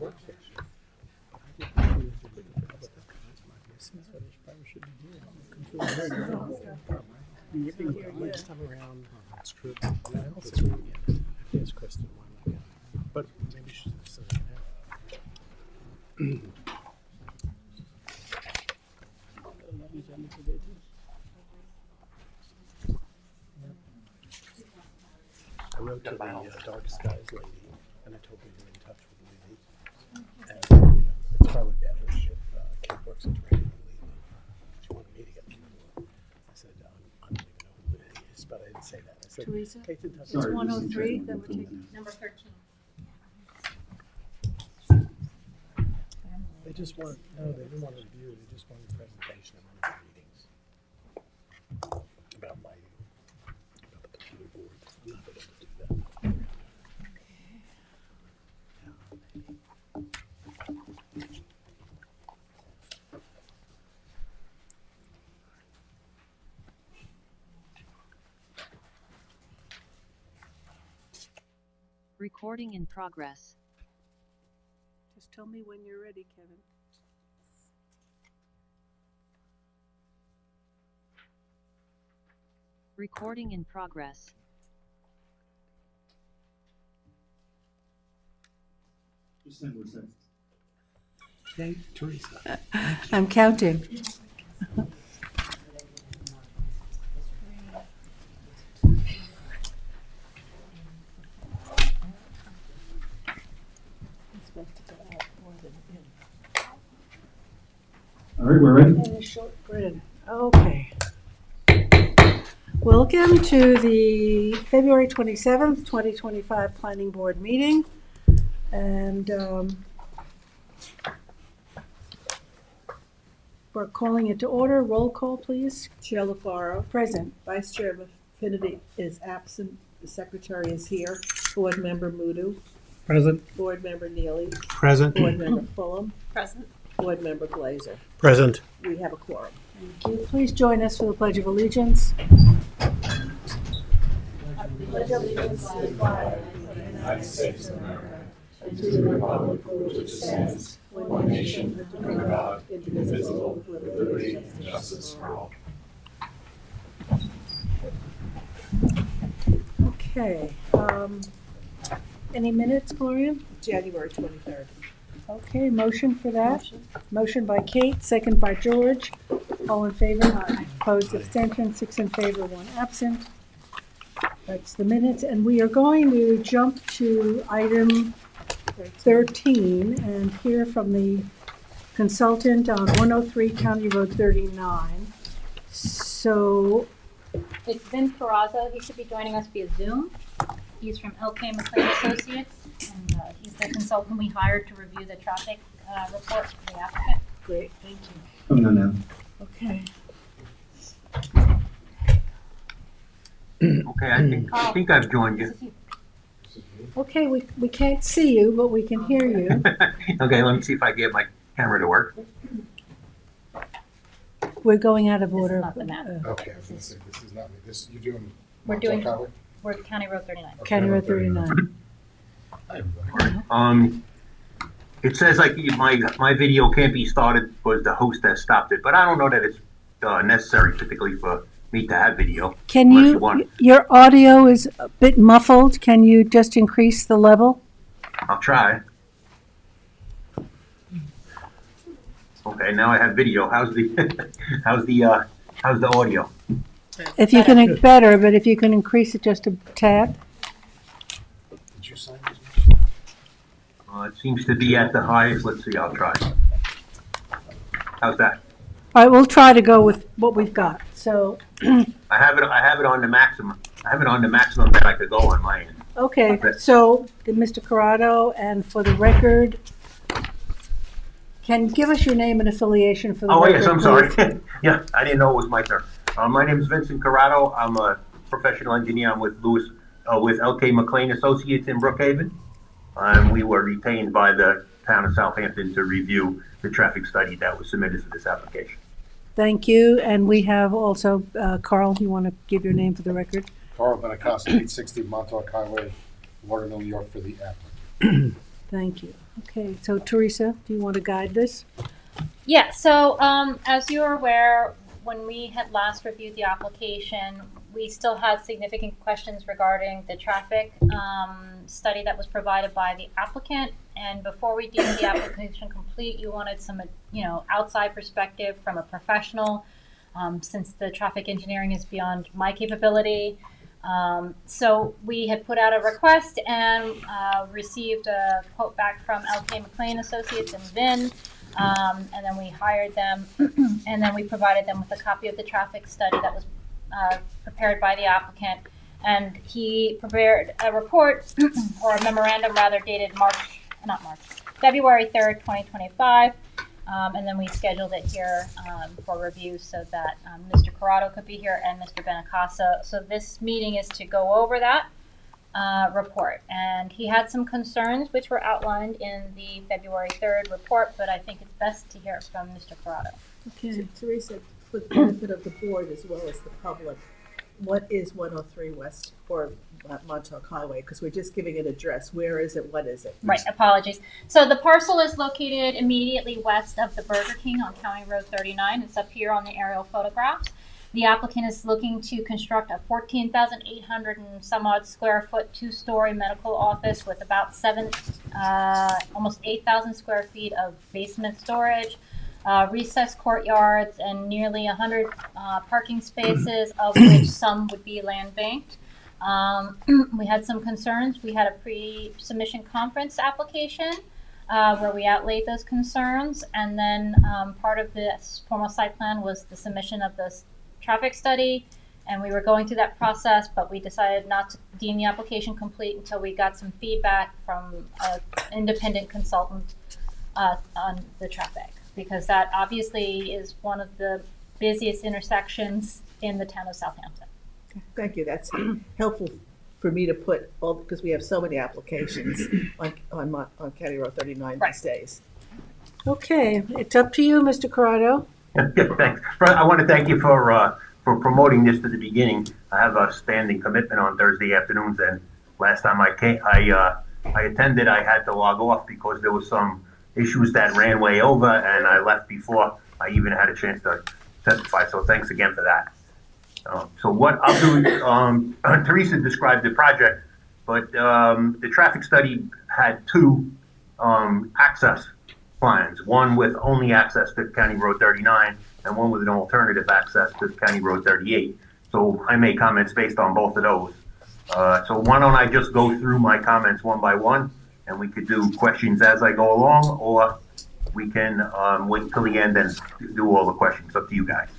work session. Next time around, that's true. I also asked Kristen why not, but maybe she's send it out. I wrote to the Dark Skies lady, and I told her you're in touch with Lily. And it's probably better if Kate works at Reading and Lily. She wanted me to get the number. I said, I don't even know who Lily is, but I didn't say that. I said, Teresa? Kate's in touch. It's 103 that we're taking. Number 13. They just want, no, they didn't want a review, they just wanted a presentation of one of the meetings. About the planning board. I'm not able to do that. Recording in progress. Just tell me when you're ready, Kevin. Recording in progress. Okay, Teresa. I'm counting. All right, we're ready. And a short grid. Okay. Welcome to the February 27th, 2025 Planning Board meeting. And we're calling it to order. Roll call, please. Chair LaFaro. Present. Vice Chair Affinity is absent. The Secretary is here. Board Member Mudu. Present. Board Member Neely. Present. Board Member Fulham. Present. Board Member Glazer. Present. We have a quorum. Thank you. Please join us for the Pledge of Allegiance. Pledge allegiance to the flag of the United States of America and to the republic for which it stands, one nation, under God, indivisible, with liberty and justice for all. Okay. Any minutes, Gloria? January 23rd. Okay, motion for that. Motion by Kate, second by George. All in favor? Opposed, abstention, 6 in favor, 1 absent. That's the minutes, and we are going to jump to item 13 and hear from the consultant on 103 County Road 39. So, It's Vince Carrazzo. He should be joining us via Zoom. He's from LK McLean Associates, and he's the consultant we hired to review the traffic report for the applicant. great, thank you. Coming on now. Okay. Okay, I think I've joined you. This is you. Okay, we can't see you, but we can hear you. Okay, let me see if I can get my camera to work. We're going out of This is order. not the map. Okay, I was gonna say, this is not me. This, you're doing. We're Montauk doing- Highway? We're at County Road 39. County Road 39. Hi, everybody. It says like my video can't be started because the host has stopped it, but I don't know that it's necessary particularly for me to have video. Can Unless you you, want. your audio is a bit muffled. Can you just increase the level? I'll try. Okay, now I have video. How's the how's the audio? If you can, better, but if you can increase it just a tad. Did you sign this? It seems to be at the highest. Let's see. I'll try. How's that? All right, we'll try to go with what we've got. So, I have it on the maximum. I have it on the maximum that I could go on my end. okay, so Mr. Corrado, and for the record, can you give us your name and affiliation for the Oh, record? yes, I'm please? sorry. Yeah, I didn't know it was my turn. My name is Vincent Corrado. I'm a professional engineer. I'm with with LK McLean Associates in Brookhaven. We were retained by the town of Southampton to review the traffic study that was submitted for this application. Thank you, and we have also, Carl, you want to give your name for the record? Carl Benacosta, 860 Montauk Highway, Waterville, New York, for the applicant. Thank you. Okay, so Teresa, do you want to guide this? Yeah, so as you are aware, when we had last reviewed the application, we still had significant questions regarding the traffic study that was provided by the applicant. And before we deemed the application complete, you wanted some, outside perspective from a professional, since the traffic engineering is beyond my capability. So we had put out a request and received a quote back from LK McLean Associates and Vin. And then we hired them, and then we provided them with a copy of the traffic study that was prepared by the applicant. And he prepared a report, or a memorandum rather, dated February 3rd, 2025. And then we scheduled it here for review so that Mr. Corrado could be here and Mr. Benacasa. So this meeting is to go over that report. And he had some concerns which were outlined in the February 3rd report, but I think it's best to hear from Mr. Corrado. Okay. Teresa, for the benefit of the board as well as the public, what is 103 West or Montauk Highway? Because we're just giving an address. Where is it? What is it? Right, apologies. So the parcel is located immediately west of the Burger King on County Road 39. It's up here on the aerial photographs. The applicant is looking to construct a 14,800 and some odd square foot, 2-story medical office with about almost 8,000 square feet of basement storage, recessed courtyards, and nearly 100 parking spaces, of which some would be land banked. We had some concerns. We had a pre-submission conference application where we outlaid those concerns, and then part of this formal site plan was the submission of this traffic study, and we were going through that process, but we decided not to deem the application complete until we got some feedback from an independent consultant on the traffic, because that obviously is one of the busiest intersections in the town of Southampton. Thank you. That's helpful for me to put all, because we have so many applications on County Road 39 Right. these days. Okay, it's up to you, Mr. Corrado. Yeah, thanks. I want to thank you for promoting this to the beginning. I have a standing commitment on Thursday afternoons, and last time I came, I attended. I had to log off because there was some issues that ran way over, and I left before I even had a chance to testify. So thanks again for that. So what I'll do, Teresa described the project, but the traffic study had two access plans, one with only access to County Road 39 and one with an alternative access to County Road 38. So I made comments based on both of those. So why don't I just go through my comments one by one, and we could do questions as I go along, or we can wait till the end and do all the questions. Up to you guys.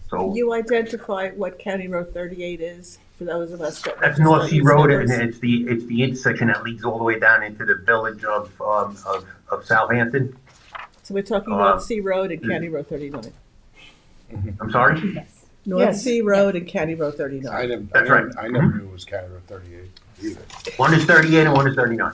So You identify what County Road 38 is for those of us that that's North Sea Road, and it's the intersection that leads all the way down into the village of Southampton. So we're talking North Sea Road and County Road 39. I'm sorry? Yes. North Sea Road and County Road 39. That's right. I never knew it was County Road 38 either. One is 38 and one is 39.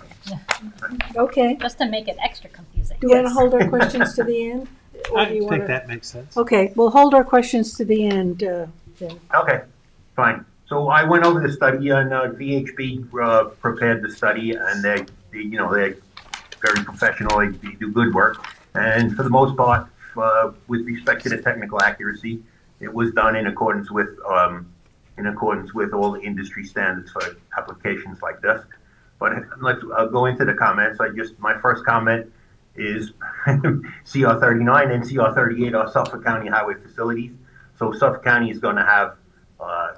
Okay, Just to make it extra confusing. do you want to Yes. hold our questions to the end? Or I do you think wanna- that makes sense. Okay, we'll hold our questions to the end, then. Okay, fine. So I went over the study, and VHB prepared the study, and they're very professional. They do good work, and for the most part, with respect to the technical accuracy, it was done in accordance with all the industry standards for applications like this. But let's go into the comments. My first comment is CR 39 and CR 38 are Suffolk County highway facilities. So Suffolk County is going to have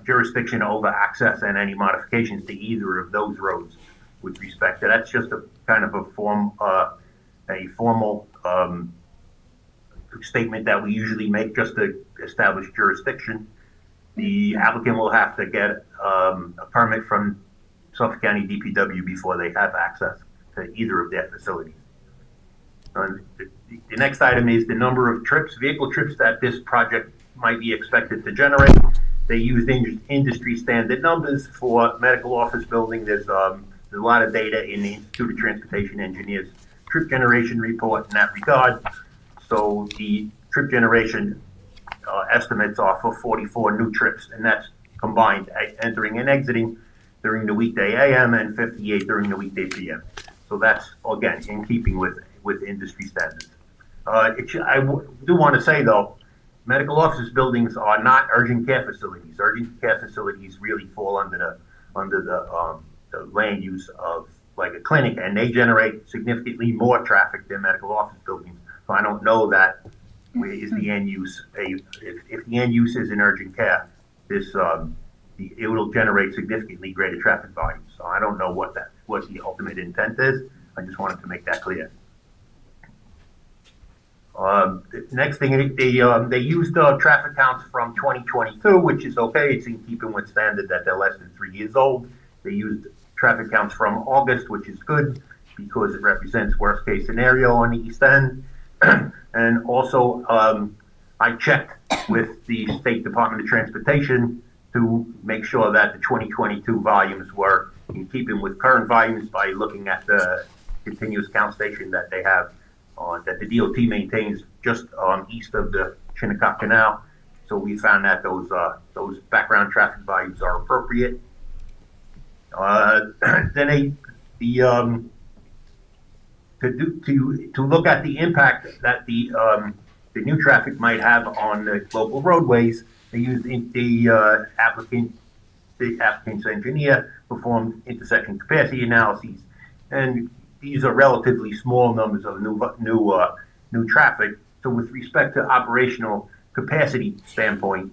jurisdiction over access and any modifications to either of those roads with respect to that's just a kind of a formal statement that we usually make just to establish jurisdiction. The applicant will have to get a permit from Suffolk County DPW before they have access to either of their facilities. The next item is the number of vehicle trips that this project might be expected to generate. They used industry standard numbers for medical office building. There's a lot of data in the Institute of Transportation Engineers trip generation report in that regard. So the trip generation estimates are for 44 new trips, and that's combined entering and exiting during the weekday AM and 58 during the weekday PM. So that's, again, in keeping with industry standards. Do want to say, though, medical office buildings are not urgent care facilities. Urgent care facilities really fall under the land use of like a clinic, and they generate significantly more traffic than medical office buildings. So I don't know that is the end use. If the end use is in urgent care, it will generate significantly greater traffic volumes. So I don't know what the ultimate intent is. I just wanted to make that clear. The next thing, they used traffic counts from 2022, which is okay. It's in keeping with standard that they're less than 3 years old. They used traffic counts from August, which is good because it represents worst case scenario on the East End. And also, I checked with the State Department of Transportation to make sure that the 2022 volumes were in keeping with current volumes by looking at the continuous count station that they have that the DOT maintains just east of the Shinnecock Canal. So we found that those background traffic volumes are appropriate. Then to look at the impact that the new traffic might have on the local roadways, they used the applicant's engineer performed intersection capacity analyses, and these are relatively small numbers of new traffic. So with respect to operational capacity standpoint,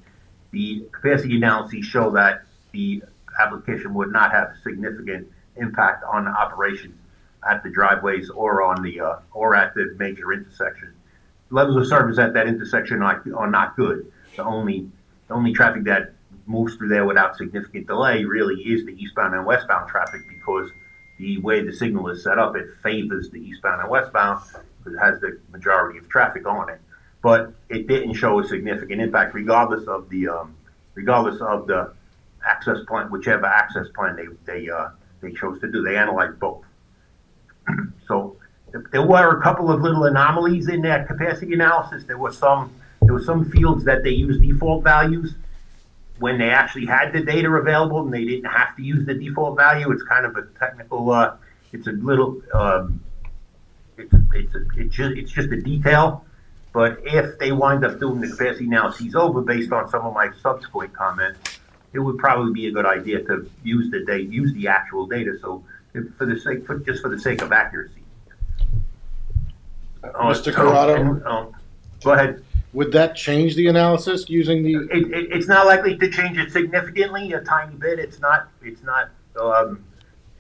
the capacity analyses show that the application would not have significant impact on the operations at the driveways or on the or at the major intersection. Levels of service at that intersection are not good. The only traffic that moves through there without significant delay really is the eastbound and westbound traffic, because the way the signal is set up, it favors the eastbound and westbound because it has the majority of traffic on it. But it didn't show a significant impact, regardless of the access plan, whichever access plan they chose to do. They analyzed both. So there were a couple of little anomalies in that capacity analysis. There were some fields that they used default values when they actually had the data available, and they didn't have to use the default value. It's kind of a technical. It's a little. It's just a detail. But if they wind up doing the capacity analyses over based on some of my subsequent comments, it would probably be a good idea to use the actual data. So for the sake of accuracy. Mr. Corrado? Go ahead. Would that change the analysis using the? It's not likely to change it significantly, a tiny bit. It's not.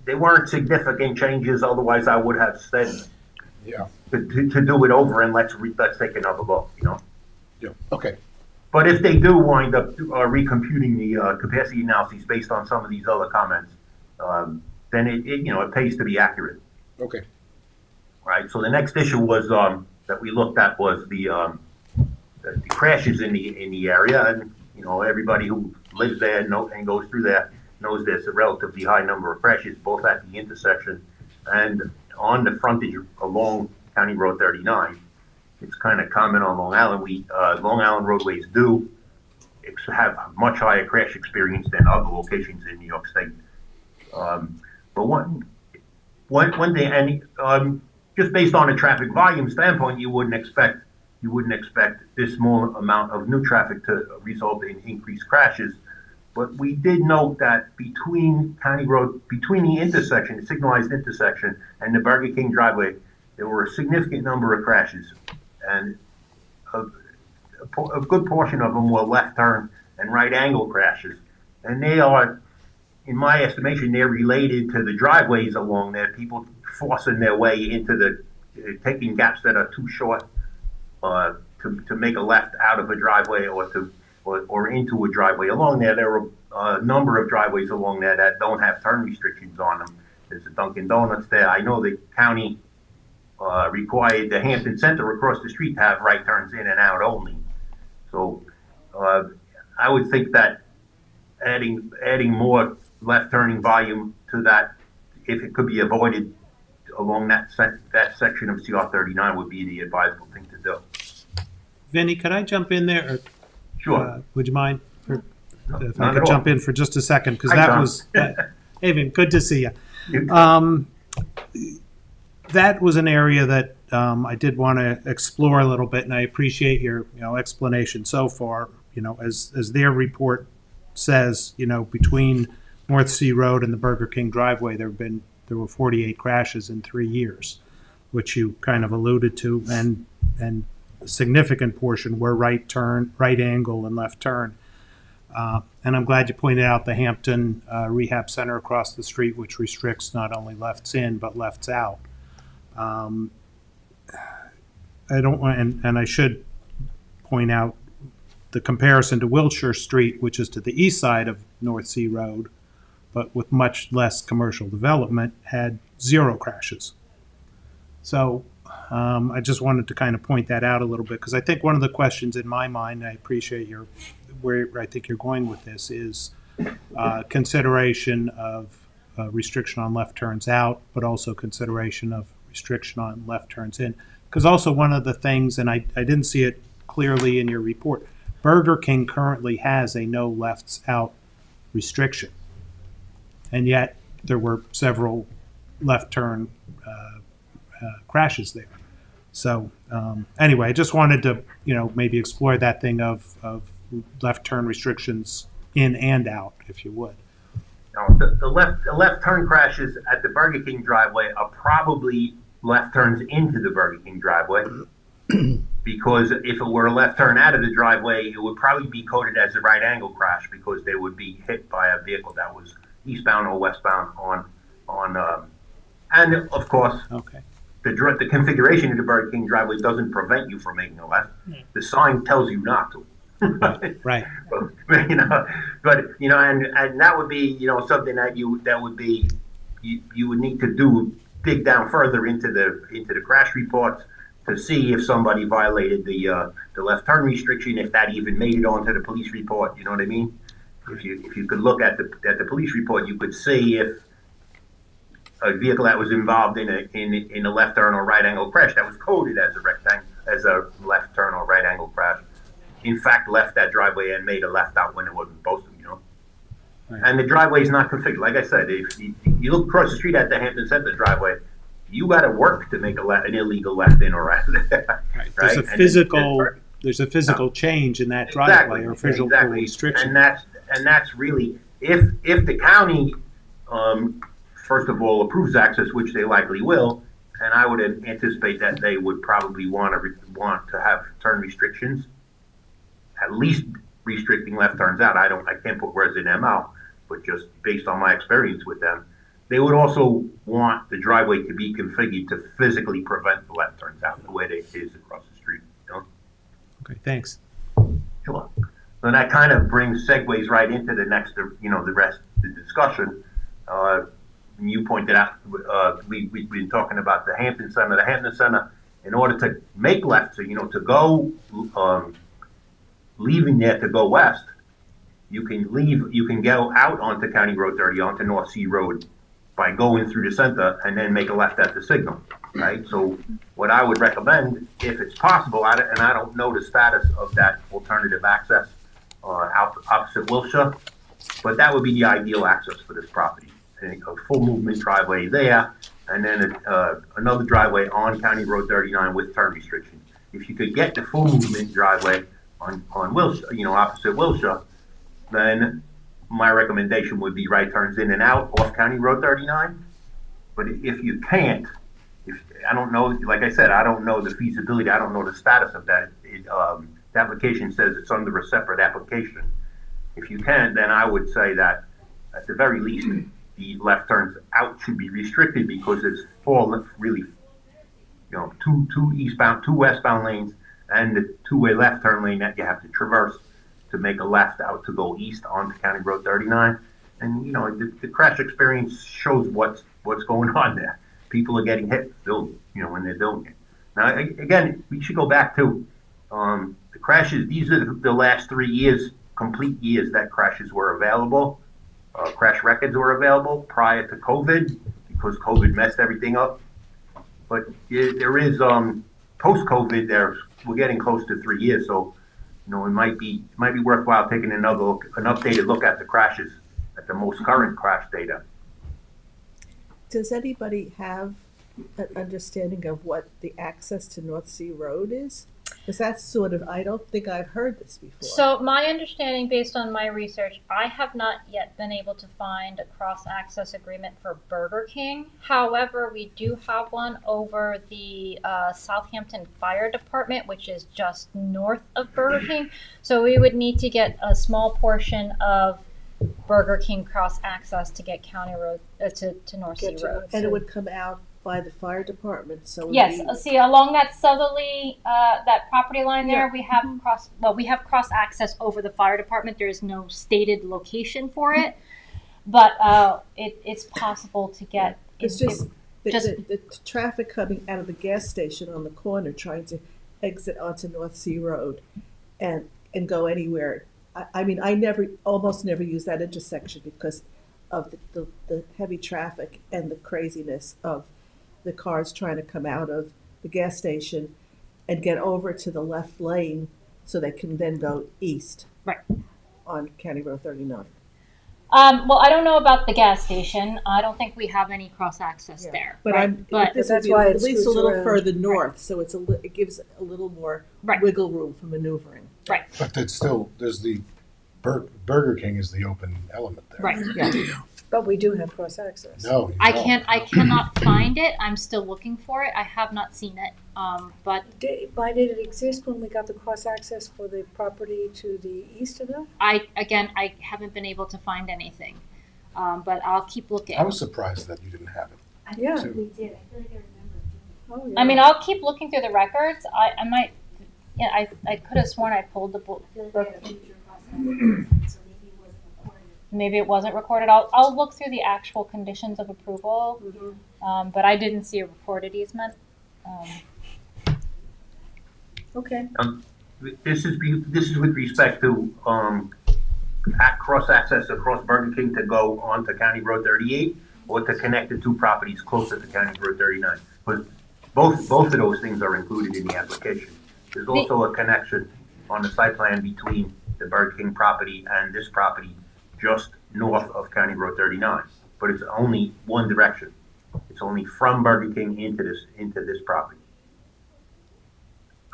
They weren't significant changes. Otherwise, I would have said, Yeah. to do it over and let's take another look. Yeah. Okay. But if they do wind up recomputing the capacity analyses based on some of these other comments, then it pays to be accurate. Okay. Right. So the next issue was that we looked at was the crashes in the area, and everybody who lives there and goes through there knows there's a relatively high number of crashes, both at the intersection and on the frontage along County Road 39. It's kind of common on Long Island. Long Island roadways do have a much higher crash experience than other locations in New York State. But one thing, and just based on a traffic volume standpoint, you wouldn't expect this small amount of new traffic to result in increased crashes. But we did note that between the intersection, the signalized intersection, and the Burger King driveway, there were a significant number of crashes, and a good portion of them were left turn and right angle crashes. And they are, in my estimation, they're related to the driveways along there, people forcing their way into taking gaps that are too short to make a left out of a driveway or into a driveway along there. There are a number of driveways along there that don't have turn restrictions on them. There's a Dunkin' Donuts there. I know the county required the Hampton Center across the street to have right turns in and out only. So I would think that adding more left turning volume to that, if it could be avoided along that section of CR 39, would be the advisable thing to do. Vinny, could I jump in there? Or, sure. Would you mind? If I Not could at jump all. in for just a second, because Hi, that Tom. was. Hey, Vin, good to see you. that was an area that I did want to explore a little bit, and I appreciate your explanation so far. As their report says, between North Sea Road and the Burger King driveway, there were 48 crashes in 3 years, which you kind of alluded to, and a significant portion were right angle, and left turn. And I'm glad you pointed out the Hampton Rehab Center across the street, which restricts not only lefts in but lefts out. I don't want, and I should point out the comparison to Wilshire Street, which is to the east side of North Sea Road, but with much less commercial development, had 0 crashes. So I just wanted to kind of point that out a little bit, because I think one of the questions in my mind, I appreciate where I think you're going with this, is consideration of restriction on left turns out, but also consideration of restriction on left turns in. Because also one of the things, and I didn't see it clearly in your report, Burger King currently has a no lefts out restriction. And yet there were several left turn crashes there. So anyway, I just wanted to, maybe explore that thing of left turn restrictions in and out, if you would. Now, the left turn crashes at the Burger King driveway are probably left turns into the Burger King driveway. Because if it were a left turn out of the driveway, it would probably be coded as a right angle crash, because they would be hit by a vehicle that was eastbound or westbound and of course, Okay. the configuration of the Burger King driveway doesn't prevent you from making a left. The sign tells you not to. Right. But and that would be, something that you would need to dig down further into the crash reports to see if somebody violated the left turn restriction, if that even made it onto the police report. You know what I mean? If you could look at the police report, you could see if a vehicle that was involved in a left turn or right angle crash that was coded as a left turn or right angle crash, in fact left that driveway and made a left out when it wasn't supposed to. Right. And the driveway is not configured. Like I said, if you look across the street at the Hampton Center driveway, you got to work to make an illegal left in or right. Right. There's a physical change in that driveway, or physical restriction. And that's really, if the county first of all approves access, which they likely will, and I would anticipate that they would probably want to have turn restrictions, at least restricting left turns out. I can't put words in their mouth, but just based on my experience with them, they would also want the driveway to be configured to physically prevent the left turns out the way it is across the street. Okay, thanks. Sure. And that kind of segues right into the next, the rest of the discussion. You pointed out, we've been talking about the Hampton Center. The Hampton Center, in order to make left, so, to go, leaving there to go west, you can go out onto County Road 30, onto North Sea Road, by going through the center and then make a left at the signal, right? So what I would recommend, if it's possible, and I don't know the status of that alternative access opposite Wilshire, but that would be the ideal access for this property. A full movement driveway there, and then another driveway on County Road 39 with turn restrictions. If you could get the full movement driveway on Wilshire, opposite Wilshire, then my recommendation would be right turns in and out off County Road 39. But if you can't, I don't know, like I said, I don't know the feasibility, I don't know the status of that. The application says it's under a separate application. If you can, then I would say that at the very least, the left turns out should be restricted, because it's really, two eastbound, two westbound lanes, and the two-way left turn lane that you have to traverse to make a left out to go east onto County Road 39. And, the crash experience shows what's going on there. People are getting hit, when they're building it. Now, again, we should go back to the crashes. These are the last 3 years, complete years that crashes were available. Crash records were available prior to COVID, because COVID messed everything up. But there is, post-COVID, we're getting close to 3 years, so it might be worthwhile taking an updated look at the crashes, at the most current crash data. Does anybody have an understanding of what the access to North Sea Road is? Because that's sort of, I don't think I've heard this before. So my understanding, based on my research, I have not yet been able to find a cross-access agreement for Burger King. However, we do have one over the Southampton Fire Department, which is just north of Burger King. So we would need to get a small portion of Burger King cross-access to get County Road, to North Sea Get to Road. North And it would come out by the fire department, so. when Yes, we- see, along that southerly, that property line there, Yeah. we have we have cross access over the fire department. There is no stated location for it, but it's possible to get. It's just, just- the traffic coming out of the gas station on the corner trying to exit onto North Sea Road and go anywhere. I mean, I almost never use that intersection because of the heavy traffic and the craziness of the cars trying to come out of the gas station and get over to the left lane so they can then go east. Right. On County Road 39. Well, I don't know about the gas station. I don't think we have any cross access Yeah. there. But right? but this that's would be why it at least a scoots little around. further north, so it gives a little more Right. wiggle room for maneuvering. But there's still, there's the Burger King is the open element there. Right. Yeah. But we do have cross-access. No, you I don't. cannot find it. I'm still looking for it. I have not seen it. But Why did it exist when we got the cross-access for the property to the east of that? I haven't been able to find anything. But I'll keep looking. I was surprised that you didn't have it. Yeah. too. We did. I feel like I remember. Oh, yeah. I mean, I'll keep looking through the records. I might. Yeah, I could have sworn I pulled the book. I feel like I had a picture across that, so maybe it wasn't recorded. Maybe it wasn't recorded. I'll look through the actual conditions of approval. But I didn't see a recorded easement. Okay. This is with respect to cross access across Burger King to go onto County Road 38 or to connect the two properties closer to County Road 39. But both of those things are included in the application. There's also a connection on the site plan between the Burger King property and this property just north of County Road 39. But it's only one direction. It's only from Burger King into this property.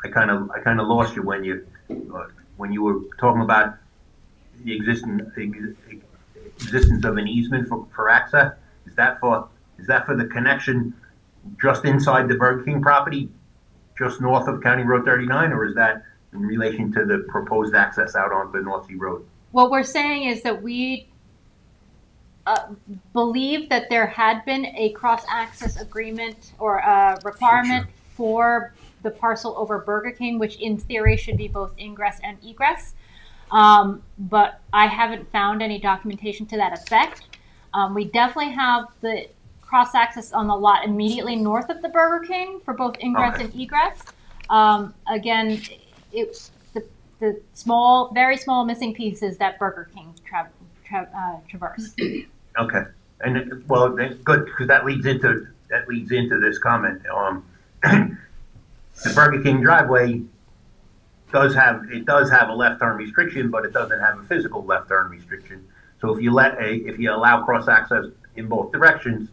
I kind of lost you when you were talking about the existence of an easement for access. Is that for the connection just inside the Burger King property, just north of County Road 39, or is that in relation to the proposed access out onto North Sea Road? What we're saying is that we believe that there had been a cross-access agreement or a requirement for the parcel over Burger King, which in theory should be both ingress and egress. But I haven't found any documentation to that effect. We definitely have the cross-access on the lot immediately north of the Burger King for both ingress and egress. Again, the small, very small missing pieces that Burger King traverse. Okay, and well, then, good, because that leads into this comment. The Burger King driveway does have a left turn restriction, but it doesn't have a physical left turn restriction. So if you allow cross access in both directions,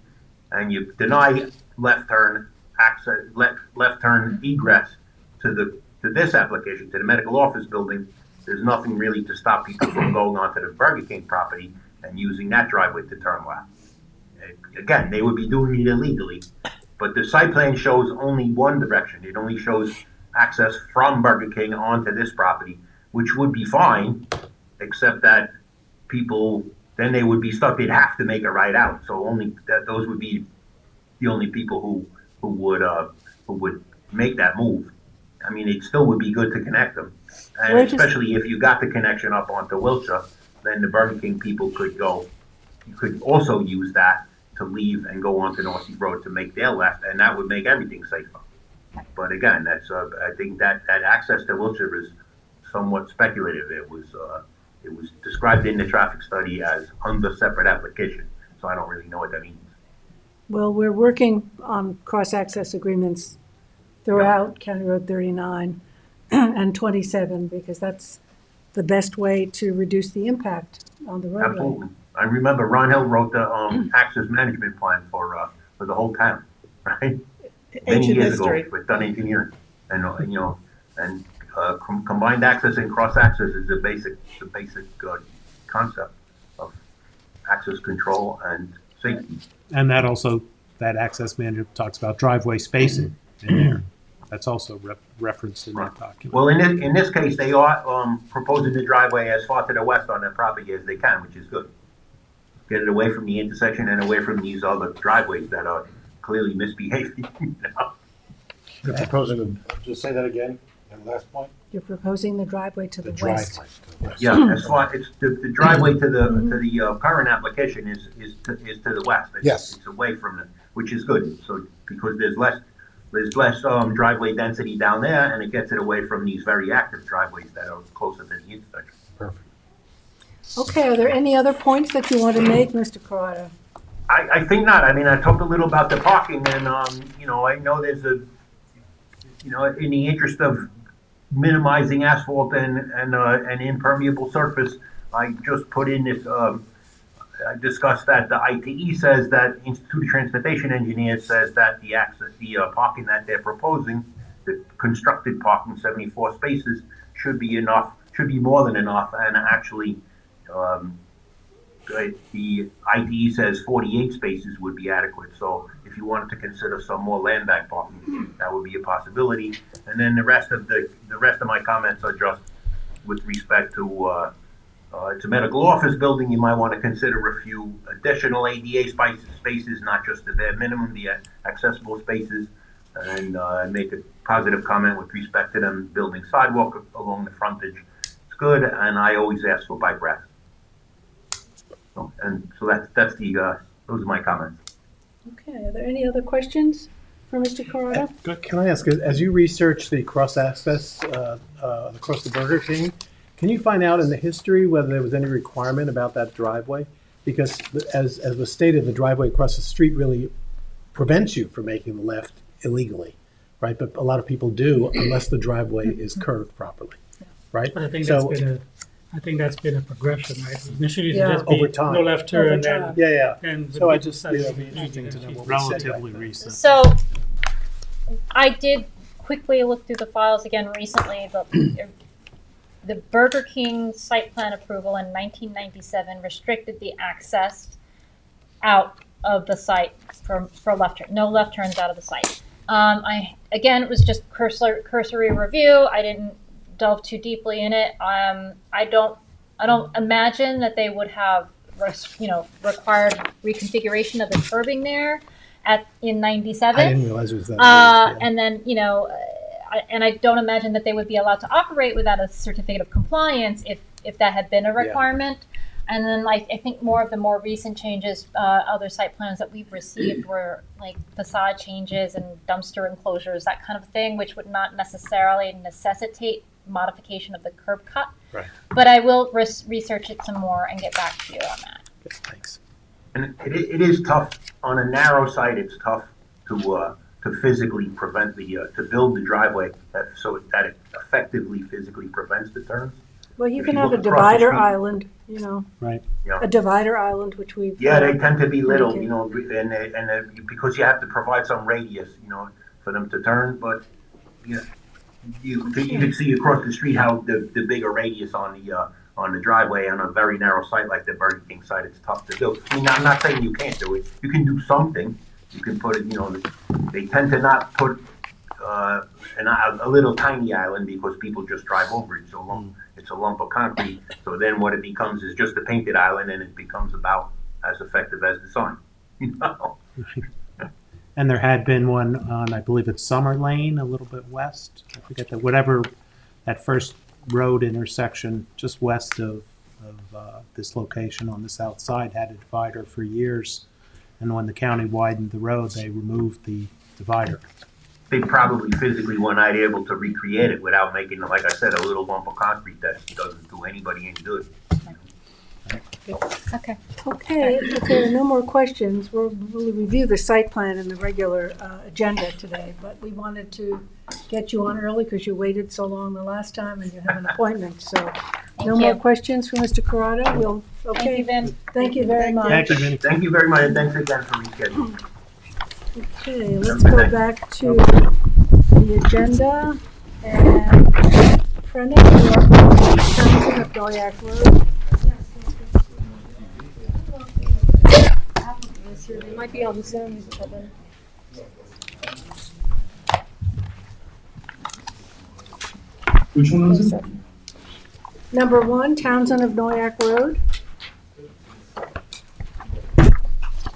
and you deny left turn access, left turn egress to this application, to the medical office building, there's nothing really to stop people from going onto the Burger King property and using that driveway to turn left. Again, they would be doing it illegally, but the site plan shows only one direction. It only shows access from Burger King onto this property, which would be fine, except that people, then they would be stuck. They'd have to make a right out. So those would be the only people who would make that move. I mean, it still would be good to connect them, and especially if you got the connection up onto Wilshire, then the Burger King people could go. You could also use that to leave and go onto North Sea Road to make their left, and that would make everything safer. But again, that's I think that access to Wilshire is somewhat speculative. It was described in the traffic study as under separate application, so I don't really know what that means. Well, we're working on cross-access agreements throughout County Road 39 and 27 because that's the best way to reduce the impact on the roadway. Absolutely. I remember Ron Hill wrote the access management plan for the whole town. right? Many Ancient years ago, history. with done engineering, and combined access and cross access is the basic concept of access control and safety. And that also, that access manual talks about driveway spacing in there. That's also referenced in that document. Well, in this case, they are proposing the driveway as far to the west on their property as they can, which is good. Get it away from the intersection and away from these other driveways that are clearly misbehaving. You know? You're proposing, just say that again, that last point? You're proposing the driveway to the west. driveway to the west. Yeah, as far, it's the driveway to the current application is to the west. Yes. It's away from it, which is good. So, because there's less driveway density down there, and it gets it away from these very active driveways that are closer to the intersection. Perfect. Okay, are there any other points that you want to make, Mr. Corrado? I think not. I mean, I talked a little about the parking, and I know there's in the interest of minimizing asphalt and impermeable surface, I just put in this. I discussed that the ITE says that Institute of Transportation Engineers says that the parking that they're proposing, the constructed parking, 74 spaces, should be enough, should be more than enough, and actually, the ITE says 48 spaces would be adequate. So if you wanted to consider some more land bank parking, that would be a possibility. And then the rest of my comments are just with respect to medical office building. You might want to consider a few additional ADA spaces, not just the bare minimum, the accessible spaces, and make a positive comment with respect to them building sidewalk along the frontage. It's good, and I always ask for bike racks. So that's those are my comments. Okay, are there any other questions for Mr. Corrado? Can I ask, as you research the cross access across the Burger King, can you find out in the history whether there was any requirement about that driveway? Because as was stated, the driveway across the street really prevents you from making the left illegally, right? But a lot of people do unless the driveway is curved properly, right? But I think So- that's been a progression, right? Initially, it Yeah. just be Over time. no left turn, Over and then time. Yeah. and So I with just, the it'd be size- interesting to know what we said back Relatively then. recent. So I did quickly look through the files again recently. The Burger King site plan approval in 1997 restricted the access out of the site for left turn. No left turns out of the site. Again, it was just cursory review. I didn't delve too deeply in it. I don't imagine that they would have required reconfiguration of the curbing there in '97. I didn't realize it was that. old, yeah. And then, I don't imagine that they would be allowed to operate without a certificate of compliance if that had been a requirement. And then, I think more of the more recent changes, other site plans that we've received were like facade changes and dumpster enclosures, that kind of thing, which would not necessarily necessitate modification of the curb cut. Right. But I will research it some more and get back to you on that. Okay, thanks. And it is tough on a narrow site. It's tough to physically prevent to build the driveway so that it effectively physically prevents the turns. Well, you If can you have a look across the divider street- island, Right. a divider island, which we've. Yeah, they tend to be little, Okay. and because you have to provide some radius, for them to turn. But you can see across the street how the bigger radius on the driveway on a very narrow site like the Burger King site, it's tough to do. I mean, I'm not saying you can't do it. You can do something. You can put it. They tend to not put a little tiny island because people just drive over it so long. It's a lump of concrete. So then what it becomes is just a painted island, and it becomes about as effective as the sign. And there had been one on, I believe it's Summer Lane, a little bit west. I forget that first road intersection just west of this location on the south side had a divider for years. And when the county widened the road, they removed the divider. They probably physically were not able to recreate it without making, like I said, a little lump of concrete that doesn't do anybody any good. Okay. Okay, if there are no more questions, we'll review the site plan in the regular agenda today, but we wanted to get you on early because you waited so long the last time and you have an appointment, so no more you. questions for Mr. Corrado? Thank you, Vin. Thank you very much. Thank you, Vinnie. Thank you very much, and thanks again for rescheduling. Okay, let's go back to the agenda, and Brendan, you're Townsend of Noyak Road. It might be on the Zoom, Kevin. Which one was it? Number 1, Townsend of Noyak Road.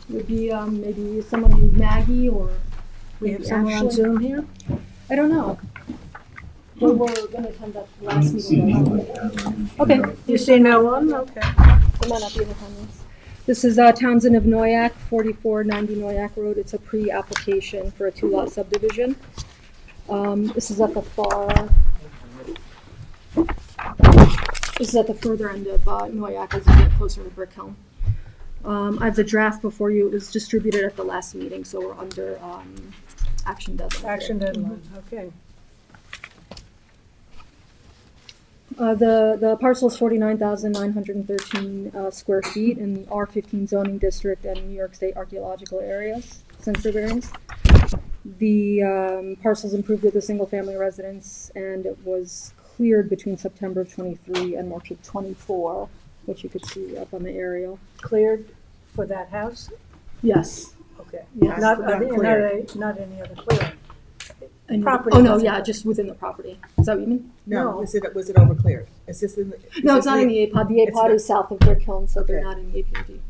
Would be maybe someone named Maggie, or we have Maybe someone on Ashley. Zoom here? I don't know. We were gonna attend that last meeting. Okay, you see no one? Okay. It might not be in attendance. This is Townsend of Noyak, 4490 Noyak Road. It's a pre-application for a 2-lot subdivision. This is at the further end of Noyak as you get closer to Brick Hill. I have the draft before you. It was distributed at the last meeting, so we're under action deadline. Action deadline, okay. The parcel is 49,913 square feet in the R15 zoning district and New York State archaeological areas, sensor variance. The parcel's improved with a single-family residence, and it was cleared between September of 23 and March of 24, which you could see up on the aerial. Cleared for that house? Yes. Okay. Yes. Not Not any other clearing? And Property oh no, doesn't- yeah, just within the property. Is that what you mean? No. No, was it overcleared? Is this in the? No, is it's not in the APOD. The it's APOD not- is south of Brick Hill, so they're Okay. not in the APOD.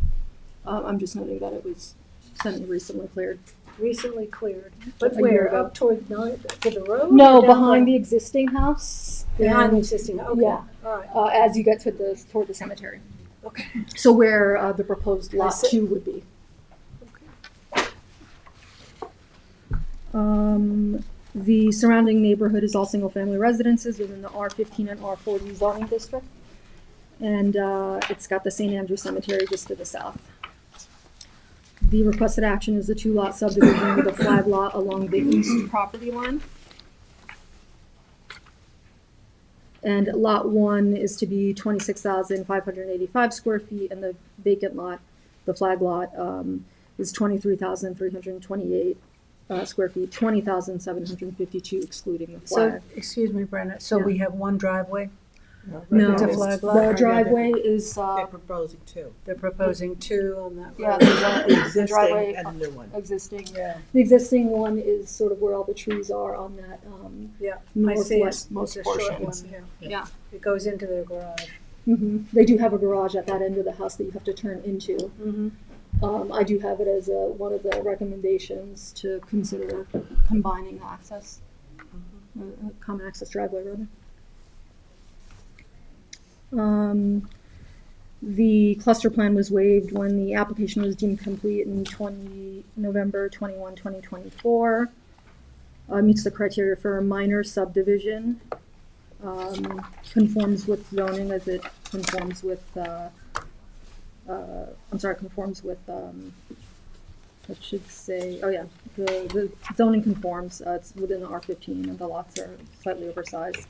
I'm just noting that it was semi-recently cleared. Recently cleared. But A year where? ago. Up toward to the road? No, or down behind the existing house. Behind the and, existing, okay. Yeah. All right. As you get toward the cemetery. Okay. So where the proposed I lot see. 2 would be. The surrounding neighborhood is all single-family residences within the R15 and R40 zoning district. And it's got the St. Andrew Cemetery just to the south. The requested action is a 2-lot subdivision with a flag lot along the east property line. And lot 1 is to be 26,585 square feet, and the vacant lot, the flag lot, is 23,328 square feet, 20,752 excluding the So, flag. excuse me, Brenda, so Yeah. we have one driveway? No, It's a flag lot? the driveway is, They're proposing two. They're proposing 2 on that yeah, road. the Existing driveway, and a new one. existing. Yeah, The existing one is sort of where all the trees are on that, yeah. I see it. northwest most It's a short portion. one, yeah. Yeah. It goes into their garage. They do have a garage at that end of the house that you have to turn into. I do have it as one of the recommendations to consider combining access, common access driveway rather. The cluster plan was waived when the application was deemed complete in November 21, 2024. Meets the criteria for a minor subdivision. Conforms with zoning as it conforms with, conforms with, it should say, oh yeah, the zoning conforms, it's within the R15 and the lots are slightly oversized.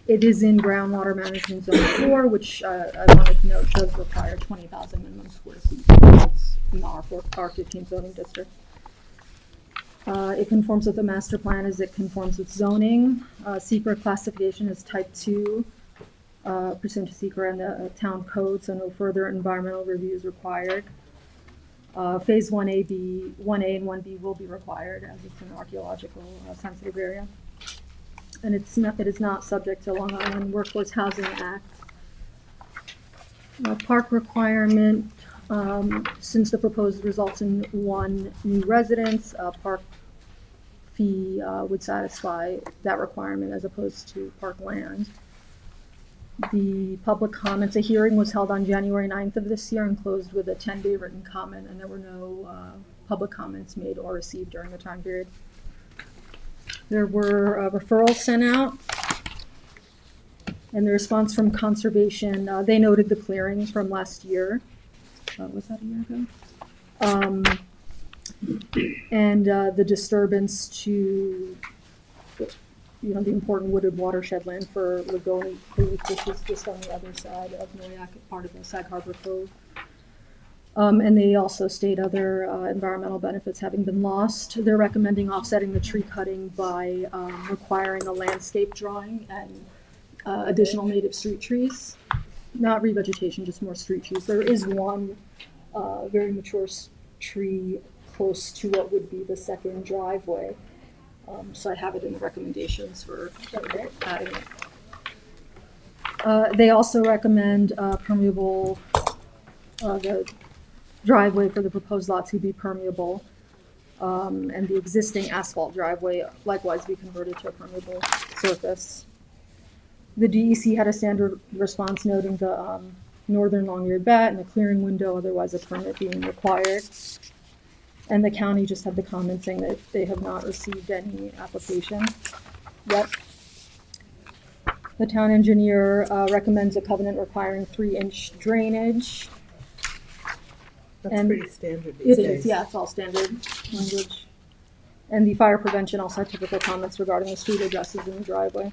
It is in groundwater management zone 4, which I wanted to note does require 20,000 minimum square feet. It's in the R15 zoning district. It conforms with the master plan as it conforms with zoning. Secret classification is type 2, pursuant to secret and the town code, so no further environmental review is required. Phase 1A and 1B will be required as it's an archaeological sensitive area. And it is not subject to Long Island Workforce Housing Act. Park requirement, since the proposed results in 1 new residence, park fee would satisfy that requirement as opposed to park land. The public comments, a hearing was held on January 9th of this year and closed with a 10-day written comment, and there were no public comments made or received during the time period. There were referrals sent out, and the response from conservation, they noted the clearing from last year. Was that a year ago? And the disturbance to, the important wooded watershed land for Lagoni Creek, which is just on the other side of Noyak, part of the Sag Harbor Cove. And they also state other environmental benefits having been lost. They're recommending offsetting the tree cutting by requiring a landscape drawing and additional native street trees. Not revegetation, just more street trees. There is one very mature tree close to what would be the second driveway. So I have it in the recommendations for adding it. They also recommend permeable, the driveway for the proposed lot to be permeable, and the existing asphalt driveway likewise be converted to a permeable surface. The DEC had a standard response noting the northern long-eared bat and a clearing window, otherwise a permit being required. And the county just had the comment saying that they have not received any application yet. The town engineer recommends a covenant requiring 3-inch drainage. That's And pretty standard these days. It is, yeah, it's all standard language. And the fire prevention also had typical comments regarding the street addresses in the driveway.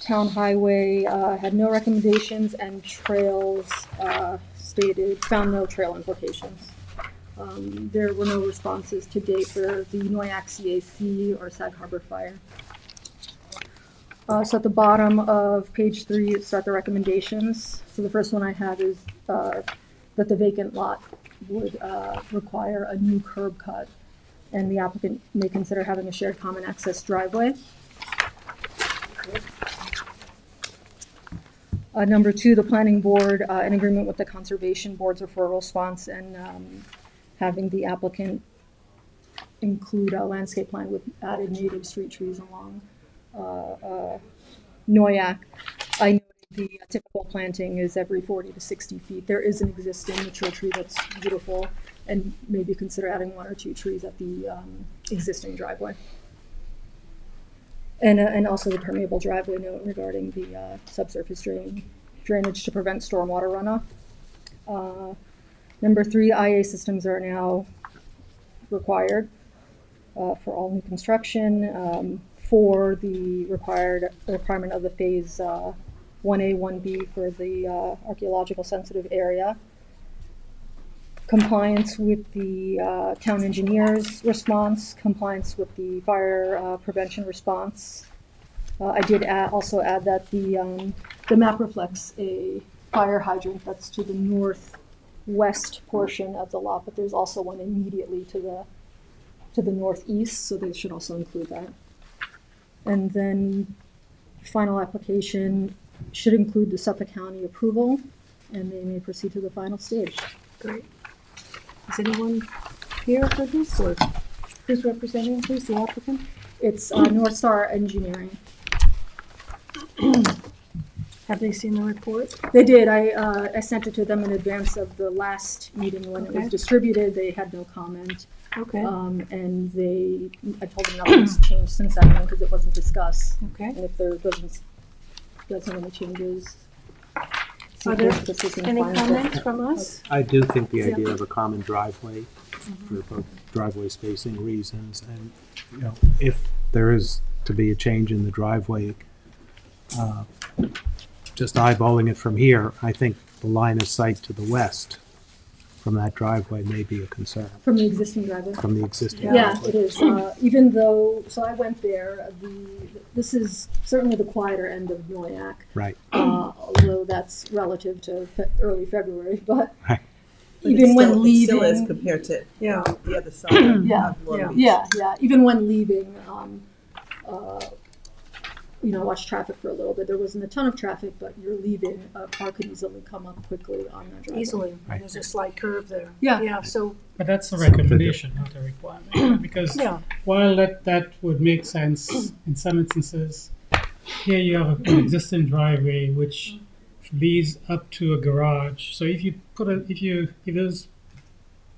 Town highway had no recommendations, and trails found no trail implications. There were no responses to date for the Noyak CAC or Sag Harbor Fire. So at the bottom of page 3, start the recommendations. So the first one I have is that the vacant lot would require a new curb cut, and the applicant may consider having a shared common access driveway. Number 2, the planning board, in agreement with the conservation board's referral response, and having the applicant include a landscape plan with added native street trees along Noyak. I know the typical planting is every 40 to 60 feet. There is an existing mature tree that's beautiful, and maybe consider adding 1 or 2 trees at the existing driveway. And also the permeable driveway note regarding the subsurface drainage to prevent stormwater runoff. Number 3, IA systems are now required for all new construction. 4, the requirement of the phase 1A, 1B for the archaeological sensitive area. Compliance with the town engineer's response, compliance with the fire prevention response. I did also add that the map reflects a fire hydrant that's to the northwest portion of the lot, but there's also one immediately to the northeast, so they should also include that. And then final application should include the Suffolk County approval, and they may proceed to the final stage. Great. Is anyone here for this, or who's representing, who's the applicant? It's North Star Engineering. Have they seen the report? They did. I sent it to them in advance of the last meeting when it was distributed. They had no comment. Okay. And I told them nothing's changed since that one because it wasn't discussed. Okay. And if there wasn't any changes. Are there any comments from us? I do think the idea of a common driveway for both driveway spacing reasons, and if there is to be a change in the driveway, just eyeballing it from here, I think the line of sight to the west from that driveway may be a concern. From the existing driveway? From the existing Yeah, driveway. it is. Even though, so I went there, this is certainly the quieter end of Noyak. Right. Although that's relative to early February, but Right. even when leaving. It still is compared to the other side of Long Beach. Yeah. Even when leaving, watch traffic for a little bit. There wasn't a ton of traffic, but you're leaving, a car could easily come up quickly on that driveway. Easily. Right. There's a slight curve there. Yeah. Yeah, so, But that's a recommendation, not a requirement, because yeah. while that would make sense in some instances, here you have an existing driveway which leads up to a garage. So if you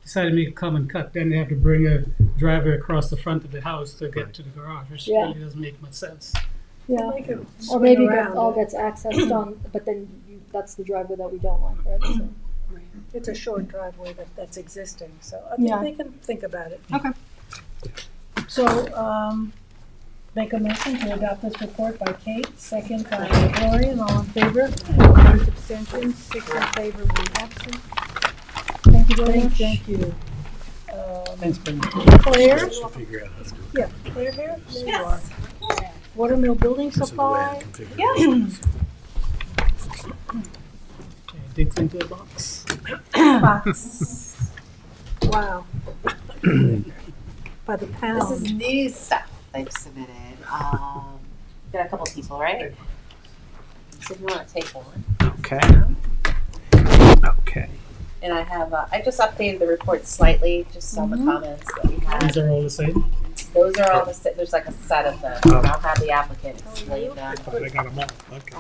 decide to make a common cut, then they have to bring a driveway across the front of the house to get to the garage, which really doesn't make much sense. Yeah. They can Or maybe swing around all it. gets accessed on, but then that's the driveway that we don't like, right? So, It's a short driveway that's existing, so I Yeah. think they can think about it. Okay. So, make a motion to adopt this report by Kate, second by Gloria, and all in favor. Opposed, abstentions, 6 in favor, 1 absent. Thank you very much. Thank you. Thanks, Brenda. Claire? Just to figure out how to do it. Yeah, Claire here? There you are. Yes. Watermill Building This is the way I Supply. configured it. Okay, digs into a box. Box. Wow. By the This pound. is new stuff they've submitted. Got a couple people, right? So if you want to take one. Okay. Okay. And I have, I just updated the report slightly, just on the comments that we had. These are all the same? Those are all the, there's like a set of them. Oh. And I'll have the applicant explain them. I thought I got them all. Okay.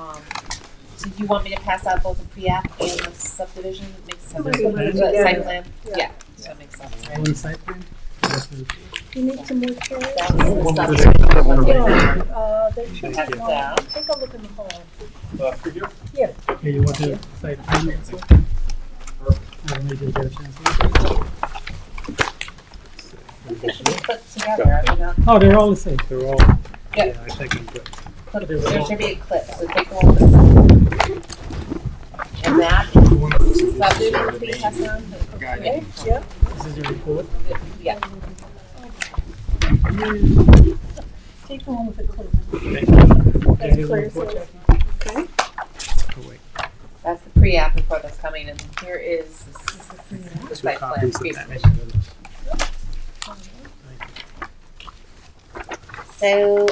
So do you want me to pass out both the pre-app and the subdivision? That makes sense. Somebody put it The together. site plan? Yeah. Yeah, that makes sense, right? One site plan? That's the- You need some more chairs? That's the One more subdivision. today. One more Yeah, there should Pass be it one. down. Take a look in the hall. For you? Yeah. Okay, you want the site plan? I don't need to get a chance to They should be put together, I mean, Oh, they're all the same. They're all. Yeah. I think I'm good. there should be a clip, so take one of them. And that is subdivision, can you pass it on? Okay, yep. This is your report. Yeah. Take the one with the clip. Okay. That's Okay, here's the Claire's report. one. Okay. Oh, wait. That's the pre-app report that's coming, and here is the Two site plan. copies of pre-submission. that. So,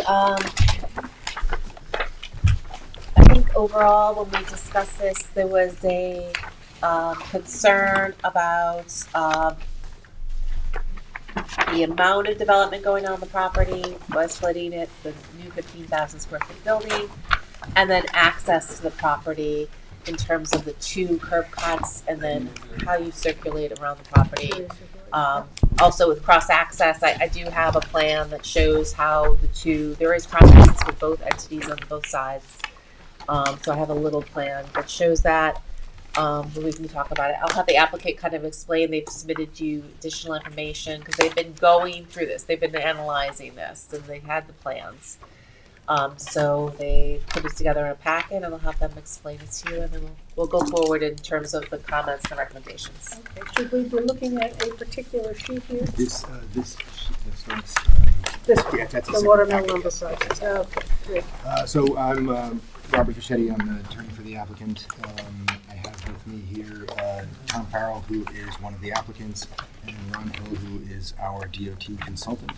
I think overall, when we discussed this, there was a concern about the amount of development going on the property, splitting it, the new 15,000 square foot building, and then access to the property in terms of the two curb cuts, and then how you circulate around the property. Also with cross-access, I do have a plan that shows how there is cross-access with both entities on both sides. So I have a little plan that shows that, but we can talk about it. I'll have the applicant kind of explain, they've submitted you additional information, because they've been going through this, they've been analyzing this, and they had the plans. So they put it together in a packet, and I'll have them explain it to you, and then we'll go forward in terms of the comments and recommendations. Okay, should we be looking at a particular sheet here? This one's, This one, yeah, that's a the separate watermill packet, lumber yes. project. Okay, good. So I'm Robert Fischetti, I'm the attorney for the applicant. I have with me here Tom Farrell, who is one of the applicants, and Ron Hill, who is our DOT consultant.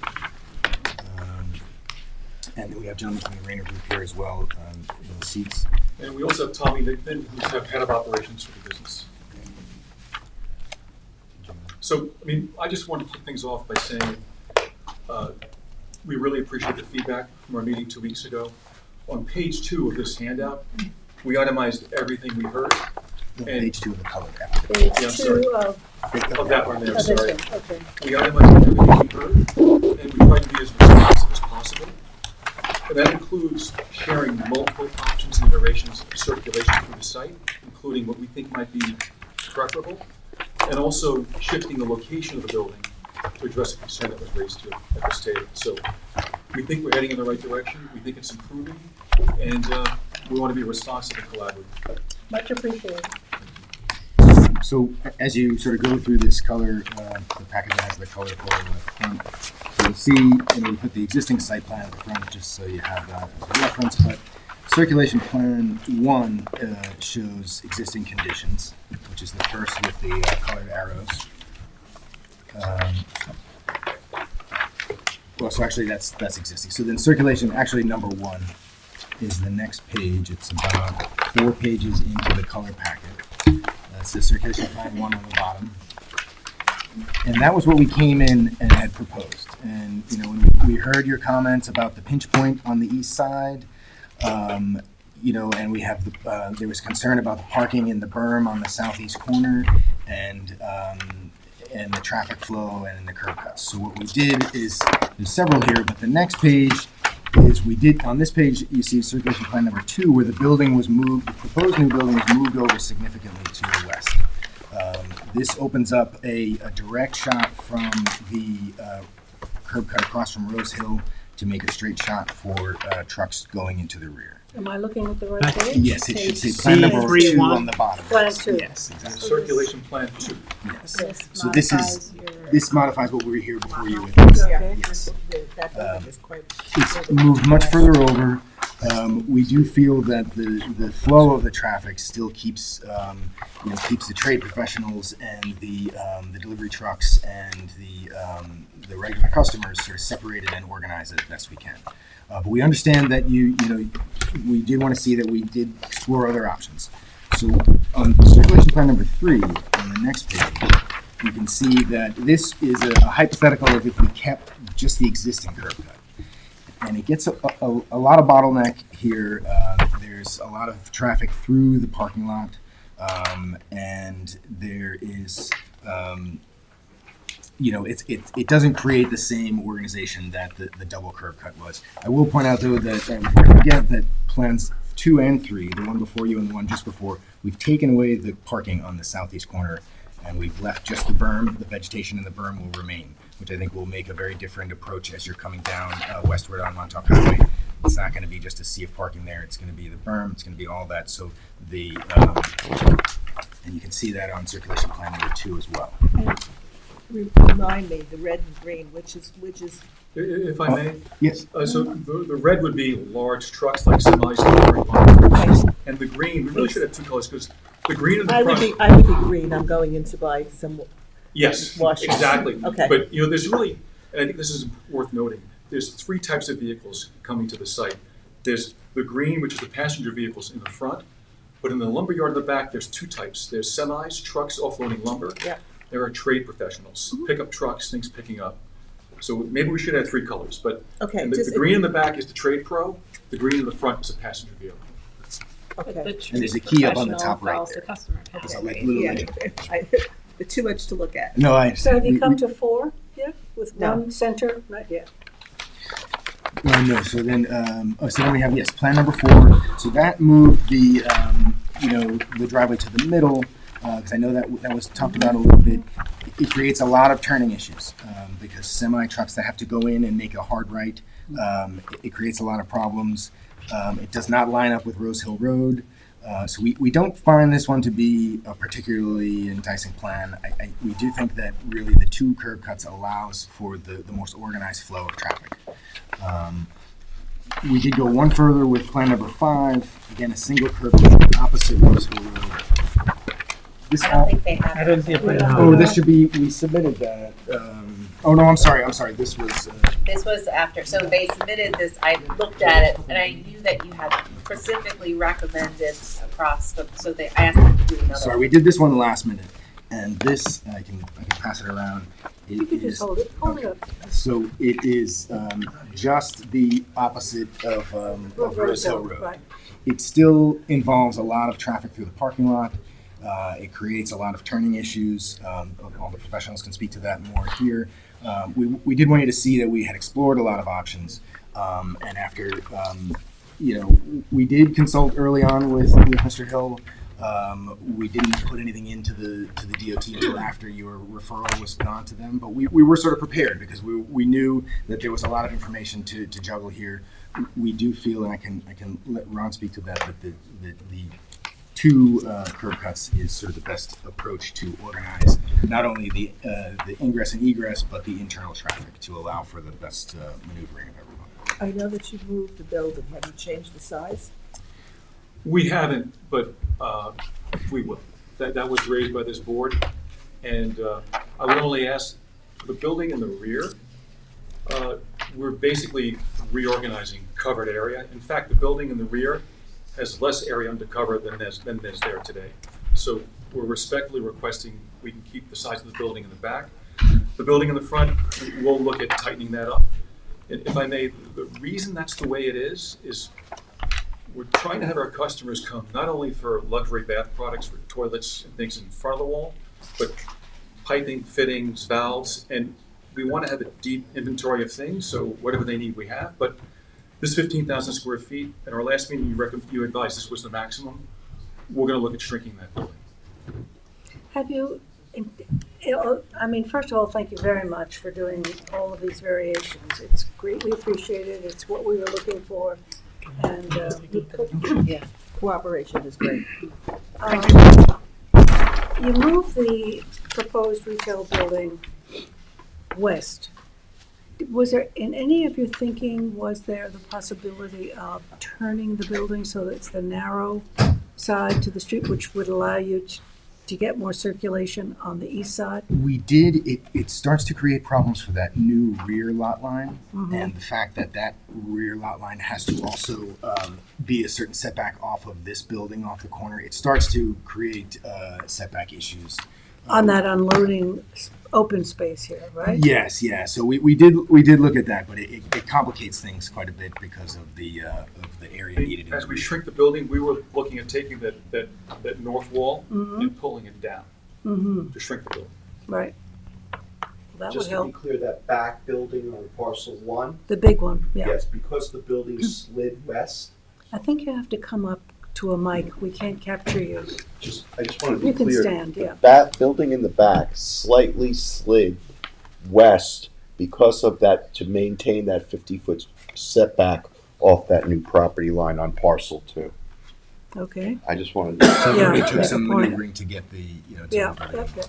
And then we have gentlemen from the Rayner Group here as well in the seats. And we also have Tommy Nickman, who's the head of operations for the business. So, I mean, I just want to kick things off by saying we really appreciate the feedback from our meeting 2 weeks ago. On page 2 of this handout, we itemized everying we heard. And Page 2 of the color app. Page Yeah, I'm sorry. 2 of that one there, this sorry. one, okay. We itemized everything we heard, and we tried to be as responsive as possible. And that includes sharing multiple options and iterations of circulation through the site, including what we think might be preferable, and also shifting the location of the building to address a concern that was raised here at this table. So we think we're heading in the right direction. We think it's improving, and we want to be responsive and collaborative. Much appreciated. So as you sort of go through this color, the package that has the color for the front, you'll see, we put the existing site plan at the front just so you have that as a reference, but circulation plan 1 shows existing conditions, which is the first with the colored arrows. Well, so actually that's existing. So then circulation, actually number 1 is the next page. It's about 4 pages into the color packet. That's the circulation plan 1 on the bottom. And that was what we came in and had proposed. And, when we heard your comments about the pinch point on the east side, and we have there was concern about the parking in the berm on the southeast corner and the traffic flow and the curb cuts. So what we did is, there's several here, but the next page is on this page, you see circulation plan number 2, where the building was moved, the proposed new building was moved over significantly to the west. This opens up a direct shot from the curb cut across from Rose Hill to make a straight shot for trucks going into the rear. Am I looking at the right Back- page? Yes, it should Page say plan number C3 2 one. on the bottom. Plan 2. Yes, exactly. Circulation plan 2. Yes. Okay. So this modifies what we were here before you with. Okay. Yes. That building is quite. It's moved much further over. We do feel that the flow of the traffic still keeps, keeps the trade professionals and the delivery trucks and the regular customers sort of separated and organized as best we can. But we understand that we did want to see that we did explore other options. So on circulation plan number 3, on the next page, you can see that this is a hypothetical of if we kept just the existing curb cut. And it gets a lot of bottleneck here. There's a lot of traffic through the parking lot, and there is, it doesn't create the same organization that the double curb cut was. I will point out though that before I forget that plans 2 and 3, the one before you and the one just before, we've taken away the parking on the southeast corner, and we've left just the berm. The vegetation in the berm will remain, which I think will make a very different approach as you're coming down westward on Montauk Highway. It's not going to be just a sea of parking there. It's going to be the berm. It's going to be all that. So and you can see that on circulation plan number 2 as well. Remind me, the red and green, which is, If I may, Yes. so the red would be large trucks like semis delivering lumber. And the green, we really should have 2 colors because the green in the I would front. be green, I'm going in to buy some Yes, washers. exactly. Okay. But, there's really, and I think this is worth noting, there's 3 types of vehicles coming to the site. There's the green, which is the passenger vehicles in the front, but in the lumber yard in the back, there's 2 types. There's semis, trucks offloading lumber. Yeah. There are trade professionals, pickup trucks, things picking up. So maybe we should have 3 colors, but Okay, and the green in the back is the trade pro, the green in the front is a passenger vehicle. Okay. And there's a key up on the top right there. There's a little Yeah, legend. too much to look at. No, I So understand. have you We- come we- to 4 yet, with No. one center? Not yet. No, so then we have, yes, plan number 4. So that moved the driveway to the middle, because I know that was talked about a little bit. It creates a lot of turning issues, because semi trucks that have to go in and make a hard right, it creates a lot of problems. It does not line up with Rose Hill Road. So we don't find this one to be a particularly enticing plan. We do think that really the 2 curb cuts allows for the most organized flow of traffic. We did go one further with plan number 5. Again, a single curb cut opposite Rose Hill Road. This I don't think they have. I don't think we have. Oh, this should be, we submitted that. Oh, no, I'm sorry. This was, This was after, so they submitted this, I looked at it, and I knew that you had specifically recommended across, so I asked them to do another. sorry, we did this one last minute. And this, I can pass it around. You could just hold it up. So it is just the opposite of Rose Hill Road. Right. It still involves a lot of traffic through the parking lot. It creates a lot of turning issues. All the professionals can speak to that more here. We did want you to see that we had explored a lot of options. And after, we did consult early on with Mr. Hill. We didn't put anything into the DOT until after your referral was gone to them, but we were sort of prepared because we knew that there was a lot of information to juggle here. We do feel, and I can let Ron speak to that the 2 curb cuts is sort of the best approach to organize not only the ingress and egress, but the internal traffic to allow for the best maneuvering of everyone. I know that you moved the building, have you changed the size? We haven't, but we will. That was raised by this board, and I would only ask for the building in the rear. We're basically reorganizing covered area. In fact, the building in the rear has less area under cover than there's there today. So we're respectfully requesting we can keep the size of the building in the back. The building in the front, we'll look at tightening that up. And if I may, the reason that's the way it is we're trying to have our customers come not only for luxury bath products, for toilets and things in front of the wall, but piping, fittings, valves, and we want to have a deep inventory of things, so whatever they need we have. But this 15,000 square feet, at our last meeting you advised this was the maximum. We're going to look at shrinking that building. Have you, first of all, thank you very much for doing all of these variations. It's greatly appreciated. It's what we were looking for. And, Cooperation is great. you move the proposed retail building west. Was there, in any of your thinking, was there the possibility of turning the building so that it's the narrow side to the street, which would allow you to get more circulation on the east side? We did, it starts to create problems for that new rear lot line. And the fact that that rear lot line has to also be a certain setback off of this building, off the corner, it starts to create setback issues. On that unloading open space here, right? Yes, yeah. So we did look at that, but it complicates things quite a bit because of the area needed. As we shrink the building, we were looking at taking that north wall and pulling it down to shrink the building. Right. That would Just to be help. clear, that back building on parcel 1, The big one, yeah. yes, because the building slid west, I think you have to come up to a mic. We can't capture you. I just want to be You can clear. stand, yeah. That building in the back slightly slid west because of that, to maintain that 50-foot setback off that new property line on parcel 2. Okay. I just wanted to. So Yeah. it took Yeah. some maneuvering to get the, to Yeah, move yep, everything. yep.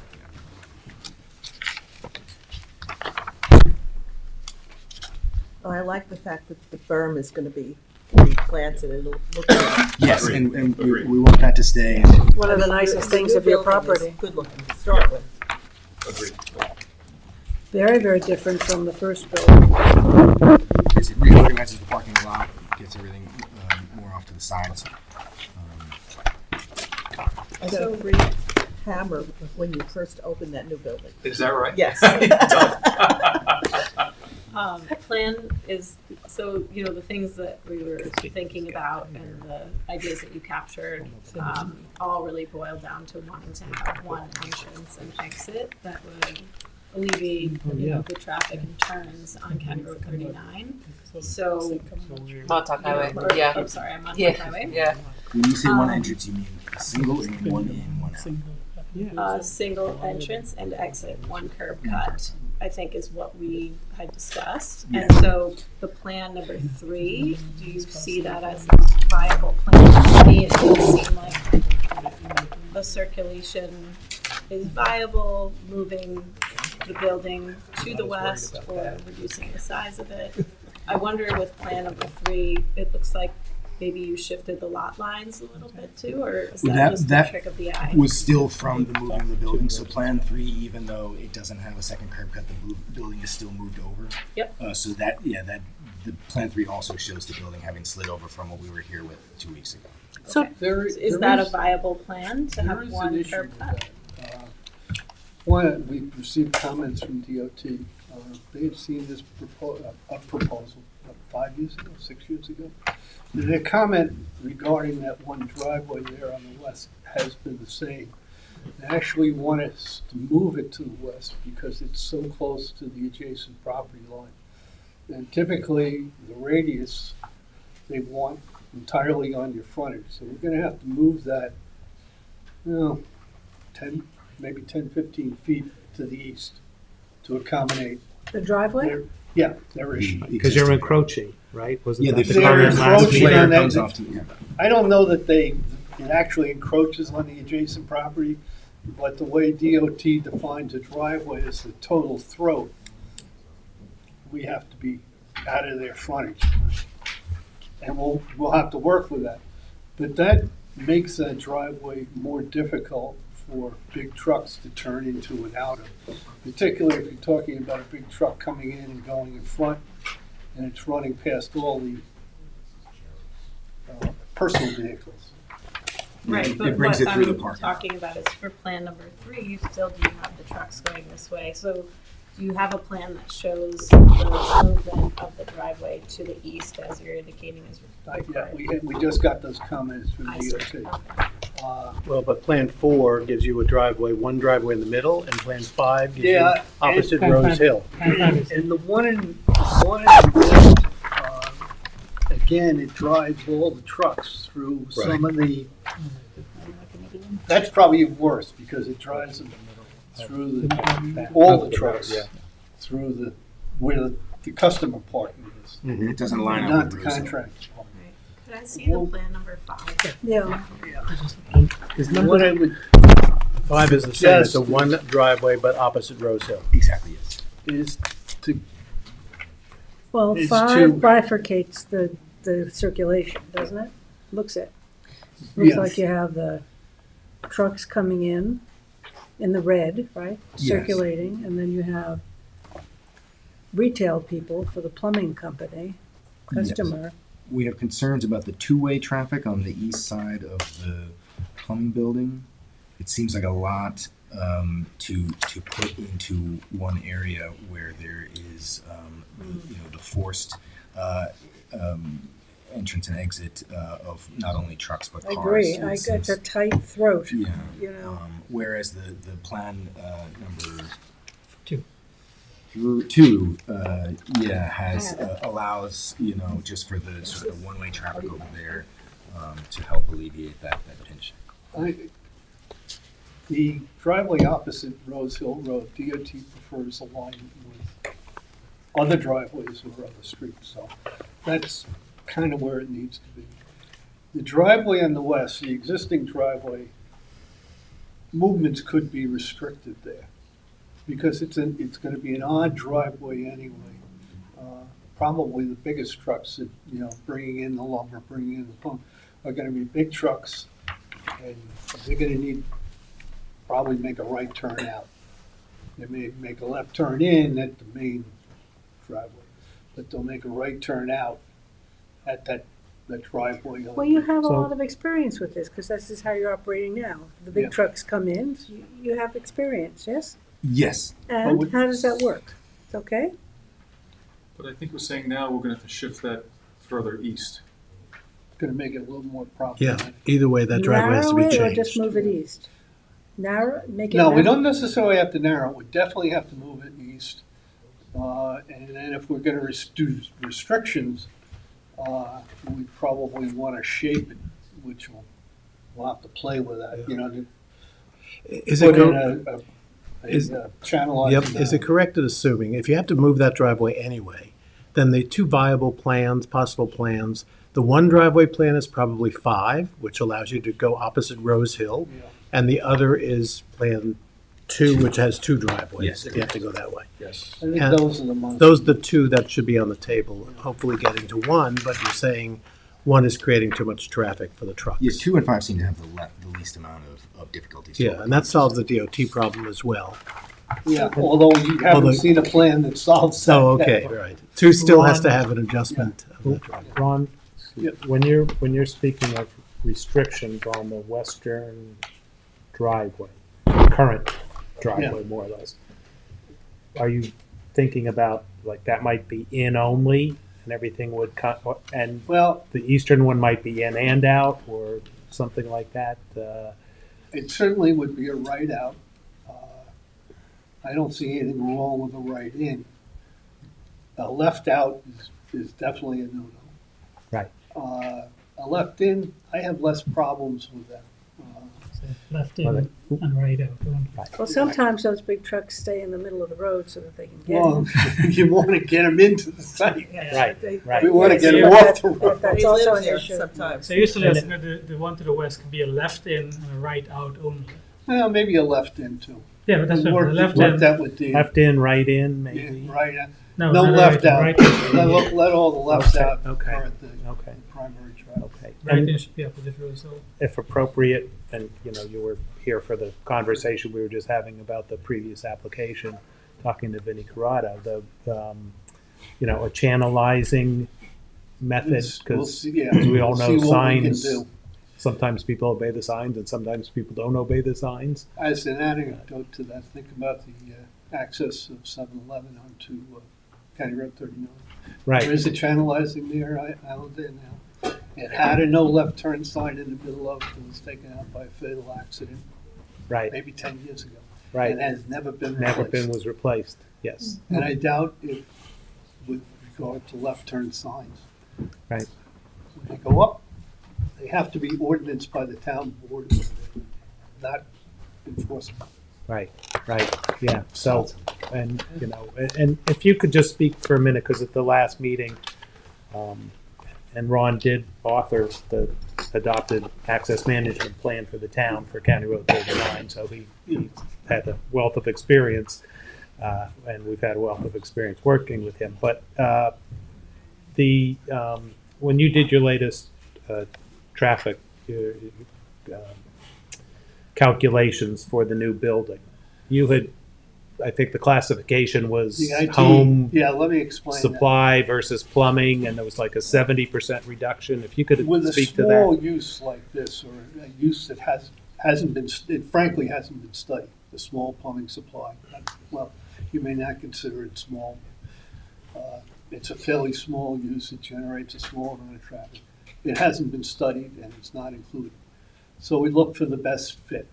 I like the fact that the berm is gonna be replanted, it'll look good. Yes, Agreed. and we Agreed. want that to stay. One of the nicest things of your property. Good looking to start with. Agreed. Very, very different from the first building. Yes, it reorganizes the parking lot, gets everything more off to the sides. I got a free hammer when you first opened that new building. Is that right? Yes. Plan is, so, the things that we were thinking about and the ideas that you captured, all really boil down to wanting to have one entrance and exit that would alleviate, the traffic and turns on County Road 39. So. Montauk Highway, or- yeah. I'm sorry, I'm on Yeah. Highway. Yeah. When you say one entrance, you mean a single or you mean one in, one out? Single entrance and exit, one curb cut, I think is what we had discussed. And so the plan number 3, do you see that as a viable plan? To me, it does seem like the circulation is viable, moving the building to the west or reducing the size of it. I wonder with plan number 3, it looks like maybe you shifted the lot lines a little bit too, or is that just the trick of the eye? Was still from the moving of the building. So plan 3, even though it doesn't have a second curb cut, the building is still moved over. Yep. So that the plan 3 also shows the building having slid over from what we were here with 2 weeks ago. So Okay. Is that a viable plan to have one curb cut? One, we received comments from DOT. They had seen this proposal 5 years ago, 6 years ago. And their comment regarding that one driveway there on the west has been the same. They actually want us to move it to the west because it's so close to the adjacent property line. And typically, the radius they want entirely on your frontage. So we're gonna have to move that, 10, 15 feet to the east to accommodate the driveway? their issue. Because you're encroaching, right? Wasn't Yeah, that the the comment last encroaching meeting? on that. comes off to, yeah. I don't know that it actually encroaches on the adjacent property, but the way DOT defines a driveway is the total throat. We have to be out of their frontage. And we'll have to work with that. But that makes that driveway more difficult for big trucks to turn into and out of. Particularly if you're talking about a big truck coming in and going in front, and it's running past all the personal vehicles. Right, It but brings what it through the I'm parking. talking about is for plan number 3, you still do have the trucks going this way. So do you have a plan that shows the movement of the driveway to the east as you're indicating is Yeah, required? we just got those comments from I see. DOT. Okay. Well, but Plan 4 gives you a driveway, one driveway in the middle, and Plan 5 gives you Yeah, opposite Rose Hill. And the one in the middle, again, it drives all the trucks through some of the, that's probably worse because it drives them through all the trucks, through where the customer parking is. It doesn't line up Not with the Rose Hill. contract parking. Could I see the plan number 5? Yeah. Is What I would 5 is the same as Yes. the one driveway but opposite Rose Hill. Exactly, yes. is to, Well, It's 5 two. bifurcates the circulation, doesn't it? Looks Yes. like you have the trucks coming in the red, right? Yes. Circulating, and then you have retail people for the plumbing company, Yes. customer. We have concerns about the two-way traffic on the east side of the plumbing building. It seems like a lot to put into one area where there is the forced entrance and exit of not only trucks but I cars. agree, It it's seems- a tight throat, Yeah. you know. Whereas the plan number 2. two, has allows just for the sort of one-way traffic over there to help alleviate that tension. the driveway opposite Rose Hill Road, DOT prefers alignment with other driveways or other streets, so that's kind of where it needs to be. The driveway on the west, the existing driveway, movements could be restricted there because it's gonna be an odd driveway anyway. Probably the biggest trucks that, bringing in the lumber, bringing in the pump, are gonna be big trucks, and they're gonna need, probably make a right turn out. They may make a left turn in at the main driveway, but they'll make a right turn out at that driveway. Well, you have a So- lot of experience with this, because this is how you're operating now. The big Yeah. trucks come in, so you have experience, yes? Yes. And would- how does that work? It's okay? But I think we're saying now we're gonna have to shift that further east. Gonna make it a little more Yeah, problematic. either way, that driveway has to be Narrow it or changed. just move it east? Narrow, make it No, we narrow? don't necessarily have to narrow, we definitely have to move it east. And then if we're gonna do restrictions, we probably wanna shape it, which we'll have to play with that, Is it put in cor- a channel. Yep, is it correct in assuming, if you have to move that driveway anyway, then the two viable plans, possible plans, the one driveway plan is probably 5, which allows you to go opposite Rose Hill, Yeah. and the other is Plan 2, which has 2 driveways, Yes. if you have to go that way. Yes. I think And those are the most. Those are the 2 that should be on the table, hopefully getting to 1, but you're saying 1 is creating too much traffic for the trucks. Yeah, 2 and 5 seem to have the least amount of difficulties. to Yeah, and that solves the DOT problem as well. Yeah, although you haven't seen a plan that solves that. Oh, okay, right. 2 still has to have an adjustment of the driveway. Ron, Yep. when you're speaking of restrictions on the western driveway, current driveway more or less, are you thinking about like that might be in only and everything would cut, and Well, the eastern one might be in and out or something like that? it certainly would be a right out. I don't see anything wrong with a right in. A left out is definitely a no-no. Right. A left in, I have less problems with that. Left in and right out. Well, sometimes those big trucks stay in the middle of the road so that they can get Well, in. you want to get them into the site. Right. We want to Yes, get them but off the that- road. That's We also live an there issue. sometimes. So usually the one to the west can be a left in and a right out only. Well, maybe a left in too. Yeah, but that's what Work the left work in. that with the, Left in, right in, yeah, maybe. right out. No, No not a left right in, out. right in. Let all the lefts Okay, out okay, are at the okay. primary track. Okay. Right And in should be opposite road, so. if appropriate, and you were here for the conversation we were just having about the previous application, talking to Vinnie Corrado, a channelizing method, We'll because see, yeah. we all We'll know see what we can signs. do. Sometimes people obey the signs, and sometimes people don't obey the signs. As an anecdote to that, think about the access of 7-Eleven onto County Road 39. Right. There is a channelizing there, I live there now. It had a no left turn sign in the middle of it, it was taken out by a fatal accident Right. maybe 10 years ago. Right. And has never been Never replaced. was replaced. Yes. And I doubt if, with regard to left turn signs. Right. When they go up, they have to be ordinanced by the town board, not enforceable. Right, right, yeah, so, and if you could just speak for a minute, because at the last meeting, And Ron did author the adopted access management plan for the town for County Road 39, so he had a wealth of experience, and we've had a wealth of experience working with him. But when you did your latest traffic calculations for the new building, you had, I think the classification was The IT, home yeah, let me explain supply versus plumbing, and there was like a 70% reduction. If you could With a speak to small that. use like this, or a use that hasn't been, it frankly hasn't been studied, the small plumbing supply. Well, you may not consider it small. It's a fairly small use, it generates a small amount of traffic. It hasn't been studied and it's not included. So we look for the best fit.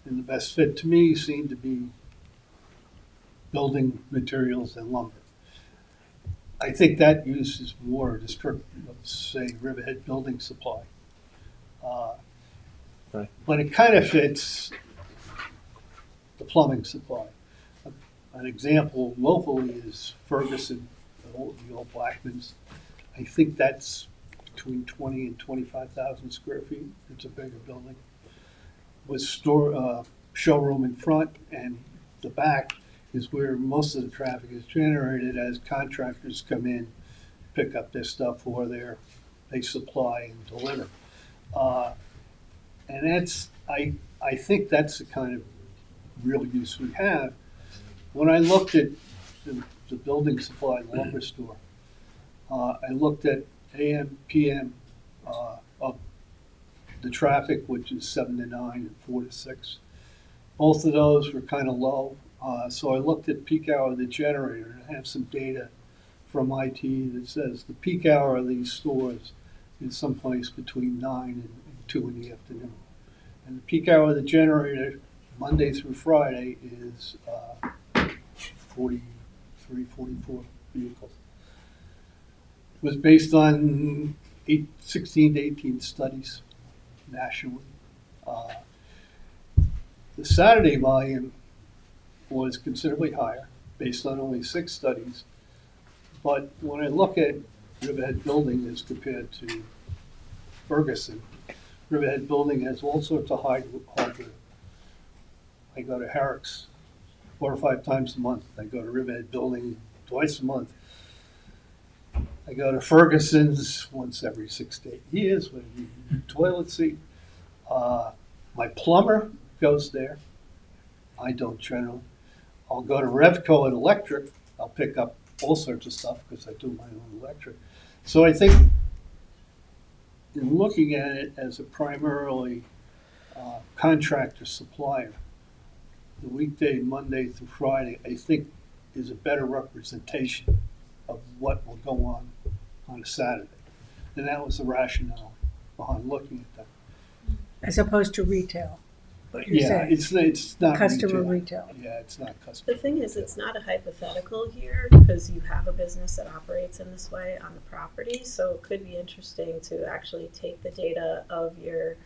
And the best fit to me seemed to be building materials and lumber. I think that use is more district, let's say, Riverhead Building Supply. Right. But it kind of fits the plumbing supply. An example locally is Ferguson, the old Blackman's. I think that's between 20 and 25,000 square feet. It's a bigger building with showroom in front, and the back is where most of the traffic is generated as contractors come in, pick up their stuff, or they supply and deliver. And that's, I think that's the kind of real use we have. When I looked at the building supply lumber store, I looked at AM, PM, of the traffic, which is 7 to 9 and 4 to 6. Both of those were kind of low. So I looked at peak hour of the generator, and I have some data from IT that says the peak hour of these stores is someplace between 9 and 2 in the afternoon. And the peak hour of the generator, Monday through Friday, is 43, 44 vehicles. It was based on 16 to 18 studies nationally. The Saturday volume was considerably higher, based on only 6 studies. But when I look at Riverhead Building as compared to Ferguson, Riverhead Building has all sorts of hardware. I go to Herrick's 4 or 5 times a month. I go to Riverhead Building twice a month. I go to Ferguson's once every 6 to 8 years with a toilet seat. My plumber goes there. I don't generally. I'll go to Revco and Electric. I'll pick up all sorts of stuff because I do my own electric. So I think in looking at it as a primarily contractor supplier, the weekday, Monday through Friday, I think is a better representation of what will go on a Saturday. And that was the rationale behind looking at that. As opposed to retail. What you're Yeah, saying. it's not Customer retail. Yeah, it's not customer. The thing is, it's not a hypothetical here because you have a business that operates in this way on the property. So it could be interesting to actually take the data of your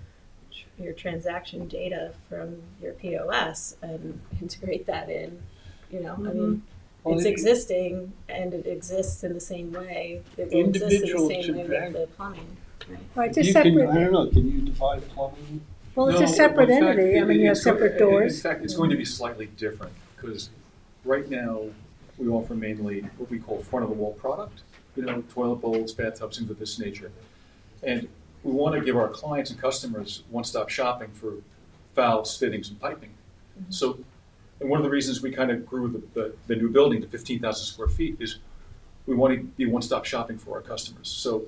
transaction data from your POS and integrate that in. You know, I mean, Well, it's it- existing and it exists in the same way. It will exist in Individual the same way with transac- the plumbing. Right? Right, it's a You can, separate, I don't know, can you divide plumbing? well, it's No, a separate in fact, entity. I mean, you have it's go- separate doors. In fact, it's going to be slightly different, because right now, we offer mainly what we call front-of-the-wall product, you know, toilet bowls, bathtubs, things of this nature. And we want to give our clients and customers one-stop shopping for valves, fittings, and piping. So, and one of the reasons we kind of grew the new building to 15,000 square feet is we want to be one-stop shopping for our customers. So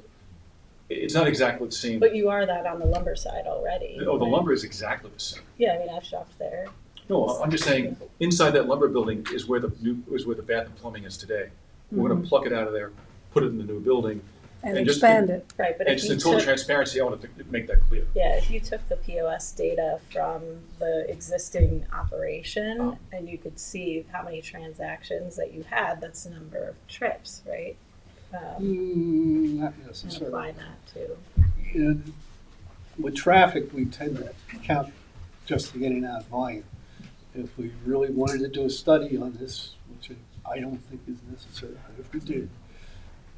it's not exactly the same. But you are that on the lumber side already. Oh, the right? lumber is exactly the same. Yeah, I mean, I've shopped there. No, I'm just saying, inside that lumber building is where the bath and plumbing is today. We're gonna pluck it out of there, put it in the new building. And just- expand it. Right, but And if just you in total took, transparency, I want to make that clear. yeah, if you took the POS data from the existing operation and you could see how many transactions that you had, that's the number of trips, right? Not And necessarily. apply that to. And with traffic, we tend to count just the getting out volume. If we really wanted to do a study on this, which I don't think is necessary, but if we did,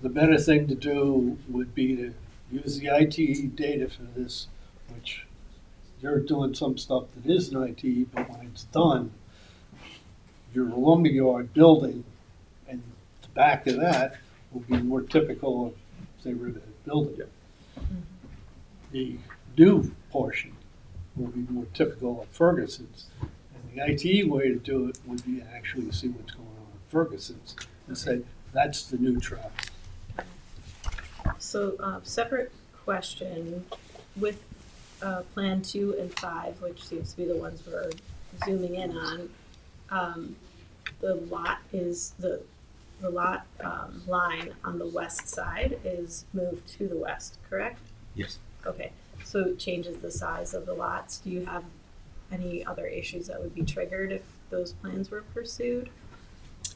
the better thing to do would be to use the ITE data for this, which you're doing some stuff that isn't ITE, but when it's done, your lumberyard building and the back of that will be more typical of, if they were to build it. The new portion will be more typical of Ferguson's. And the ITE way to do it would be to actually see what's going on in Ferguson's and say, that's the new traffic. So, separate question, with Plan 2 and 5, which seems to be the ones we're zooming in on, the lot is, the lot line on the west side is moved to the west, correct? Yes. Okay, so it changes the size of the lots. Do you have any other issues that would be triggered if those plans were pursued?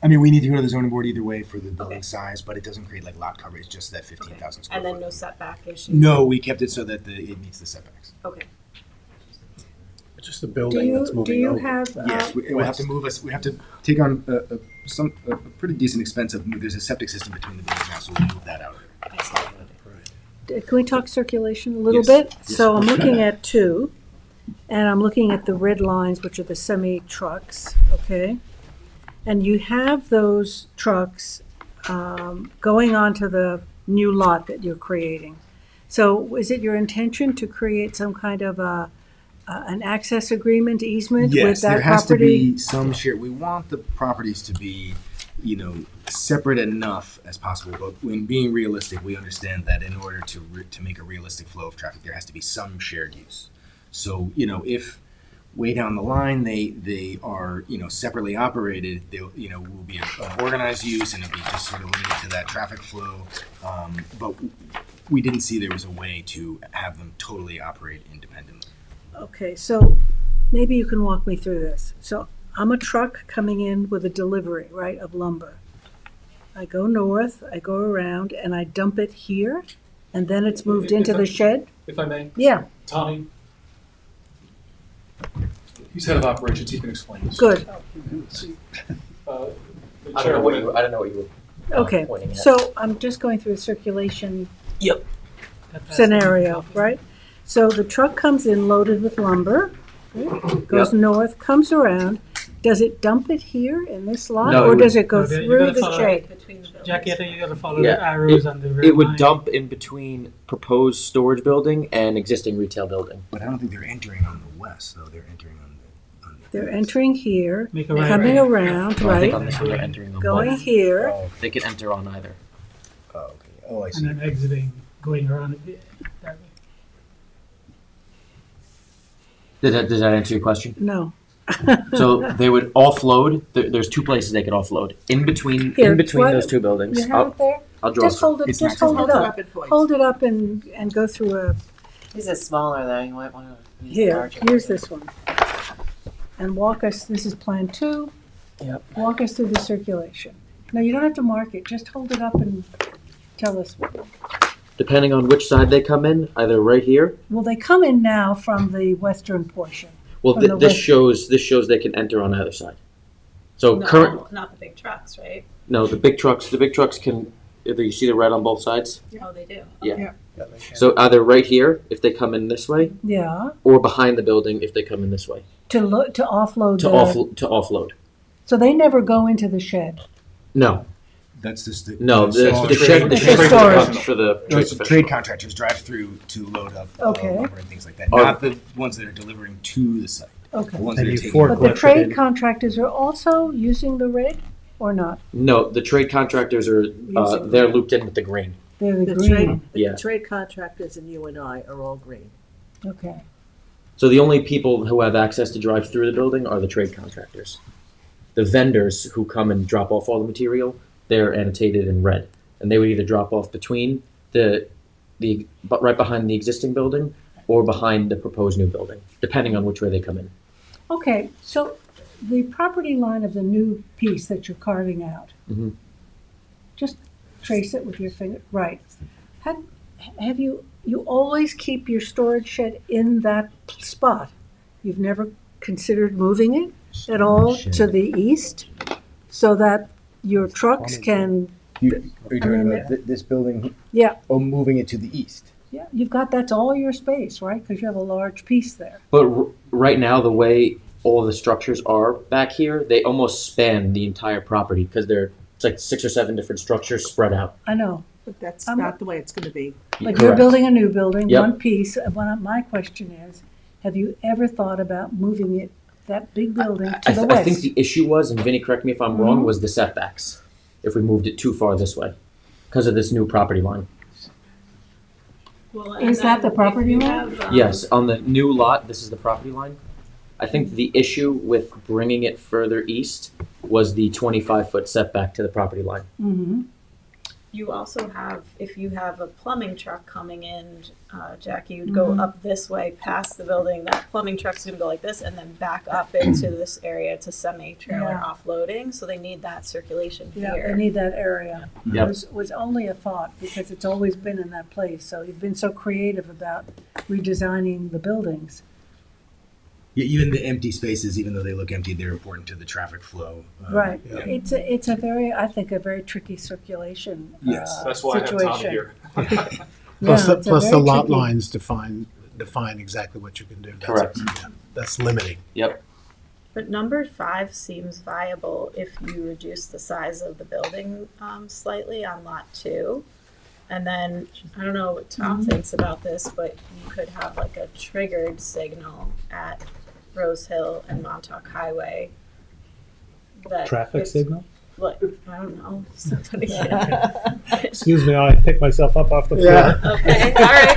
I mean, we need to go to the zoning board either way for the building Okay. size, but it doesn't create like lot coverage, just that 15,000 square And then foot. no setback issues? No, we kept it so that it meets the setbacks. Okay. It's just the Do building that's you, moving do you over. have, Yes, we have to move us. We have to take on a pretty decent expense of move. There's a septic system between the buildings now, so we'll move that out. can we talk circulation a little Yes. bit? Yes. So I'm looking at 2, and I'm looking at the red lines, which are the semi-trucks, okay? And you have those trucks going onto the new lot that you're creating. So is it your intention to create some kind of an access agreement, easement with Yes, that there has to property? be some share. We want the properties to be, separate enough as possible. But when being realistic, we understand that in order to make a realistic flow of traffic, there has to be some shared use. So, if way down the line they are, separately operated, they'll, will be an organized use and it'll be just sort of limited to that traffic flow. But we didn't see there was a way to have them totally operate independently. Okay, so maybe you can walk me through this. So I'm a truck coming in with a delivery, right, of lumber. I go north, I go around, and I dump it here, and then it's moved into the shed? If I may, Yeah, Tommy, he's head of operations, he can explain this. good. I don't know what you, I don't know what you were Okay, pointing at. so I'm just going through a circulation Yep. scenario, right? So the truck comes in loaded with lumber, right? Goes north, comes around. Does it dump it here in this lot, No, or it does would- it go No, you through gotta the follow shed? Jackie, I think you gotta follow Yeah, the arrows and the red It would line. dump in between proposed storage building and existing retail building. But I don't think they're entering on the west, though. They're entering on They're entering here, Make a right. coming around, So I think on right? this one they're entering on Going both. here. They can enter on either. Oh, okay. Oh, I And see. then exiting, going around it that way. Does that answer your question? No. So they would offload. There's 2 places they could offload. In between Here, what- those 2 buildings. You have it there? I'll draw. Just hold it, It's just not hold it just- up. Hold it up and go through a, These are smaller though, you might wanna use a here, larger here's one. this one. And walk us, this is Plan 2. Yep. Walk us through the circulation. No, you don't have to mark it, just hold it up and tell us. Depending on which side they come in, either right here. Well, they come in now from the western portion. Well, From the this west. shows they can enter on either side. So No, current not the big trucks, right? no the big trucks can. You see the red on both sides. Oh, they do. Yeah. So either right here if they come in this way, Yeah, or behind the building if they come in this way to offload to offload. So they never go into the shed. No, That's just the no. the The shed It's is a storage. for the No, trade it's the trade contractors drive through to load up Okay. lumber and things like that. Are- Not the ones that are delivering to the site. Okay. The ones And that are you taking. fork But the lift it trade in. contractors are also using the red or not? No, the trade contractors are they're looped in with the green. They're the The green. trade, Yeah. the trade contractors and you and I are all green. Okay. So the only people who have access to drive through the building are the trade contractors. The vendors who come and drop off all the material, they're annotated in red, and they would either drop off between but right behind the existing building or behind the proposed new building, depending on which way they come in. Okay, so the property line of the new piece that you're carving out, Mhm. just trace it with your finger, right. Have you always keep your storage shed in that spot? You've never considered moving it at all to the east so that your trucks can Are you I talking mean, about this building? Yeah. Oh, moving it to the east? Yeah, that's all your space, right? Because you have a large piece there. But right now, the way all the structures are back here, they almost span the entire property because it's like 6 or 7 different structures spread out. I know. But that's not the way it's gonna be. Like you're building a new building, Yep. one piece. My question is, have you ever thought about moving it, that big building, to the west? I think the issue was, and Vinny, correct me if I'm wrong, was the setbacks. If we moved it too far this way, because of this new property line. Well, Is that the property line? Yes, on the new lot, this is the property line. I think the issue with bringing it further east was the 25-foot setback to the property line. Mm-hmm. You also have, if you have a plumbing truck coming in, Jackie, you'd go up this way past the building. That plumbing truck's gonna go like this and then back up into this area to semi-trailer Yeah. offloading. So they need that circulation Yeah, here. they need that area. Yep. Was only a thought because it's always been in that place. So you've been so creative about redesigning the buildings. Yeah, even the empty spaces, even though they look empty, they're important to the traffic flow. Right. Yeah. It's a very, I think, a very tricky circulation Yes. That's why situation. I have Tom here. Plus, Yeah, it's a plus the very lot tricky- lines define exactly what you can do. That's- Correct. yeah, That's limiting. Yep. But number 5 seems viable if you reduce the size of the building slightly on lot 2. And then, I don't know what Tom thinks about this, but you could have like a triggered signal at Rose Hill and Montauk Highway. That Traffic if- signal? Like, I don't know, somebody. Excuse me, I pick myself up off the floor. Yeah. Okay, all right,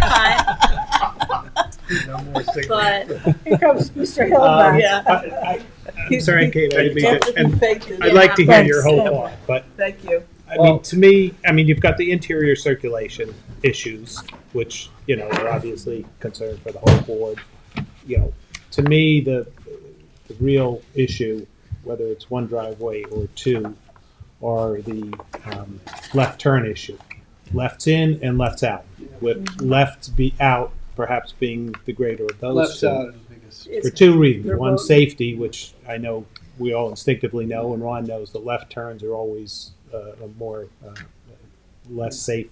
fine. No more signal. But, Here comes Mr. Hill back. yeah. I'm sorry, Kate, I didn't mean to, and Thank you. I'd like to hear your whole Thanks. thought, but Thank you. I mean, to me, you've got the interior circulation issues, which, are obviously concerned for the whole board. To me, the real issue, whether it's one driveway or 2, are the left turn issue. Left's in and left's out, with left be out perhaps being the greater of those Left's two. out It's- For 2 reasons. They're One, both- safety, which I know we all instinctively know, and Ron knows the left turns are always a more less safe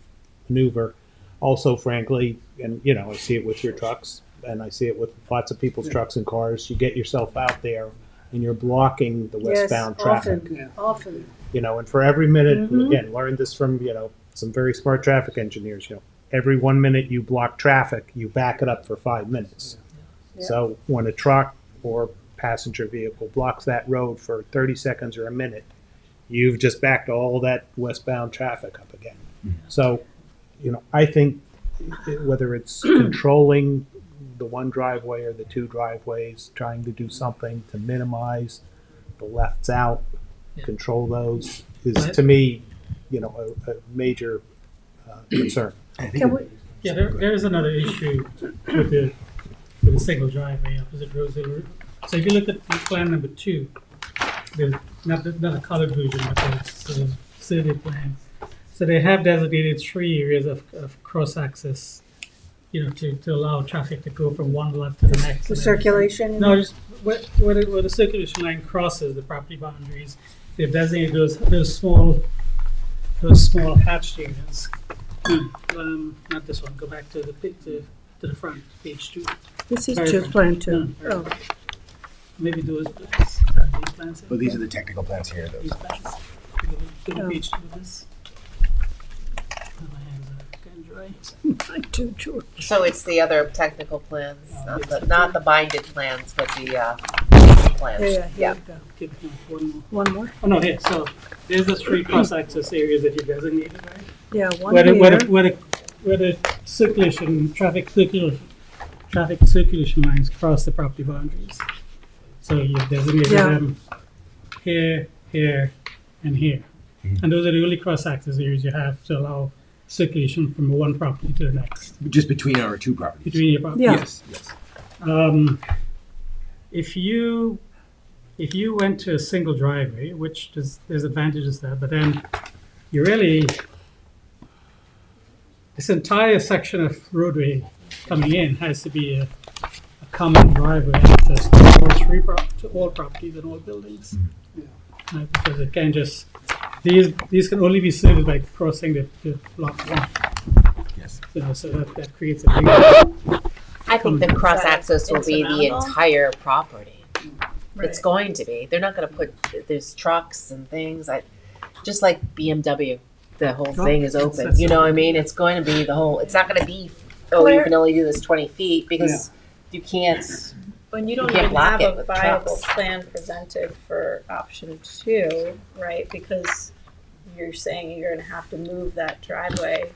maneuver. Also, frankly, and I see it with your trucks, and I see it with lots of people's trucks and cars. You get yourself out there, and you're blocking the westbound traffic. Often. And for every minute, Mhm. again, learned this from some very smart traffic engineers. Every 1 minute you block traffic, you back it up for 5 minutes. Yeah. So when a truck or passenger vehicle blocks that road for 30 seconds or a minute, you've just backed all that westbound traffic up again. So, I think whether it's controlling the one driveway or the 2 driveways, trying to do something to minimize the lefts out, control those, is to me, a major concern. Can we, Yeah, there is another issue with the single driveway opposite Rose Hill Road. So if you look at plan number 2, there's not a colored version, but it's the city plan. So they have designated 3 areas of cross-access, to allow traffic to go from one lot to the next. the circulation? No, just where the circulation line crosses the property boundaries, they've designated those small hatched areas. Not this one. Go back to the front, page 2. This is Very just front. plan 2. No, very Oh. front. Maybe those these plans. Well, these are the technical plans here. These Those. plans. Go to Oh. page 2 of this. My hands are getting dry. I do, George. So it's the other technical plans, not the binded plans, but the plans. Yeah, here we go. Give me one more. One more? Oh no, here. So there's the 3 cross-access areas that you designated, right? Yeah, one Where here. the traffic circulation lines cross the property boundaries. So you've designated Yeah. them here, here, and here. And those are the only cross-access areas you have to allow circulation from one property to the next. Just between our 2 properties. Between your properties. Yeah. Yes, yes. If you went to a single driveway, which there's advantages there, but then you really, this entire section of roadway coming in has to be a common driveway access to all properties and all buildings. Because it can't just, these can only be served by crossing the lot one. Yes. So that creates a big. I think the cross access will be the insurmountable? entire property. Right. It's going to be. They're not gonna put, there's trucks and things, just like BMW, the whole thing is open, you know what I mean? It's going to be the whole, it's not gonna be, you can only do this 20 feet, because you can't, When you don't can't even block have it a with viable trucks. plan presented for option 2, right? Because you're saying you're gonna have to move that driveway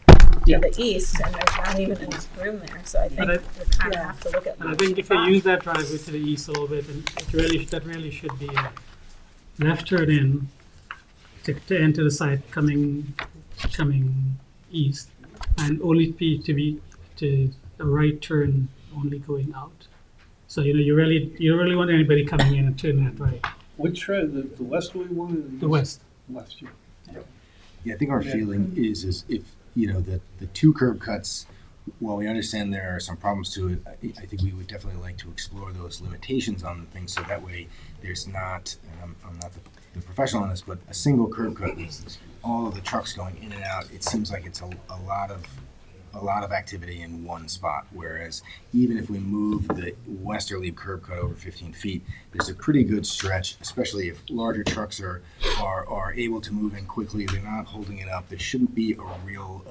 to the east, and there's not even enough room there, so I think we kind of have to look at. And I think if you use that driveway to the east a little bit, and that really should be a left turn in to enter the site coming east, and only to a right turn only going out. So you don't really want anybody coming in and turning that right. Which, the westerly one or The west. West, yeah. Yeah, I think our feeling is if, the two curb cuts, while we understand there are some problems to it, I think we would definitely like to explore those limitations on the things, so that way there's not, and I'm not the professional on this, but a single curb cut with all of the trucks going in and out, it seems like it's a lot of activity in one spot, whereas even if we move the westerly curb cut over 15 feet, there's a pretty good stretch, especially if larger trucks are able to move in quickly, they're not holding it up, there shouldn't be a real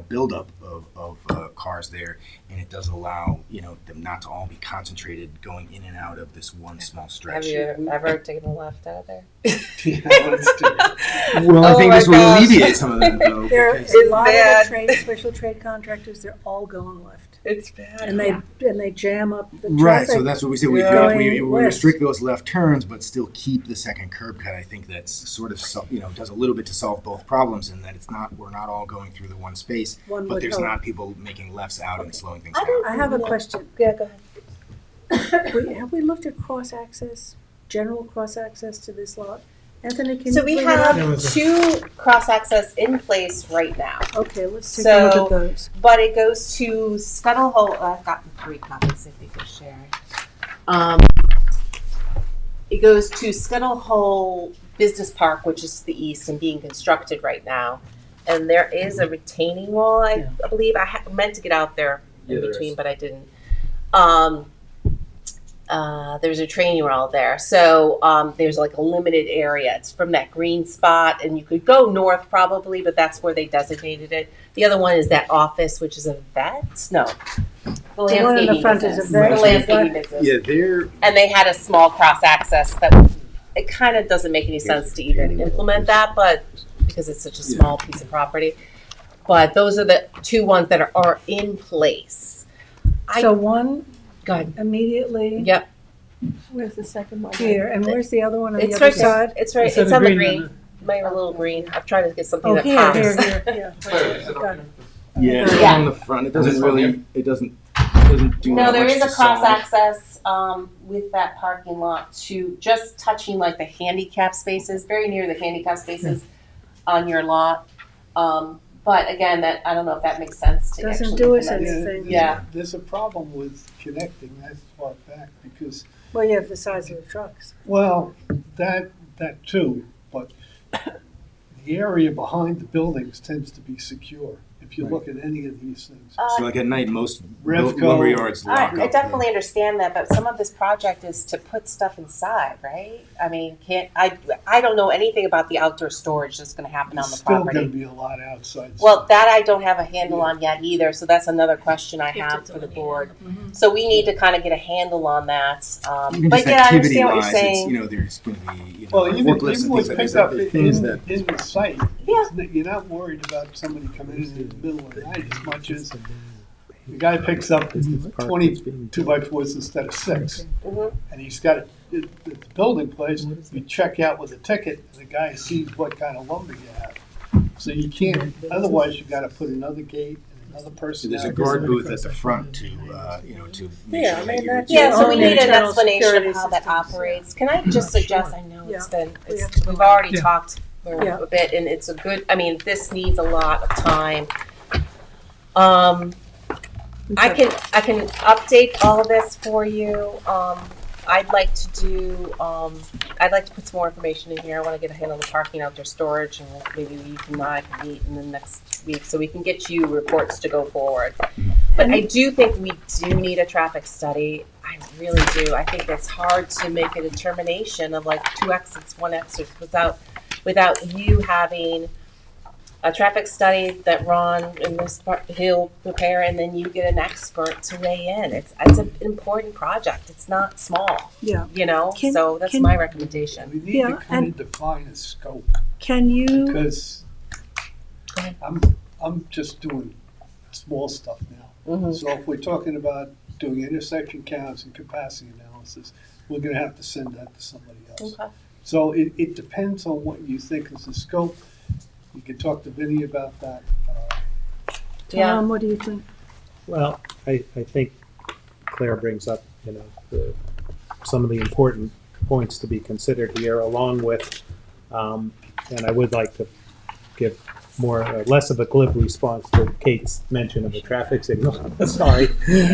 buildup of cars there, and it does allow, them not to all be concentrated going in and out of this one small stretch. Have you ever taken a left out of there? Well, I think this will alleviate some of that, though. There because- are a lot of the special trade contractors, they're all going left. It's bad. And they jam up the traffic. Right, so that's what we said. We going west. restrict those left turns, but still keep the second curb cut. I think that's sort of does a little bit to solve both problems, in that we're not all going through the one space, One but would there's hope. not people making lefts out and slowing things down. I have a question. Yeah, go ahead. Have we looked at cross-access, general cross-access to this lot? Anthony, can So you we bring it up? have 2 cross access in place right now. Okay, let's take a look So, at those. but it goes to Scuttle Hole. I've gotten 3 copies if you could share. It goes to Scuttle Hole Business Park, which is to the east and being constructed right now. And there is a retaining wall, I believe. I meant to get out there in between, but I didn't. There's a training wall there. So there's like a limited area. It's from that green spot, and you could go north probably, but that's where they designated it. The other one is that office, which is a vet? No. The one in the landscaping front is a business. vet? The landscaping business. Yeah, they're And they had a small cross access that it kind of doesn't make any sense to even implement that, but because it's such a small piece of property. But those are the 2 ones that are in place. So one Go ahead. immediately Yep. Where's the second one? here, and where's the other one on the It's other right there. side? It's right. It's It's on on the the green, green. My little green. I'm trying to get something Oh, that here, pops. here, yeah. Got it. yeah, it's Yeah. on the front. It doesn't This one really. It doesn't do. No, that there much is a to cross solve. access with that parking lot to just touching like the handicap spaces, very near the handicap spaces on your lot. But again, that I don't know if that makes sense to Doesn't actually do us implement. anything. Yeah. There's a problem with connecting that spot back because, Well, you have the size of the trucks. well, that too, but the area behind the buildings tends to be secure. If you look at any of these things. So like at night, most Revco. lumberyards lock I up. definitely understand that, but some of this project is to put stuff inside, right? I mean, I don't know anything about the outdoor storage that's going to happen on There's the still property. going to be a lot outside. Well, that I don't have a handle on yet either, so that's another question I have for the board. So we need to kind of get a handle on that. Even But just yeah, I activity understand what you're wise, saying. it's, there's going to be Well, even forklifts and with things like that. pickup There's things in that the site, Yeah. you're not worried about somebody coming in the middle of the night as much as the guy picks up 20 2x4s instead of 6, and he's got it at the building place. You check out with a ticket, and the guy sees what kind of lumber you have. So you can't. Otherwise, you got to put another gate and another person. there's a out. guard booth at the front to to make Yeah, sure I that mean, you're. that's Yeah, so your we own need an internal explanation security of how that systems, operates. Can I just suggest, I know it's Yeah. been, We have to we've go on. already Yeah. talked for Yeah. a bit, and it's a good, I mean, this needs a lot of time. I can update all of this for you. I'd like to do, I'd like to put some more information in here. I wanna get a handle on the parking, outdoor storage, and maybe you and I can meet in the next week, so we can get you reports to go forward. But I do think we do need a traffic study. I really do. I think it's hard to make a determination of like 2 exits, 1 exit without you having a traffic study that Ron and Ms. He'll prepare, and then you get an expert to weigh in. It's an important project. It's not small. Yeah. You know, so that's my recommendation. We need to kind of define a scope. Can you? Because I'm just doing small stuff now. Mm-hmm. So if we're talking about doing intersection counts and capacity analysis, we're gonna have to send that to somebody else. Okay. So it depends on what you think is the scope. You can talk to Vinnie about that. Tom, what do you think? Well, I think Claire brings up, some of the important points to be considered here, along with, and I would like to give less of a glib response to Kate's mention of a traffic signal. Sorry.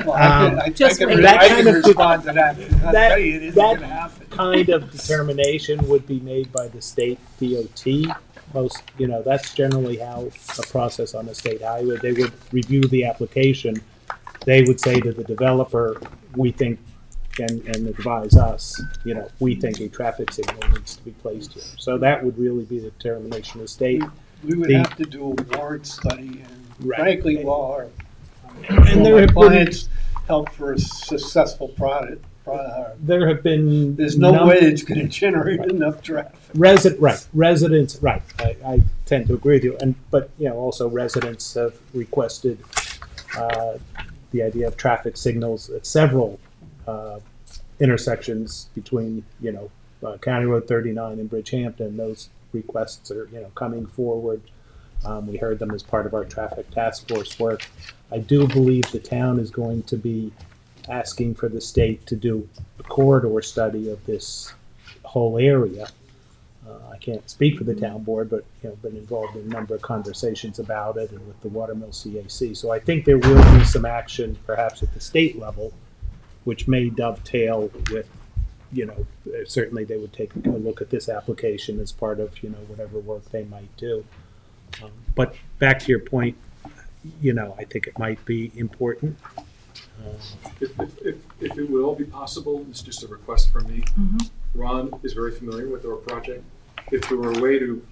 Well, I can respond to that. I'll tell you, it isn't gonna happen. Kind of determination would be made by the state DOT. That's generally how a process on a state highway, they would review the application. They would say to the developer, we think, and advise us, we think a traffic signal needs to be placed here. So that would really be the determination of the state. We would have to do a warrant study, and frankly, while our clients help for a successful product, there have been there's no way it's going to generate enough traffic. Residents, I tend to agree with you, but also residents have requested the idea of traffic signals at several intersections between County Road 39 and Bridgehampton. Those requests are coming forward. We heard them as part of our traffic task force work. I do believe the town is going to be asking for the state to do a corridor study of this whole area. I can't speak for the town board, but been involved in a number of conversations about it and with the Watermill CAC. So I think there will be some action, perhaps at the state level, which may dovetail with, certainly they would take a look at this application as part of, whatever work they might do. But back to your point, I think it might be important. If it would all be possible, it's just a request from me. Ron is very familiar with our project. If there were a way to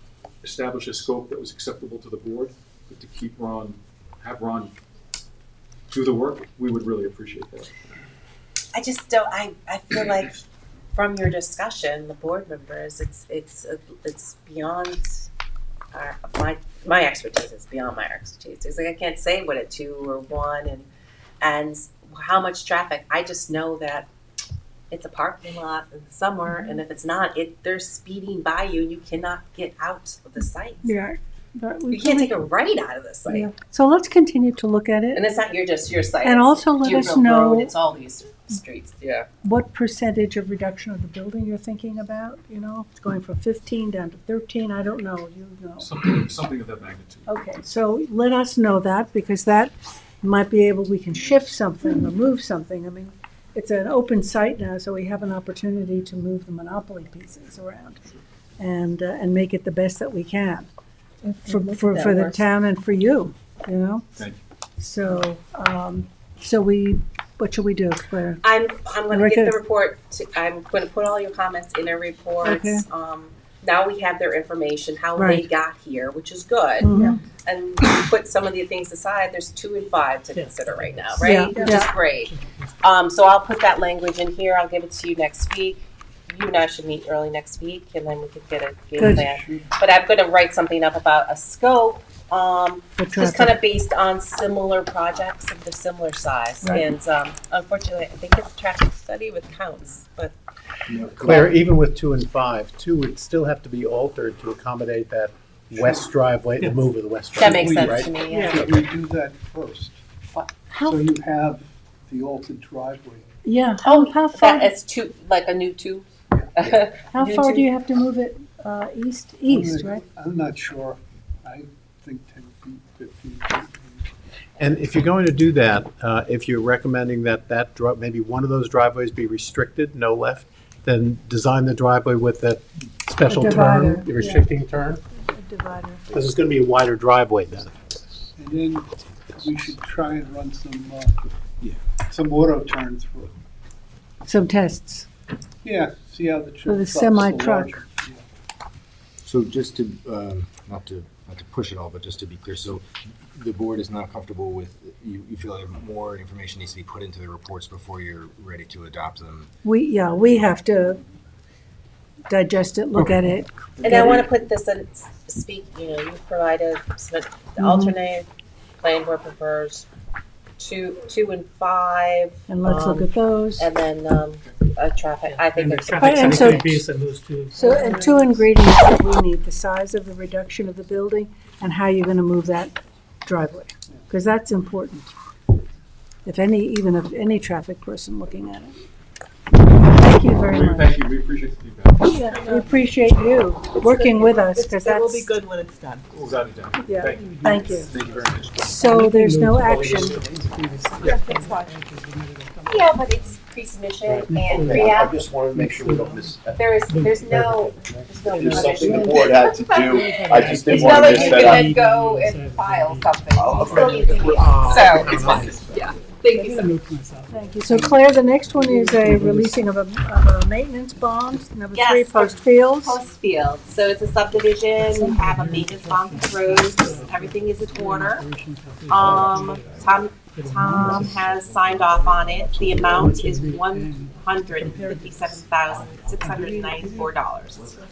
establish a scope that was acceptable to the board, but to have Ron do the work, we would really appreciate that. I just don't. I feel like from your discussion, the board members, it's beyond my expertise. It's beyond my expertise. It's like I can't say what a 2 or 1 and how much traffic. I just know that it's a parking lot in the summer, and if it's not, they're speeding by you, and you cannot get out of the site. Yeah. You can't take a right out of the site. Yeah. So let's continue to look at it. And it's not just your site. And it's also let us Deerfield know Road, it's all these streets. Yeah. what percentage of reduction of the building you're thinking about. It's going from 15 down to 13. I don't know. You know. Something of that magnitude. Okay. So let us know that, because that might be we can shift something or move something. I mean, it's an open site now, so we have an opportunity to move the monopoly pieces around and make it the best that we can for the town and for you. Thank you. So what should we do, Claire? I'm going to get the report. I'm going to put all your comments in a report. Okay. Now we have their information, how they Right. got here, which is good. Mhm. And put some of the things aside. There's 2 and 5 to consider right now, right? Yeah, Which yeah. is great. So I'll put that language in here. I'll give it to you next week. You and I should meet early next week, and then we could get a game Good. plan. But I'm going to write something up about a scope, For just traffic. kind of based on similar projects of the similar size. Right. And unfortunately, I think it's a traffic study with counts, but Claire, even with 2 and 5, 2 would still have to be altered to accommodate that west driveway, the move of the west that driveway. makes sense right? to me. Yeah. Should we do that first? How, So you have the altered driveway. yeah. How far? That is 2, like a new 2. How far do you have to move it? East, right? I'm not sure. think 10 feet, 15 feet. And if you're going to do that, if you're recommending that maybe one of those driveways be restricted, no left, then design the driveway with that special divider, turn, the restricting turn, Divider. because it's going to be a wider driveway then. And then we should try and run some auto turn through it. Some tests. Yeah, see how the For the truck's semi-truck. larger. So just to, not to push it all, but just to be clear, so the board is not comfortable with, you feel like more information needs to be put into the reports before you're ready to adopt them? We have to digest it, look at it. And I want to put this in, you provided some alternate, planning board prefers 2 and 5. And let's look at those. And then traffic, I think And the there's. traffic And study so- could be based on those two. So, and 2 ingredients that we need, the size of the reduction of the building and how you're gonna move that driveway, because that's important. Even if any traffic person looking at it. Thank you very much. Thank you, we appreciate the feedback. Yeah, we appreciate you working with us, because It will that's, be good when it's done. Without a doubt. yeah, Thank you. thank you. Thank you very much. So there's no action. Yeah, but it's pre-submission and Okay, I pre-app. just wanted to make sure we don't miss. There's no There's something the punishment. board had to do. I just didn't It's want not to like miss you that. can then go and file something. Oh, You still need to be, okay. so it's fine, yeah. Thank you so much. Thank you. So Claire, the next one is a releasing of a maintenance bond, number 3, Yes. post fields. Post field, so it's a subdivision, we have a maintenance bond for roads, everything is in order. Tom has signed off on it, the amount is $157,694.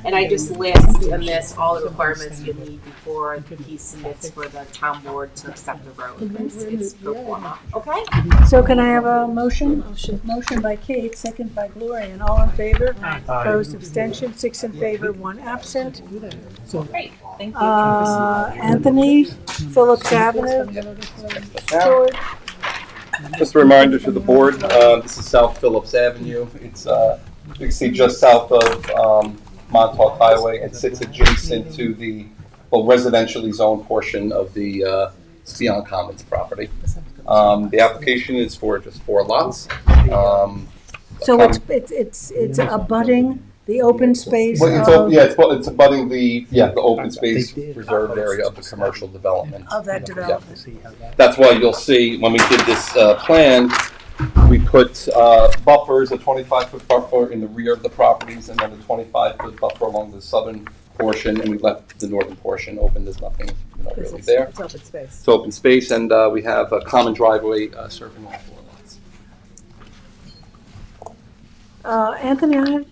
And I just list in this all the requirements you need before he submits for the town board to accept the road. It's pro forma, okay? So can I have a motion? Motion by Kate, second by Gloria, and all in favor? Opposed, abstention, 6 in favor, 1 absent. Great, thank you. Anthony, Phillips Avenue, George. Just a reminder to the board, this is South Phillips Avenue. It's, you can see just south of Montauk Highway. It sits adjacent to the residentially zoned portion of the Spion Commons property. The application is for just 4 lots. So it's abutting the open space Well, of it's abutting the open space reserved area of the commercial development. that development. That's why you'll see when we did this plan, we put buffers, a 25-foot buffer in the rear of the properties, and then a 25-foot buffer along the southern portion, and we left the northern portion open. There's nothing really there. It's open space. It's open space, and we have a common driveway serving all 4 lots. Anthony,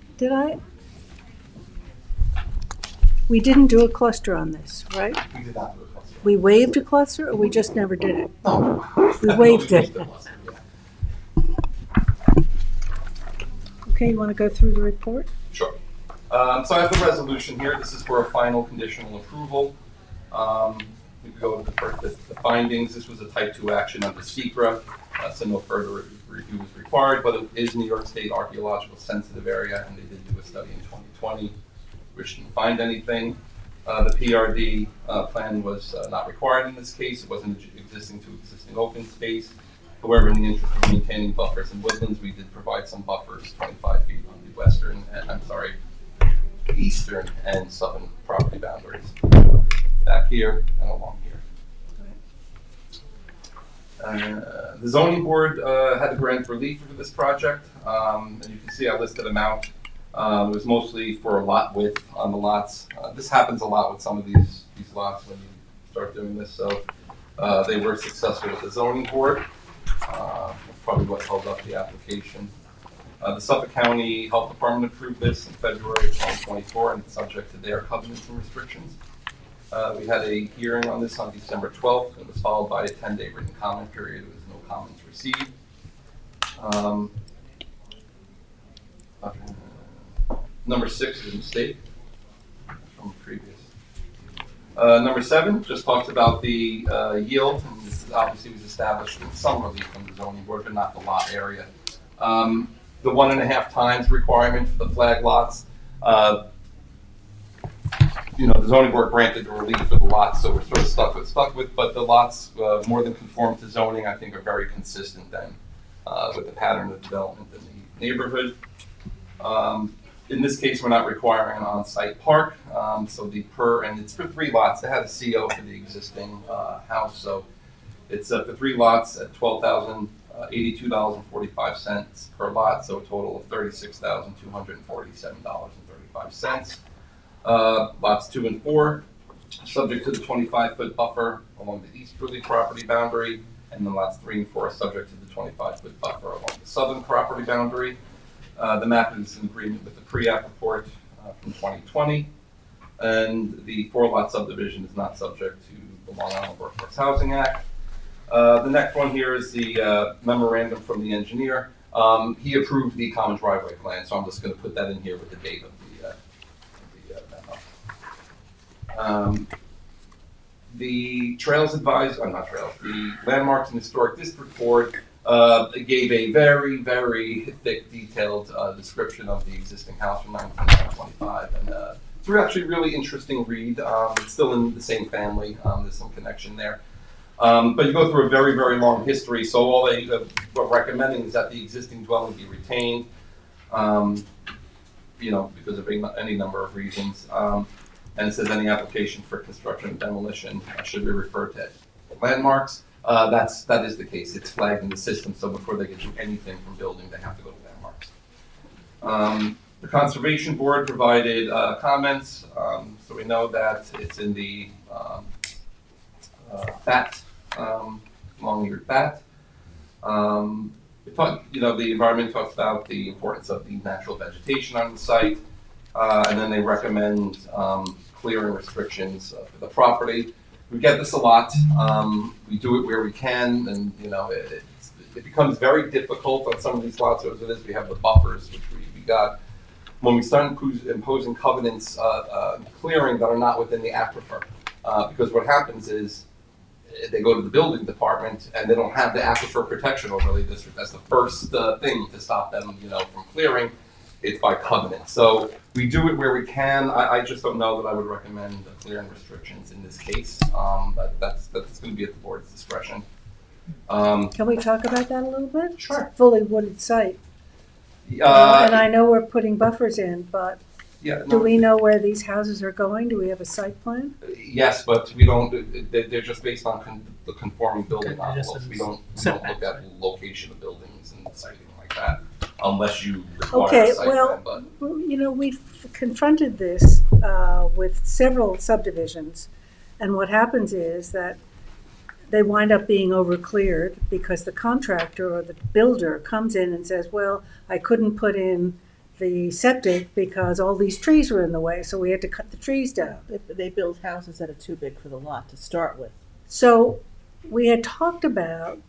we didn't do a cluster on this, right? We did not do a cluster. We waived a cluster, or we just never did it? No. We waived it. Okay, you want to go through the report? Sure. So I have the resolution here. This is for a final conditional approval. We can go to the findings. This was a type 2 action under SECRA, so no further review is required, but it is New York State archaeological sensitive area, and they did do a study in 2020, which didn't find anything. The PRD plan was not required in this case. It wasn't existing to existing open space. However, in the interest of maintaining buffers and woodlands, we did provide some buffers, 25 feet on the eastern and southern property boundaries. Back here and along here. The zoning board had to grant relief for this project. And you can see I listed them out. It was mostly for lot width on the lots. This happens a lot with some of these lots when you start doing this. So they were successful with the zoning board. That's probably what held up the application. The Suffolk County Health Department approved this in February of 2024, and it's subject to their covenants and restrictions. We had a hearing on this on December 12th. It was followed by a 10-day written comment period. There was no comments received. Number 6 is a mistake from previous. Number 7 just talks about the yield, and this obviously was established with some relief from the zoning board, but not the lot area. The 1.5 times requirement for the flag lots. the zoning board granted the relief for the lots, so we're sort of stuck with, but the lots more than conform to zoning, I think are very consistent then with the pattern of development in the neighborhood. In this case, we're not requiring an on-site park, so and it's for 3 lots. They had a CO for the existing house, so it's for 3 lots at $12,082.45 per lot, so a total of $36,247.35. Lots 2 and 4, subject to the 25-foot buffer along the easterly property boundary, and then lots 3 and 4 are subject to the 25-foot buffer along the southern property boundary. The map is in agreement with the pre-app report from 2020, and the 4-lot subdivision is not subject to the Long Island Workforce Housing Act. The next one here is the memorandum from the engineer. He approved the common driveway plan, so I'm just going to put that in here with the date of memo. The Trails Advisor, not Trails, the Landmarks and Historic District Board gave a very, very thick, detailed description of the existing house from 1925, and it's actually a really interesting read. It's still in the same family. There's some connection there. But you go through a very, very long history, so all they were recommending is that the existing dwelling be retained, because of any number of reasons. And it says any application for construction and demolition should be referred to landmarks. That is the case. It's flagged in the system, so before they can do anything from building, they have to go to landmarks. The Conservation Board provided comments, so we know that it's in the bat, long-eared bat. The environment talks about the importance of the natural vegetation on the site, and then they recommend clearing restrictions for the property. We get this a lot. We do it where we can, and it becomes very difficult on some of these lots. As it is, we have the buffers, which we got. When we start imposing covenants, clearing that are not within the aquifer, because what happens is they go to the building department and they don't have the aquifer protection overlay district. That's the first thing to stop them, from clearing. It's by covenant. So we do it where we can. I just don't know that I would recommend clearing restrictions in this case. But that's going to be at the board's discretion. Can we talk about that a little bit? Sure. Fully wooded site. And I know we're putting buffers in, but do we know where these houses are going? Do we have a site plan? Yes, but we don't. They're just based on the conforming building envelopes. We don't look at location of buildings and siting like that, unless you require a site plan. But we've confronted this with several subdivisions, and what happens is that they wind up being overcleared because the contractor or the builder comes in and says, well, I couldn't put in the septic because all these trees were in the way, so we had to cut the trees down. They build houses that are too big for the lot to start with. So we had talked about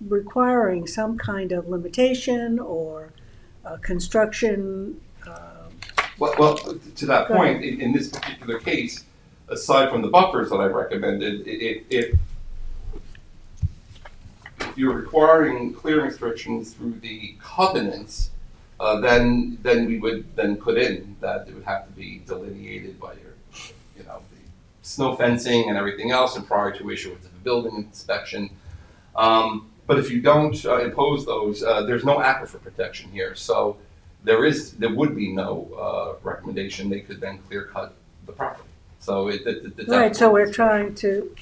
requiring some kind of limitation or construction. Well, to that point, in this particular case, aside from the buffers that I recommended, if you're requiring clearing restrictions through the covenants, then we would then put in that it would have to be delineated by your, the snow fencing and everything else, and prior to issuance of a building inspection. But if you don't impose those, there's no aquifer protection here, so there would be no recommendation. They could then clear cut the property. So it's right. So we're trying to.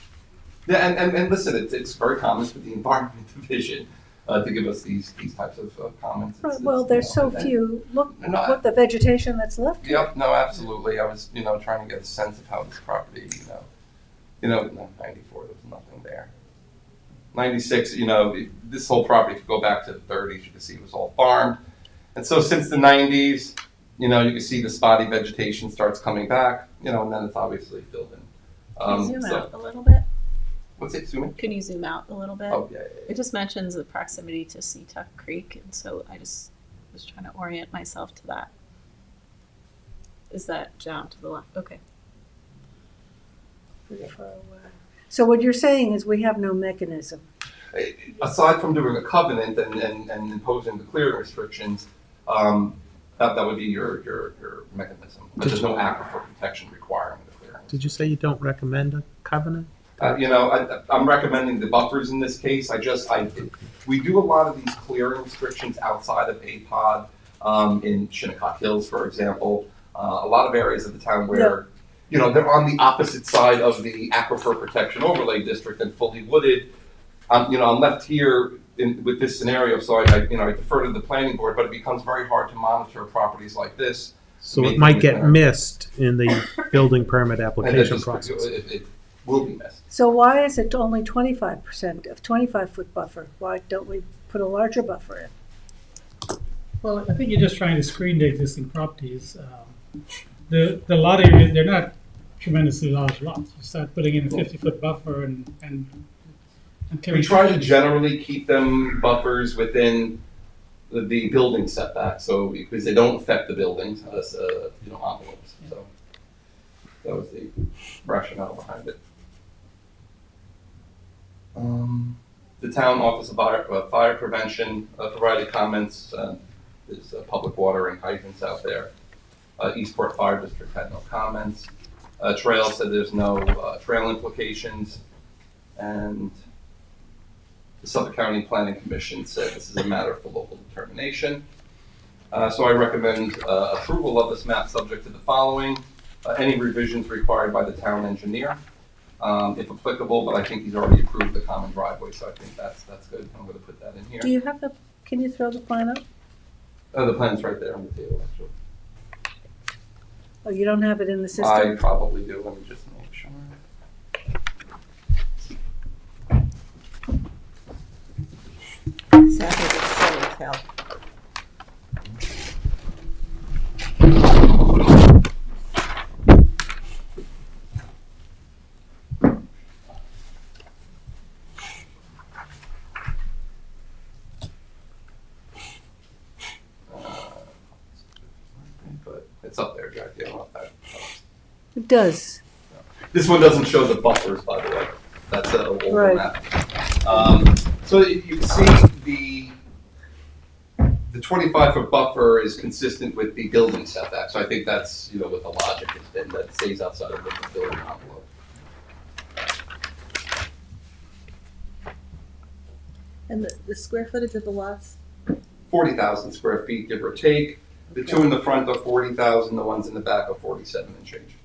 Yeah, and listen, it's very common for the Environment Division to give us these types of comments. Well, there's so few. Look the vegetation that's left. Yep, no, absolutely. I was, trying to get a sense of how this property, 94, there was nothing there. 96, this whole property, if you go back to the 30s, you can see it was all farmed. And so since the 90s, you can see the spotty vegetation starts coming back, and then it's obviously filled in. Can you zoom out a little bit? What's it, zoom in? Can you zoom out a little bit? Oh, yeah. It just mentions the proximity to Seatuck Creek, and so I just was trying to orient myself to that. Is that down to the left? Okay. Pretty far away. So what you're saying is we have no mechanism. Aside from doing a covenant and imposing the clearing restrictions, that would be your mechanism. But there's no aquifer protection requirement. Did you say you don't recommend a covenant? I'm recommending the buffers in this case. We do a lot of these clearing restrictions outside of APOD, in Shinnecock Hills, for example. A lot of areas of the town where, they're on the opposite side of the Aquifer Protection Overlay District and fully wooded. I'm left here with this scenario, so I defer to the planning board, but it becomes very hard to monitor properties like this. So it might get missed in the building permit application process. It will be missed. So why is it only 25% of 25-foot buffer? Why don't we put a larger buffer in? Well, I think you're just trying to screen the existing properties. The lot area, they're not tremendously large lots. You start putting in a 50-foot buffer and clearing. We try to generally keep them buffers within the building setback, so because they don't affect the buildings as envelopes. So that was the rationale behind it. The town Office of Fire Prevention provided comments. There's public water and hydrants out there. Eastport Fire District had no comments. Trail said there's no trail implications, and the Suffolk County Planning Commission said this is a matter for local determination. So I recommend approval of this map subject to the following. Any revisions required by the town engineer, if applicable, but I think he's already approved the common driveway, so I think that's good. I'm going to put that in here. Do you have can you throw the plan up? The plan's right there on the table, actually. Oh, you don't have it in the system? I probably do. Let me just make sure. Sadly, it's show and tell. But it's up there, Jack. You don't want that. It does. This one doesn't show the buffers, by the way. That's an older Right. map. So you can see the 25-foot buffer is consistent with the building setback. So I think that's what the logic has been, that it stays outside of the building envelope. And the square footage of the lots? 40,000 square feet, give or take. The two in the front are 40,000. The ones in the back are 47 and change.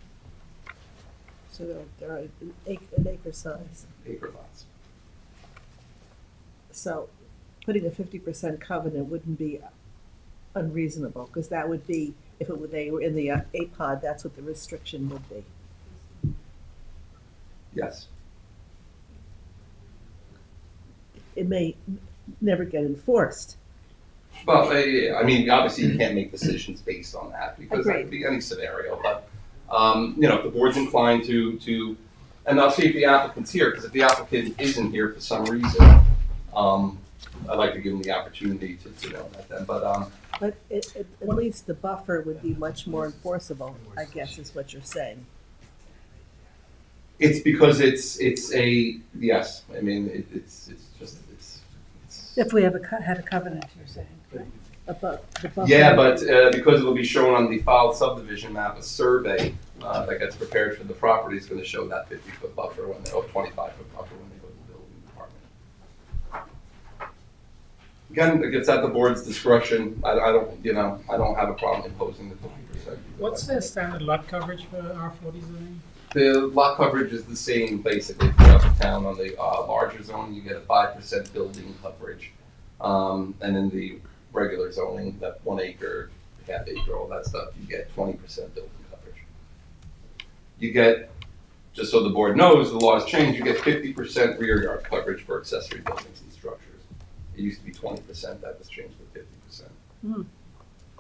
So they're an acre size. Acre lots. So putting a 50% covenant wouldn't be unreasonable, because that would be, if they were in the APOD, that's what the restriction would be. Yes. It may never get enforced. Well, I mean, obviously you can't make decisions based on that, because that could be any scenario. But if the board's inclined to, and I'll see if the applicant's here, because if the applicant isn't here for some reason, I'd like to give them the opportunity to know that then. But at least the buffer would be much more enforceable, I guess, is what you're saying. it's because it's a yes. I mean, it's just. If we had a covenant, you're saying, right? About the buffer. Yeah, but because it will be shown on the filed subdivision map, a survey that gets prepared for the property is going to show that 50-foot buffer or 25-foot buffer when they go to the building department. Again, it's at the board's discretion. I don't have a problem imposing the 50%. What's the standard lot coverage for R40 zoning? The lot coverage is the same basically throughout the town. On the larger zone, you get a 5% building coverage. And in the regular zoning, that 1 acre, half acre, all that stuff, you get 20% building coverage. You get, just so the board knows, the laws change, you get 50% rear yard coverage for accessory buildings and structures. It used to be 20%, that was changed to 50%.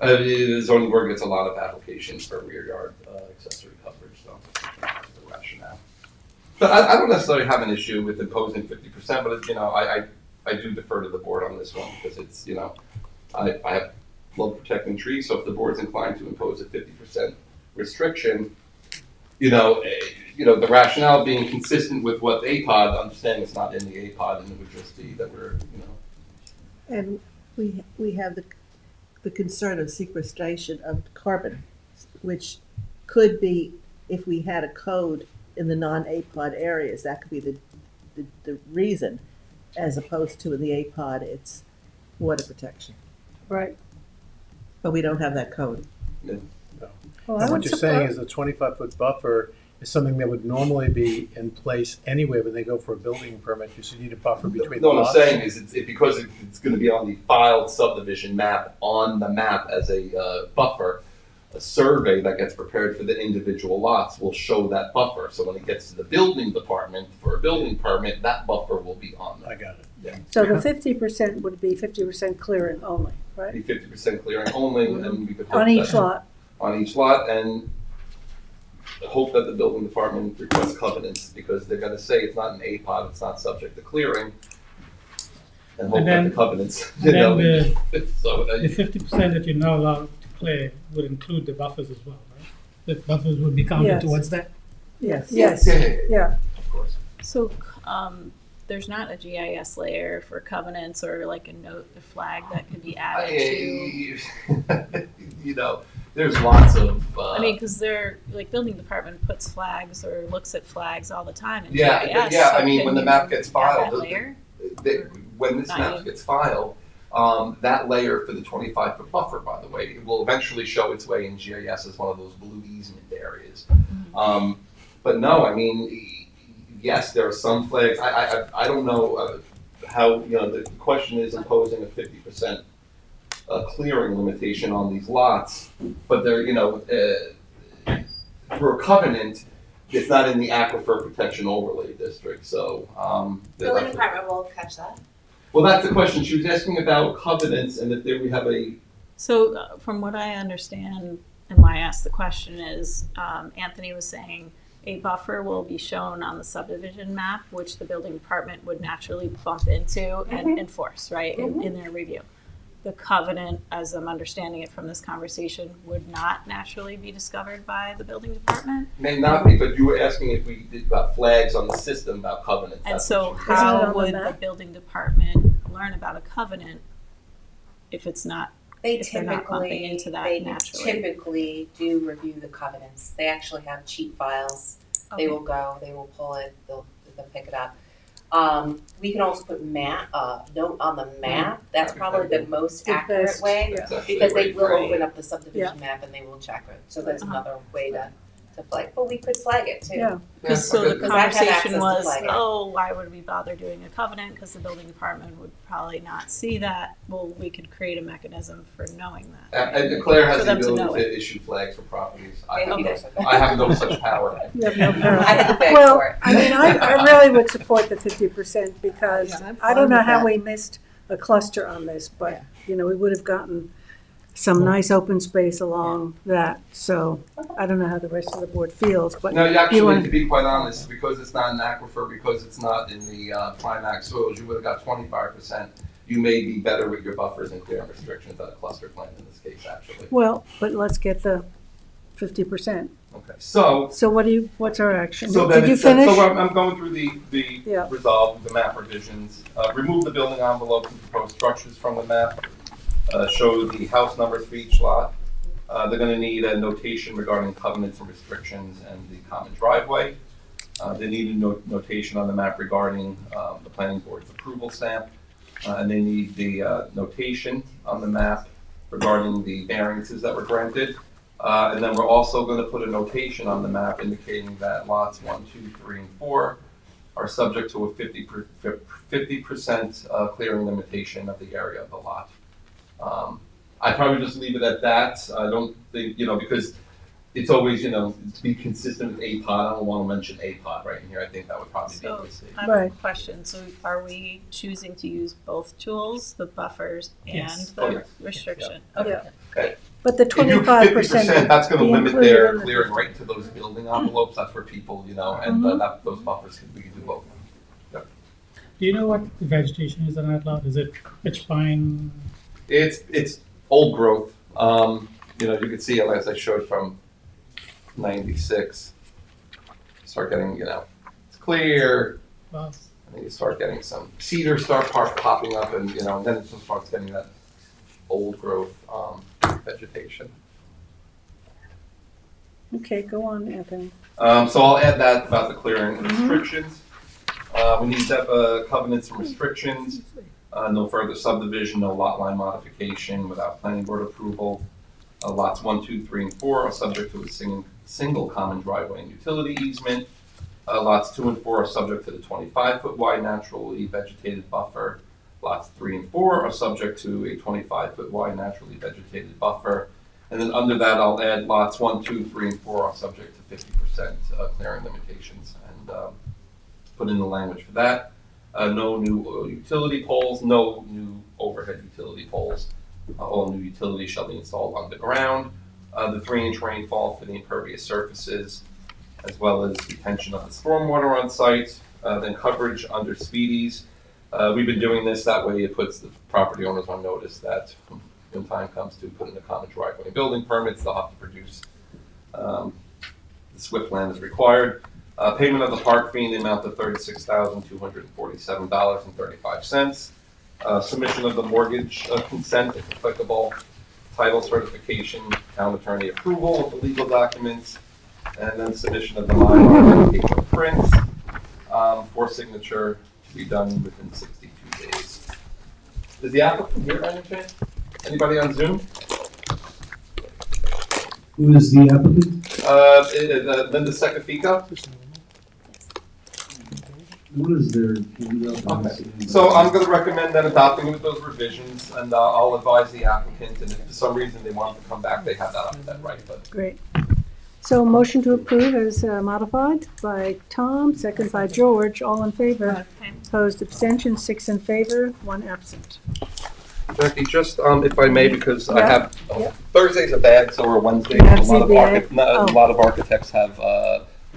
The zoning board gets a lot of applications for rear yard accessory coverage, so that's the rationale. But I don't necessarily have an issue with imposing 50%, but I do defer to the board on this one because it's, I love protecting trees, so if the board's inclined to impose a 50% restriction, the rationale being consistent with what the APOD, understanding it's not in the APOD, and it would just be that we're, And we have the concern of sequestration of carbon, which could be if we had a code in the non-APOD areas, that could be the reason, as opposed to in the APOD, it's water protection. Right. But we don't have that code. Well, And I what would you're saying support, is the 25-foot buffer is something that would normally be in place anyway when they go for a building permit. You should need a buffer between No, the what I'm lots. saying is because it's gonna be on the filed subdivision map, on the map as a buffer, a survey that gets prepared for the individual lots will show that buffer. So when it gets to the building department for a building permit, that buffer will be on there. I got it. Yeah. so the 50% would be 50% clearing only, right? Be 50% clearing only, and we could hope On each that- lot. On each lot, and hope that the building department requests covenants, because they're gonna say it's not an APOD, it's not subject to clearing. And hope And that then- the covenants, and then so, The 50% that you're now allowed to clear would include the buffers as well, right? The buffers would be counted Yes. towards that? Yes, Yes. yeah. Of course. So, there's not a GIS layer for covenants or like a note, a flag that could be added to? You know, there's lots of, I mean, because they're, like, building department puts flags or looks at flags all the time in yeah, GIS. yeah, I so mean, can when the you map gets add filed, that layer? when this Not map you. gets filed, that layer for the 25-foot buffer, by the way, it will eventually show its way in GIS as one of those blue easement areas. But no, I mean, yes, there are some flags. I don't know how, you know, the question is imposing a 50% clearing limitation on these lots, but they're, you know, for a covenant, it's not in the aquifer protection overlay district, so. Building department will catch that. Well, that's the question. She was asking about covenants and if there we have a. So, from what I understand, and why I asked the question is, Anthony was saying a buffer will be shown on the subdivision map, which the building department would naturally bump into and enforce, right, in their review. The covenant, as I'm understanding it from this conversation, would not naturally be discovered by the building department. May not be, but you were asking if we did about flags on the system about covenants. And That's so what how would the building department learn about a covenant if it's not, if they're not bumping into that naturally? Typically do review the covenants. They actually have cheat files. They Okay. will go, they will pull it, they'll pick it up. We can also put note on the map. That's probably the most The accurate best, way, yeah. That's actually because they great. will Right. open up the subdivision map and they will check it. So that's another way to flag, but we could flag it too. Yeah. Because so the Because I've had access conversation to was, flag it. oh, why would we bother doing a covenant? Because the building department would probably not see that. Well, we could create a mechanism for knowing that. And Claire has For the them to know ability it. to issue flags for properties. I Okay. have no such power. You have no power. I had to beg Well, for it. I mean, I really would support the 50% because Yeah, I'm I don't fine know with how that. we missed a cluster on this, but, Yeah. you know, we would have gotten some nice open space along that. So I don't know how the rest of the board feels, but No, you actually, want, to be quite honest, because it's not an aquifer, because it's not in the climax soils, you would have got 25%. You may be better with your buffers and clearing restrictions than a cluster plan in this case, actually. well, but let's get the 50%. Okay, so. So what's our action? So then Did you it says, finish? so I'm going through the Yeah. resolve, the map revisions, remove the building envelope and proposed structures from the map, show the house numbers for each lot. They're gonna need a notation regarding covenants and restrictions and the common driveway. They need a notation on the map regarding the planning board's approval stamp. And they need the notation on the map regarding the variances that were granted. And then we're also gonna put a notation on the map indicating that lots 1, 2, 3, and 4 are subject to a 50% clearing limitation of the area of the lot. I'd probably just leave it at that. I don't think, you know, because it's always, you know, to be consistent with APOD, I don't wanna mention APOD right in here. I think that would probably be a So mistake. I have a Right. question. So are we choosing to use both tools, the buffers and Yes. the Oh, yes. restriction? Yeah. Okay. Okay. But the If you 25% 50%, that's gonna be limit included their in the clearing right to those building envelopes. That's where people, you know, and those buffers, we can do both. Do you know what the vegetation is on that lot? Is it pitch pine? It's old growth. You know, you can see it as I showed from 96. Start getting, you know, it's clear. Well, And then you start getting some cedars start popping up, and you know, and then it just starts getting that old growth vegetation. Okay, go on, Anthony. So I'll add that about the clearing restrictions. We need to have covenants and restrictions. No further subdivision, no lot line modification without planning board approval. Lots 1, 2, 3, and 4 are subject to a single common driveway and utility easement. Lots 2 and 4 are subject to the 25-foot wide naturally vegetated buffer. Lots 3 and 4 are subject to a 25-foot wide naturally vegetated buffer. And then under that, I'll add lots 1, 2, 3, and 4 are subject to 50% clearing limitations, and put in the language for that. No new utility poles, no new overhead utility poles. All new utilities shall be installed underground. The 3-inch rainfall for the impervious surfaces, as well as retention of the stormwater on site. Then coverage under speedies. We've been doing this, that way it puts the property owners on notice that when time comes to put in the common driveway and building permits, they'll have to produce the SWIFT land as required. Payment of the park fee in the amount of $36,247.35. Submission of the mortgage consent, if applicable, title certification, town attorney approval of the legal documents, and then submission of the Mylar paper prints for signature to be done within 62 days. Is the applicant here by any chance? Anybody on Zoom? Who is the applicant? Linda Secafico. What is their? Okay. So I'm going to recommend that adopting with those revisions, and I'll advise the applicant, and if for some reason they want to come back, they have that right. But Great. So motion to approve is modified by Tom, second by George. All in favor? Opposed, abstention, 6 in favor, 1 absent. Jackie, just if I may, because I Yeah. have Yep. Thursdays are bad, so are Wednesdays. You have A lot of ZBA? a Oh. lot of architects have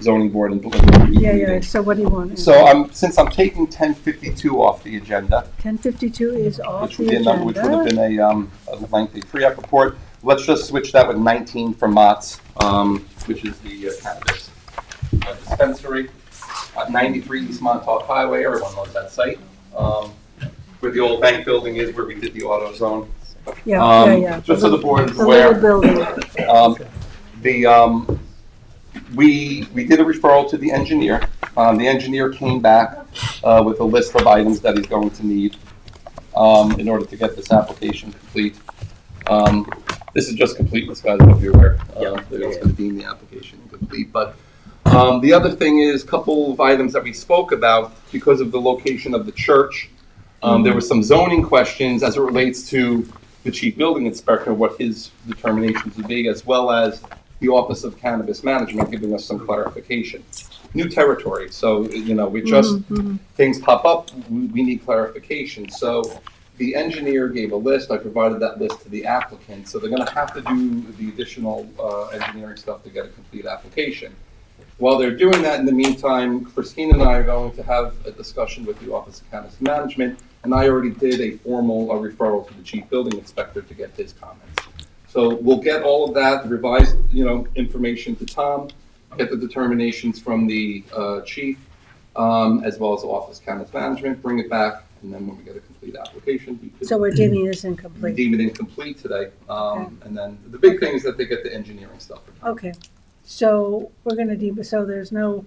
zoning board and Yeah, so what do you want? So since I'm taking 1052 off the agenda, 1052 is off which the would agenda. have been a lengthy pre-app report, let's just switch that with 19 for Mott's, which is the cannabis dispensary at 93 East Montauk Highway. Everyone knows that site. Where the old bank building is, where we did the auto zone. Yeah. Just so the board is The aware. little building. We did a referral to the engineer. The engineer came back with a list of items that he's going to need in order to get this application complete. This is just completeness, guys, I hope you're aware. They're going to deem the application complete. But the other thing is a couple of items that we spoke about because of the location of the church. There were some zoning questions as it relates to the chief building inspector, what his determinations would be, as well as the Office of Cannabis Management giving us some clarification. New territory, so, we just, things pop up, we need clarification. So the engineer gave a list, I provided that list to the applicant, so they're gonna have to do the additional engineering stuff to get a complete application. While they're doing that, in the meantime, Christine and I are going to have a discussion with the Office of Cannabis Management, and I already did a formal referral to the chief building inspector to get his comments. So we'll get all of that, revised, information to Tom, get the determinations from the chief, as well as the Office of Cannabis Management, bring it back, and then when we get a complete application, we could. So we're deeming this incomplete. Deem it incomplete today, and then the big thing is that they get the engineering stuff. Okay, so we're gonna so there's no,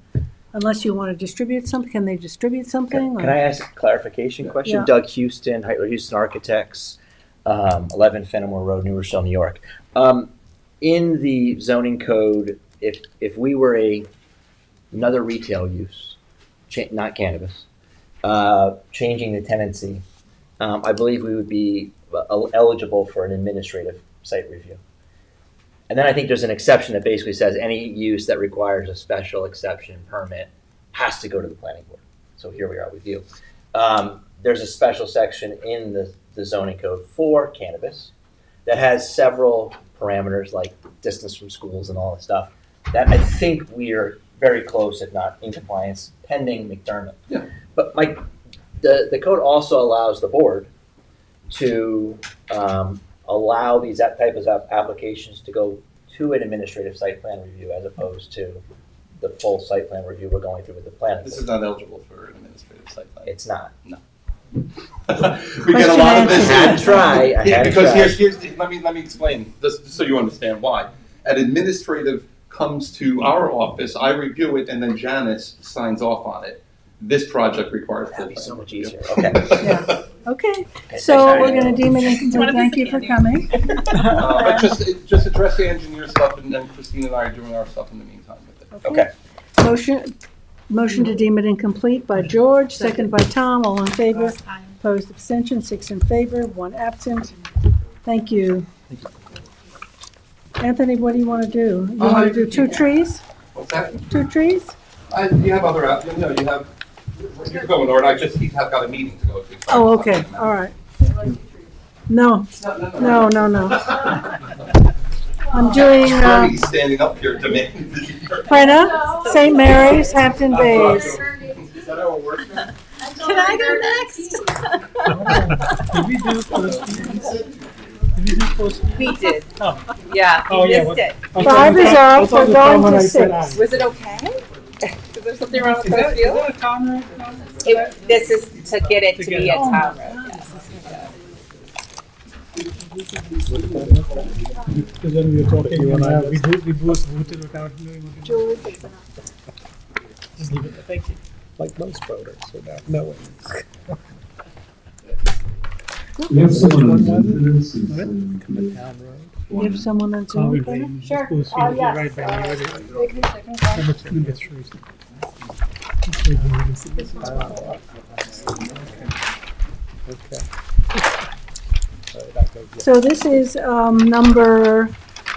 unless you want to distribute something, can they distribute something? Can I ask a clarification question? Yeah. Doug Houston, Heitler Houston Architects, 11 Fenimore Road, New Rochelle, New York. In the zoning code, if we were another retail use, not cannabis, changing the tenancy, I believe we would be eligible for an administrative site review. And then I think there's an exception that basically says any use that requires a special exception permit has to go to the planning board. So here we are with you. There's a special section in the zoning code for cannabis that has several parameters like distance from schools and all that stuff that I think we are very close, if not in compliance, pending McDermott. Yeah. But the code also allows the board to allow these types of applications to go to an administrative site plan review as opposed to the full site plan review we're going through with the planning board. This is not eligible for an administrative site plan. It's not. No. We get a lot of this. I had to try. Because here's let me explain, just so you understand why. An administrative comes to our office, I review it, and then Janice signs off on it. This project requires full That'd be plan so much review. easier. Okay. Yeah. Okay, Okay, so thanks, we're Diane. gonna deem it incomplete. Thank you for coming. But just address the engineer stuff, and then Christine and I are doing our stuff in the meantime with it. Okay. Motion to deem it incomplete by George, second by Tom, all in favor. Opposed, abstention, 6 in favor, 1 absent. Thank you. Anthony, what do you want to do? You want to do 2 trees? What's that? 2 trees? You have other, you have, you can go in order, he's got a meeting to go to. Oh, okay, all right. No, no. I'm doing, He's standing up here demanding. Brenna, St. Mary's, Hampton Bays. Is that how it works now? Can I go next? Did we do first? We did. Oh. Yeah, Oh, you yeah, missed what- it. 5 is off, we're going to 6. Was it okay? Is there something wrong with first view? Is it a town road? This is to get it to be a Oh. town road, yes. Because when we were talking, we both voted without knowing what George. Just leave it there. Thank you. Like most voters, without knowing. We have someone on Zoom for this. Come to town road. You have someone on Zoom, Probably Brenna? just goes through the right by the way. How much time gets through? So this is number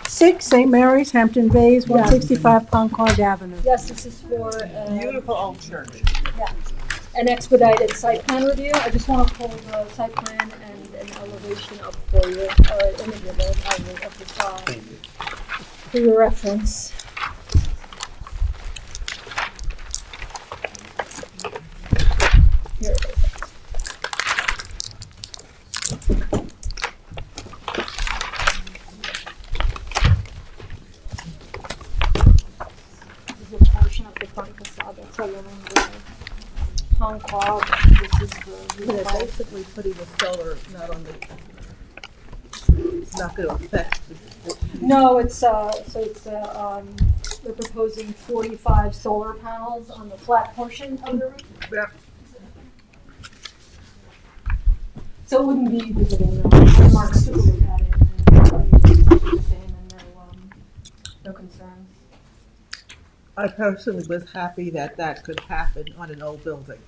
6, St. Mary's, Hampton Bays, 165 Concord Avenue. Yes, this is for, Beautiful old church. yeah, an expedited site plan review. I just want to pull the site plan and an elevation up for you, or image of it, of the side, for your reference. Here it is. This is a portion of the front facade that's along the Concord. This is the. But they're basically putting the solar not on the, it's not gonna affect the. No, it's, so it's, they're proposing 45 solar panels on the flat portion of the roof. Yeah. So it wouldn't be visible, no. Mark's took a look at it and it's the same and no concerns. I personally was happy that that could happen on an old building.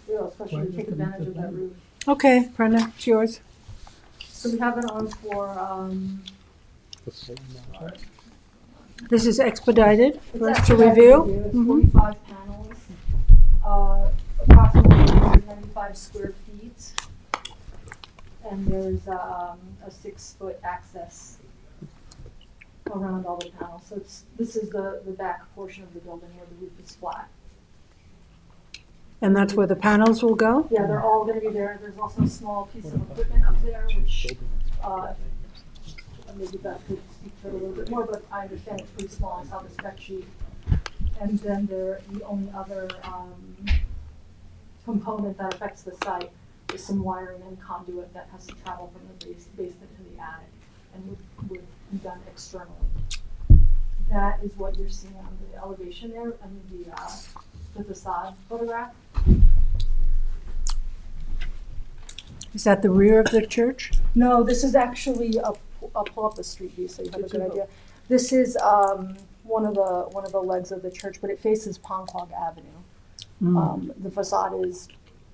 We'll especially take advantage of that roof. Okay, Brenna, it's yours. So we have it on for, This is expedited it's for us to expedited review. It's Mhm. 45 panels, approximately 195 square feet. And there's a 6-foot access around all the panels. So this is the back portion of the building where the roof is flat. And that's where the panels will go? Yeah, they're all gonna be there. There's also a small piece of equipment up there, which, maybe Beth could speak to it a little bit more, but I understand it's pretty small. I saw the spec sheet. And then the only other, component that affects the site is some wiring and conduit that has to travel from the basement to the attic and would be done externally. That is what you're seeing on the elevation there, and the facade photograph. Is that the rear of the church? No, this is actually I'll pull up the street view so you have a good idea. This is one of the legs of the church, but it faces Ponquag Avenue. The facade is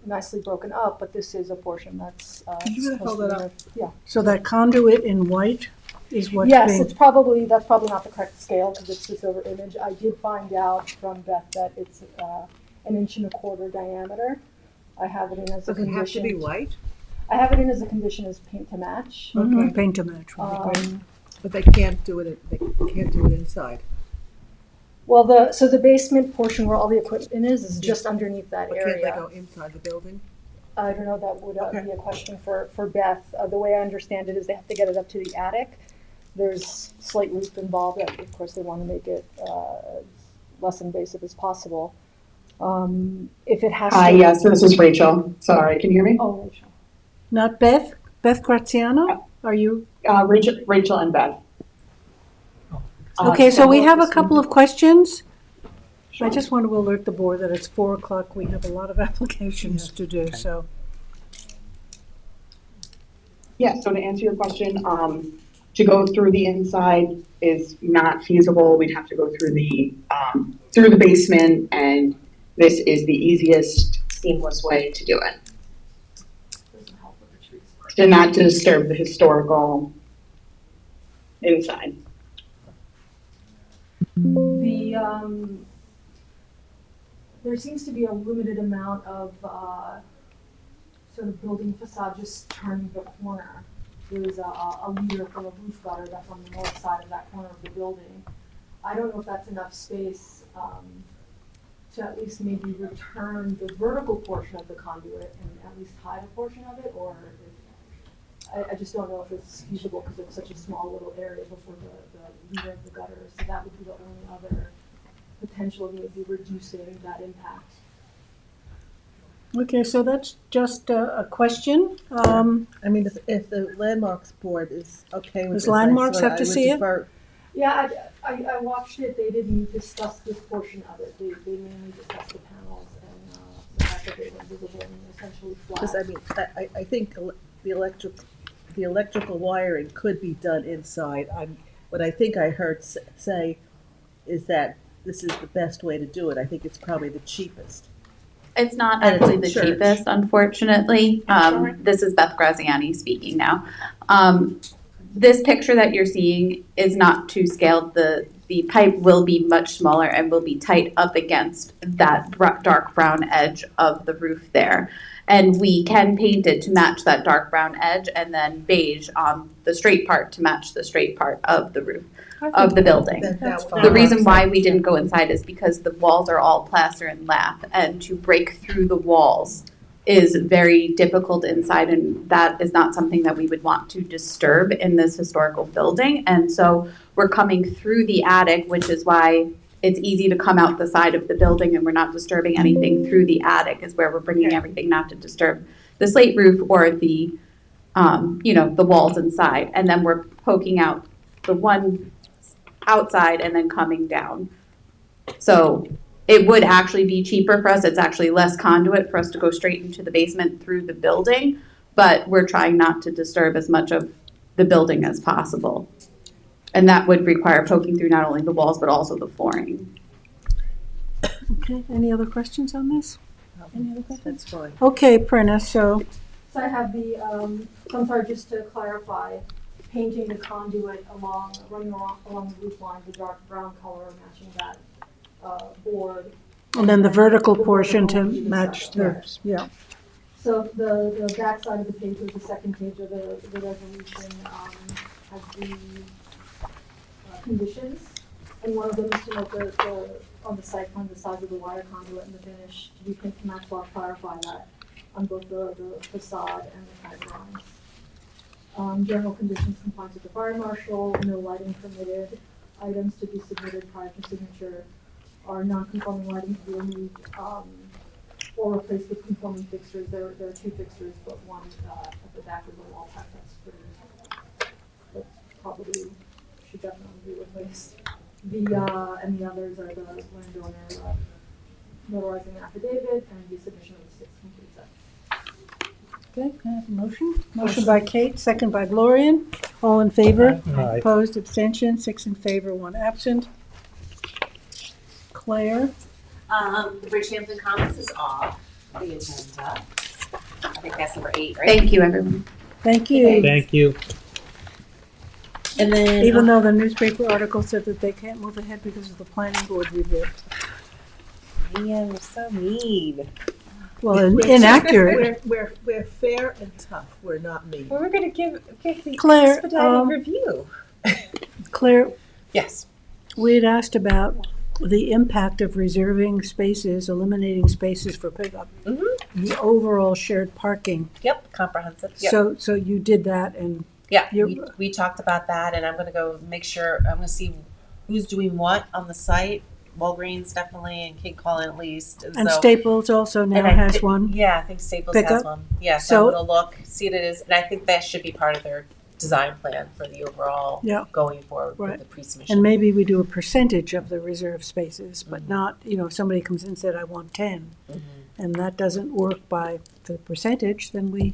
nicely broken up, but this is a portion that's Could you supposed hold to that be up? yeah. So that conduit in white is what's Yes, being... that's probably not the correct scale because it's this over image. I did find out from Beth that it's 1 1/4 inch diameter. I have it in as a Does it have to be condition. white? I have it in as a condition as paint to match. Mhm, paint to match would be great. But they can't do it inside. Well, the basement portion where all the equipment is just underneath that But area. can't they go inside the building? I don't know, that would be a question for Beth. The way I understand it is they have to get it up to the attic. There's slight roof involved. Of course, they want to make it as less invasive as possible. If it has to. Hi, yes, this is Rachel. Sorry, can you hear me? Oh, Rachel. Not Beth? Beth Graziano? Are you? Rachel and Beth. Okay, so we have a couple of questions. I just want to alert the board that it's 4:00. We have a lot of applications to do, so. Yeah, so to answer your question, to go through the inside is not feasible. We'd have to go through the basement, and this is the easiest, seamless way to do it. To not disturb the historical inside. There seems to be a limited amount of sort of building facade just turning the corner. There's a leader from a roof gutter that's on the north side of that corner of the building. I don't know if that's enough space to at least maybe return the vertical portion of the conduit and at least hide a portion of it, or I just don't know if it's feasible because it's such a small little area before the leader of the gutter. So that would be the only other potential maybe reducing that impact. Okay, so that's just a question. I mean, if the landmarks board is okay with Does this, landmarks have I to would see it? defer- Yeah, I watched it. They didn't discuss this portion of it. They mainly discussed the panels and the fact that they were visible and essentially flat. Because I mean, I think the electrical wiring could be done inside. What I think I heard say is that this is the best way to do it. I think it's probably the cheapest. It's not And it's actually in the church. cheapest, unfortunately. This is Beth Graziani speaking now. This picture that you're seeing is not to scale. The pipe will be much smaller and will be tight up against that dark brown edge of the roof there. And we can paint it to match that dark brown edge and then beige on the straight part to match the straight part of the roof of the building. The reason why we didn't go inside is because the walls are all plaster and lath, and to break through the walls is very difficult inside, and that is not something that we would want to disturb in this historical building. And so we're coming through the attic, which is why it's easy to come out the side of the building, and we're not disturbing anything through the attic is where we're bringing everything, not to disturb the slate roof or the the walls inside. And then we're poking out the one outside and then coming down. So it would actually be cheaper for us. It's actually less conduit for us to go straight into the basement through the building, but we're trying not to disturb as much of the building as possible. And that would require poking through not only the walls, but also the flooring. Okay, any other questions on this? Any other questions? That's fine. Okay, Prentice, so So I have the, I'm sorry, just to clarify, painting the conduit running along the roof line, the dark brown color matching that board. and then the vertical portion to match the, yeah. So the back side of the page, or the second page of the resolution, has the conditions. And one of them is to note on the site plan, the size of the wire conduit and the finish to be painted to match. I'll clarify that on both the facade and the side drawings. General conditions compliance with the fire marshal, no lighting permitted, items to be submitted prior to signature are non-conforming lighting to be removed or replaced with conforming fixtures. There are two fixtures, but one at the back of the wall pack that's pretty, probably should definitely be replaced. And the others are the landowner notarizing the affidavit and the submission of the 6 complete set. Okay, can I have a motion? Motion by Kate, second by Gloria. All in favor? Aye. Opposed, abstention, 6 in favor, 1 absent. Claire? The Bridgehampton Commons is off the agenda. I think that's number 8, right? Thank you, everyone. Thank you. Thank you. And then Even though the newspaper article said that they can't move ahead because of the planning board review. Man, we're so mean. Well, inaccurate. We're fair and tough. We're not mean. Well, we're going to give the Claire, expedited review. Claire? Yes. We had asked about the impact of reserving spaces, eliminating spaces for pickup. Mm-hmm. The overall shared parking. Yep, comprehensive. Yep. So you did that and. Yeah, we talked about that, and I'm going to go make sure, I'm going to see who's doing what on the site. Walgreens definitely, and King Cullen at least. And Staples also now has one. Yeah, I think Staples pickup. has one. Yeah, so I'm going to look, see what it is, and I think that should be part of their design plan for the overall Yeah. going forward Right. with the pre-submission. And maybe we do a percentage of the reserved spaces, but not, if somebody comes in and said, I want 10, and that doesn't work by the percentage, then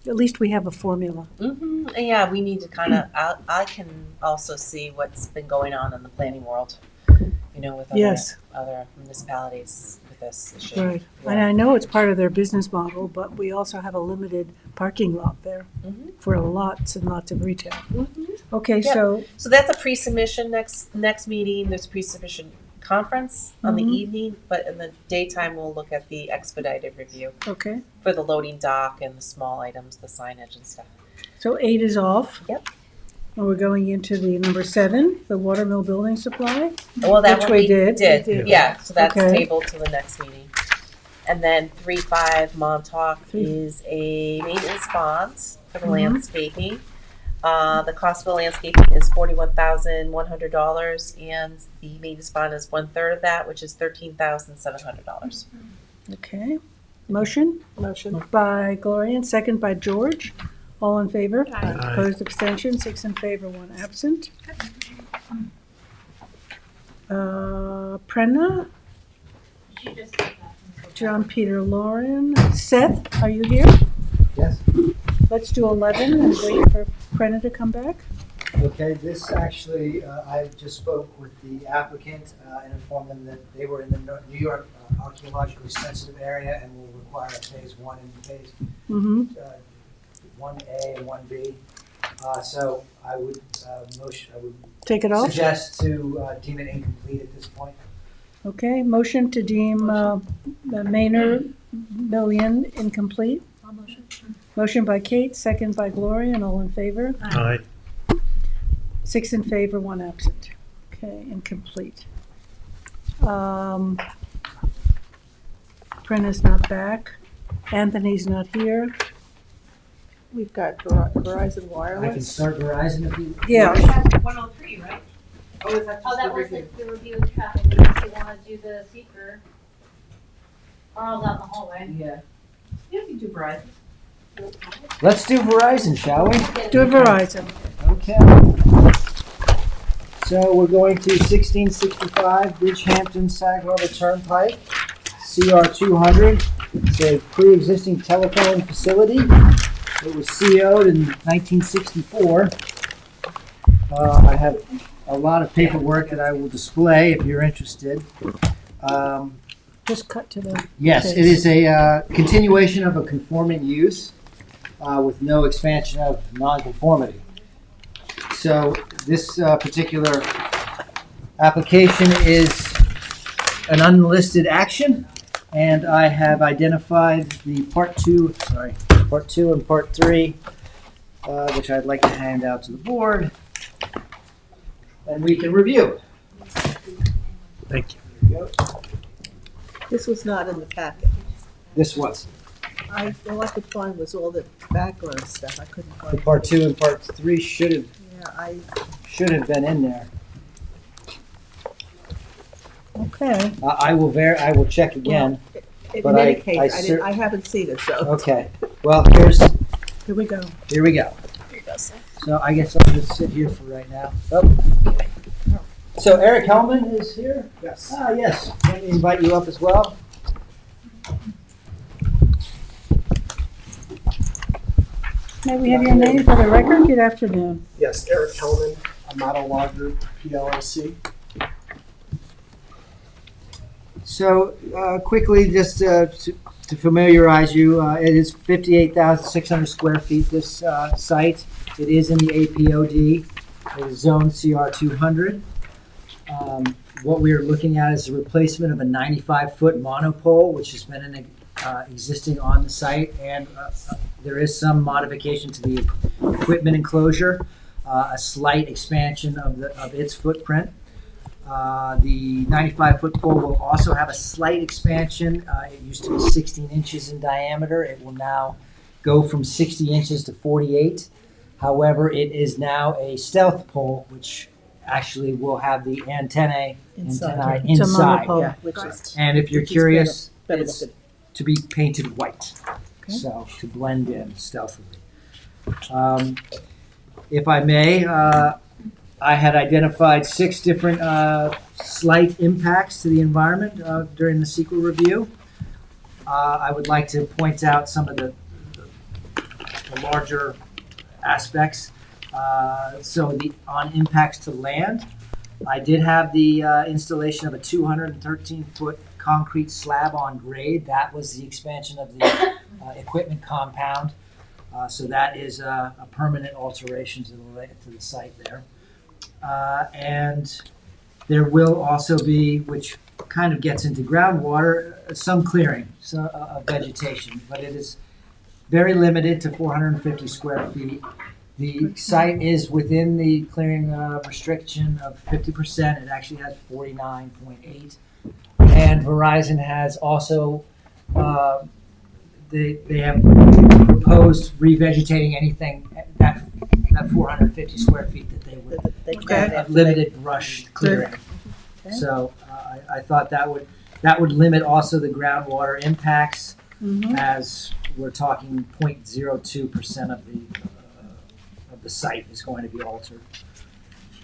at least we have a formula. And yeah, we need to kind of, I can also see what's been going on in the planning world, with Yes. other municipalities with this issue. Right. Yeah. And I know it's part of their business model, but we also have a limited parking lot there for lots and lots of retail. Okay, Yep. so that's a pre-submission next meeting. There's a pre-submission conference on the Mhm. evening, but in the daytime, we'll look at the expedited review okay, for the loading dock and the small items, the signage and stuff. so 8 is off. Yep. And we're going into the number 7, the watermill building supply. Well, that which one we did. Yeah, so that's Okay. tabled to the next meeting. And then 3.5 Montauk is a maintenance bond for the Mhm. landscaping. The cost of the landscaping is $41,100, and the maintenance bond is 1/3 of that, which is $13,700. Okay, motion? Motion. By Gloria and second by George. All in favor? Aye. Opposed, abstention, 6 in favor, 1 absent. Prenna? John Peter Lauren. Seth, are you here? Yes. Let's do 11 and wait for Prenna to come back. Okay, this actually, I just spoke with the applicant and informed them that they were in the New York archaeologically sensitive area and will require a phase 1 and phase Mm-hmm. 1A and 1B. So I would Take it off? suggest to deem it incomplete at this point. Okay, motion to deem the Maynard Million incomplete. Motion by Kate, second by Gloria, and all in favor? Aye. 6 in favor, 1 absent. Okay, incomplete. Brenna's not back. Anthony's not here. We've got Verizon Wireless. I can start Verizon if you. Yeah. 103, right? Oh, is that Oh, just that the was review? the review of traffic, unless you wanna do the seeker. Carl's out in the hallway. Yeah. You can do Verizon. Let's do Verizon, shall we? Do Verizon. Okay. So we're going to 1665 Bridgehampton Sag Harbor Turnpike, CR 200. It's a pre-existing telephone facility. It was CO'd in 1964. I have a lot of paperwork that I will display if you're interested. Just cut to the. Yes, it is a continuation of a conforming use with no expansion of nonconformity. So this particular application is an unlisted action, and I have identified the part 2 and part 3, which I'd like to hand out to the board, and we can review. Thank you. There you go. This was not in the packet. This was. All I could find was all the background stuff. I couldn't The find. part 2 and part 3 should have been in there. Okay. I will check again. In but any I case, I haven't seen it, so. Okay, well, Here we go. here we go. Here you go, Seth. So I guess I'll just sit here for right now. Oh. So Eric Hellman is here? Yes. Ah, yes. Let me invite you up as well. May we have your name for the record? Good afternoon. Yes, Eric Hellman, a Model Law Group, PLLC. So quickly, just to familiarize you, it is 58,600 square feet, this site. It is in the APOD. It is zone CR 200. What we are looking at is the replacement of a 95-foot monopole, which has been existing on the site, and there is some modification to the equipment enclosure, a slight expansion of its footprint. The 95-foot pole will also have a slight expansion. It used to be 16 inches in diameter. It will now go from 60 inches to 48. However, it is now a stealth pole, which actually will have the antennae inside. It's a monopole. Yeah, which is- And if you're which is curious, better it's looking. to be painted white, so to blend in stealthily. if I may, I had identified 6 different slight impacts to the environment during the CEQA review. I would like to point out some of the larger aspects. On impacts to land, I did have the installation of a 213-foot concrete slab on grade. That was the expansion of the equipment compound. So that is a permanent alteration to the site there. And there will also be, which kind of gets into groundwater, some clearing of vegetation, but it is very limited to 450 square feet. The site is within the clearing restriction of 50%. It actually has 49.8. And Verizon has also, they have proposed revegetating anything that 450 square feet that they would have limited brush clearing. Okay. So I thought that would limit also the groundwater impacts, as we're talking 0.02% of the site is going to be altered.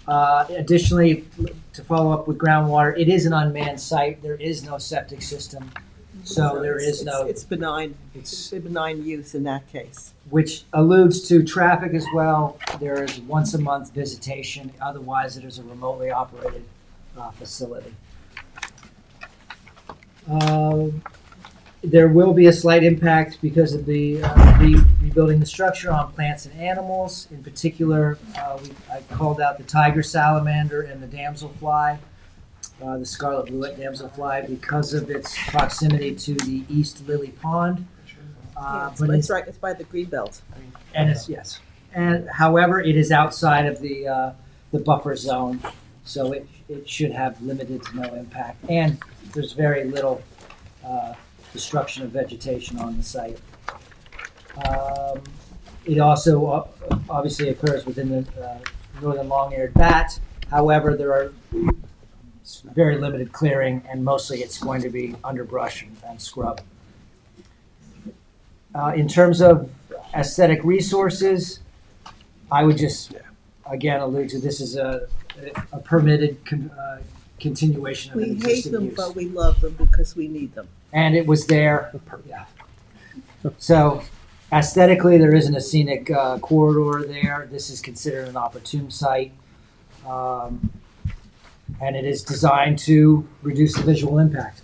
Additionally, to follow up with groundwater, it is an unmanned site. There is no septic system, so there is no. It's benign. It's a benign use in that case. Which alludes to traffic as well. There is once a month visitation. Otherwise, it is a remotely operated facility. There will be a slight impact because of the rebuilding the structure on plants and animals. In particular, I called out the tiger salamander and the damselfly, the scarlet bluet damselfly, because of its proximity to the East Lily Pond. It's right. It's by the greenbelt. And it's yes. And however, it is outside of the buffer zone, so it should have limited to no impact. And there's very little destruction of vegetation on the site. It also obviously occurs within the northern long-eared bat. However, there are very limited clearing, and mostly it's going to be underbrush and scrub. In terms of aesthetic resources, I would just, again, allude to this is a permitted continuation of an We hate existing them, use. but we love them because we need them. And it was there. Yeah. So aesthetically, there isn't a scenic corridor there. This is considered an opportune site. And it is designed to reduce the visual impact.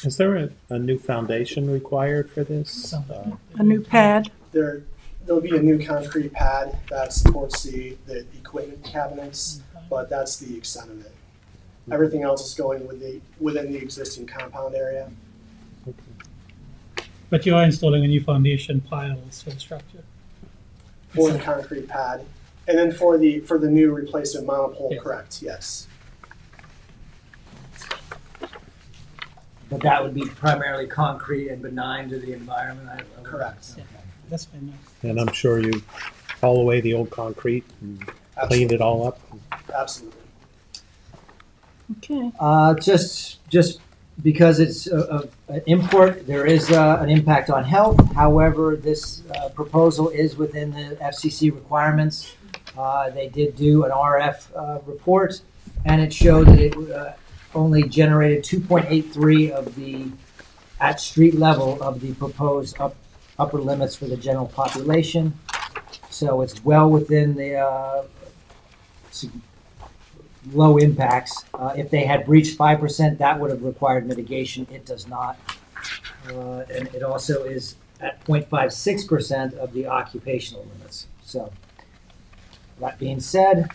Is there a new foundation required for this? A new pad? There'll be a new concrete pad that supports the equipment cabinets, but that's the extent of it. Everything else is going within the existing compound area. But you are installing a new foundation piles for the structure. For the concrete pad. And then for the new replacement monopole, correct, yes. But that would be primarily concrete and benign to the environment. Correct. That's fine. And I'm sure you haul away the old concrete and cleaned it all up. Absolutely. Okay. Just because it's an import, there is an impact on health. However, this proposal is within the FCC requirements. They did do an RF report, and it showed that it only generated 2.83 of the at street level of the proposed upper limits for the general population. So it's well within the low impacts. If they had breached 5%, that would have required mitigation. It does not. And it also is at 0.56% of the occupational limits. So that being said,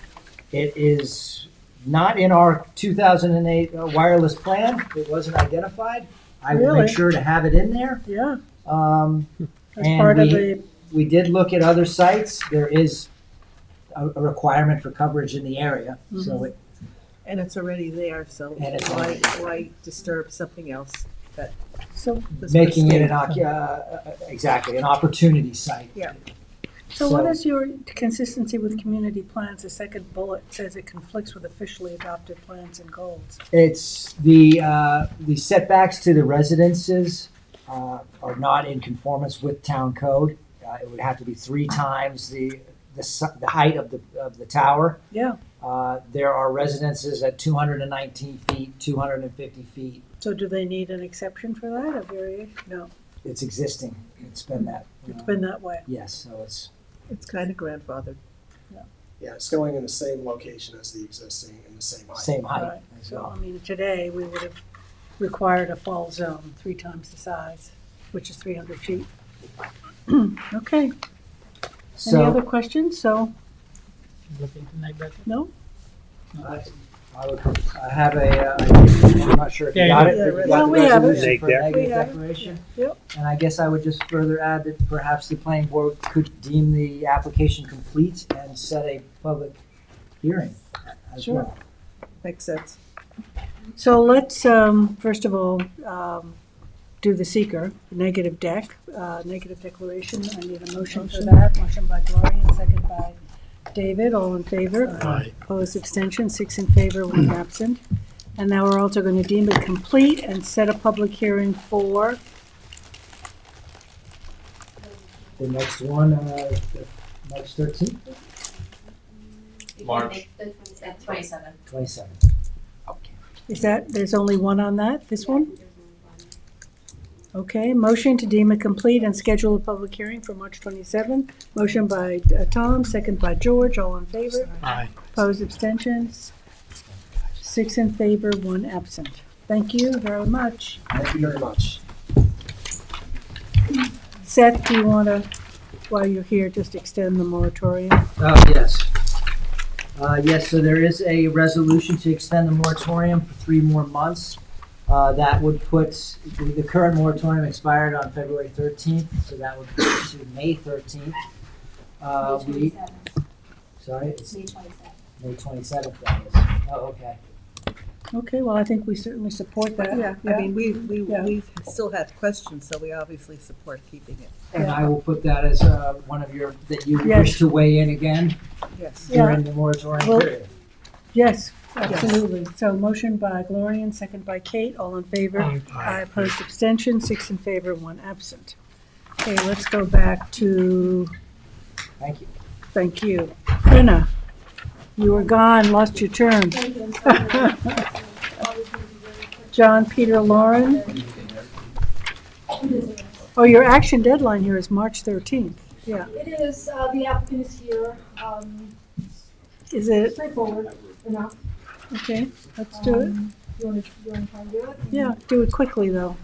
it is not in our 2008 wireless plan. It wasn't identified. I will Really? make sure to have it in there. Yeah. As And part of we did look at other sites. There is a requirement for coverage in the area. So it, And it's already there, so And it's why disturb something else that So was making it pristine? exactly an opportunity site. Yeah. So what is your consistency with community plans? The second bullet says it conflicts with officially adopted plans and goals. It's the setbacks to the residences are not in conformance with town code. It would have to be 3 times the height of the tower. Yeah. There are residences at 219 feet, 250 feet. So do they need an exception for that, a variation? No, It's existing. It's been that. it's been that way. Yes, so It's kind of grandfathered. Yeah, it's going in the same location as the existing in the same height. same height Right. as So, well. I mean, today, we would have required a fall zone 3 times the size, which is 300 feet. Okay. Any other questions? So, Looking to make that. no? I have I'm not sure if you Yeah, got yeah, it. yeah, but you yeah, got the we have it. resolution for Neg deck. negative We have it. declaration. Yep. And I guess I would just further add that perhaps the planning board could deem the application complete and set a public hearing as Sure. well. Makes sense. So let's, first of all, do the seeker, negative declaration. I need a motion for that. Motion by Gloria, and second by David. All in favor? Aye. Opposed, abstention, 6 in favor, 1 absent. And now we're also going to deem it complete and set a public hearing for, The next one, March 13th, March. 27. 27th. is that, there's only one on that, this one? Okay, motion to deem it complete and schedule a public hearing for March 27th. Motion by Tom, second by George, all in favor. Aye. Opposed, abstentions? 6 in favor, 1 absent. Thank you very much. Thank you very much. Seth, do you want to, while you're here, just extend the moratorium? Oh, yes. Yes, so there is a resolution to extend the moratorium for 3 more months. That would put, the current moratorium expired on February 13th, so that would put it to May 13th. Sorry? It's May 27th, that is. Oh, okay. Okay, well, I think we certainly support that. Yeah, I mean, we Yeah. still had questions, so we obviously support keeping it. And I will put that as one of your, that you Yes. wish to weigh in again Yes. during the moratorium Well, period. Yes, absolutely. So motion by Gloria and second by Kate, all in favor. Aye. Opposed, abstention, 6 in favor, 1 absent. Okay, let's go back to, Thank you. thank you. Brenna, you were gone, lost your turn. John, Peter, Lauren. Oh, your action deadline here is March 13th. Yeah. It is, the applicant is here, Is it, straightforward enough. okay, let's do it. You wanna try and do it? Yeah, do it quickly, though.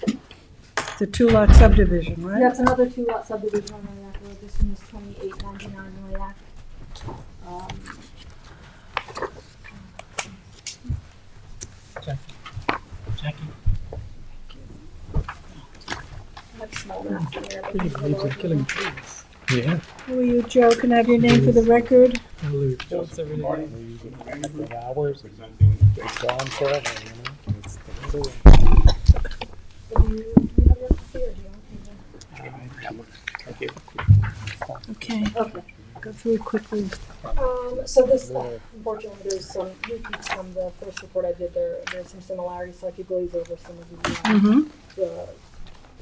It's a 2-lot subdivision, right? That's another 2-lot subdivision on Noyak Road, this one is 2899 Noyak. Jackie. Much smaller here. but Pretty these are believes in larger killing ones. trees. Yeah. Who are you, Joe? Can I have your name for the record? Joseph every day. A couple of hours and it's gone forever, you know? It's the little- Do you have your copy or do you want me Thank you. Okay, to? Okay. go through it quickly. So this, unfortunately, there's some repeats from the first report I did. There's some similarities, so I could glaze over some of Mm-hmm. the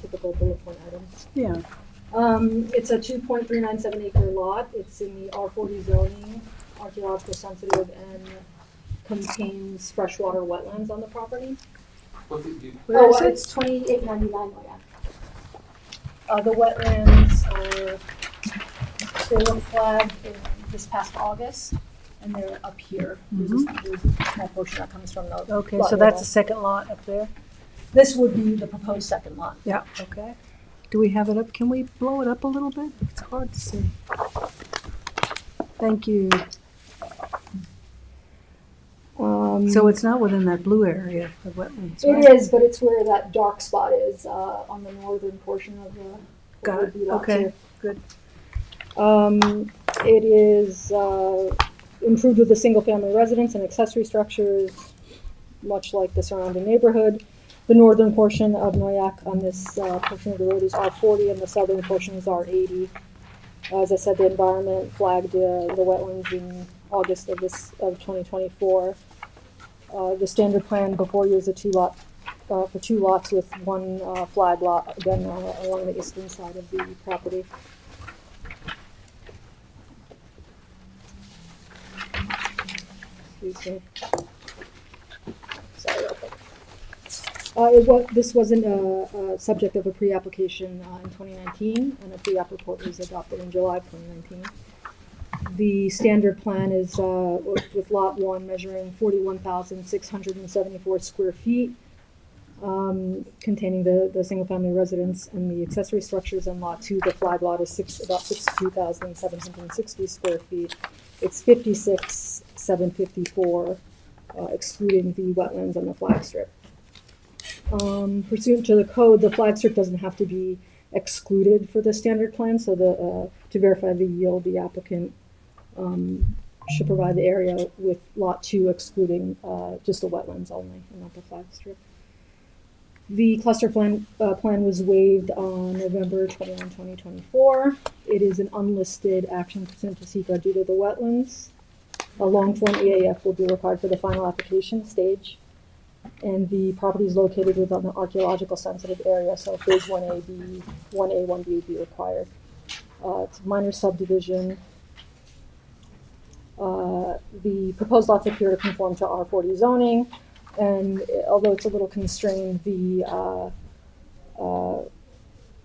typical bullet point items. Yeah. It's a 2.397 acre lot. It's in the R40 zoning, archaeological sensitive, and contains freshwater wetlands on the property. Where is it? It's 2899 Noyak. The wetlands are, they were flagged in this past August, and they're up here. There's a small portion that comes from the. Okay, lot so nearby. that's the second lot up there? This would be the proposed second lot. Yeah, okay. Do we have it up? Can we blow it up a little bit? It's hard to see. Thank you. So it's not within that blue area of wetlands, right? It is, but it's where that dark spot is, on the northern portion of the. Got would it. be lot Okay, two. good. It is, improved with a single-family residence and accessory structures, much like the surrounding neighborhood. The northern portion of Noyak on this, portion of the road is R40 and the southern portion is R80. As I said, the environment flagged, the wetlands in August of 2024. The standard plan before you is a 2-lot for 2 lots with 1 flag lot, again, along the eastern side of the property. Excuse me. Sorry about that. This wasn't a subject of a pre-application in 2019, and a pre-app report was adopted in July 2019. The standard plan is with lot 1 measuring 41,674 square feet, containing the single-family residence and the accessory structures, and lot 2, the flag lot, is about 62,760 square feet. It's 56,754, excluding the wetlands and the flag strip. Pursuant to the code, the flag strip doesn't have to be excluded for the standard plan, so to verify the yield, the applicant should provide the area with lot 2 excluding just the wetlands only, and not the flag strip. The cluster plan was waived on November 21, 2024. It is an unlisted action pursuant to SECRA due to the wetlands. A long-form EAF will be required for the final application stage, and the property is located within the archaeological sensitive area, so phase 1A, 1A, 1B would be required. It's a minor subdivision. The proposed lots appear to conform to R40 zoning, and although it's a little constrained,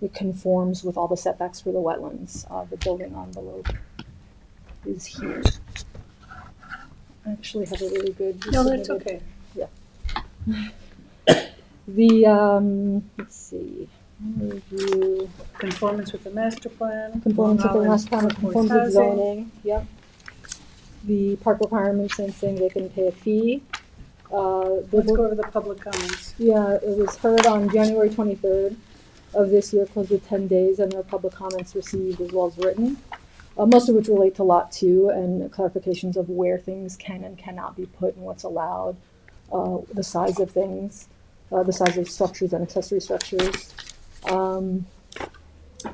it conforms with all the setbacks for the wetlands. The building envelope is here. I actually have a really good. No, that's okay. Yeah. The let's see. Review. Conformance with the master plan. Conformance with the master plan. Conformance with housing. zoning. Yep. The park requirements and saying they can pay a fee. Let's go over the public comments. Yeah, it was heard on January 23rd of this year, closed with 10 days, and there are public comments received as well as written, most of which relate to lot 2 and clarifications of where things can and cannot be put and what's allowed, the size of things, the size of structures and accessory structures. There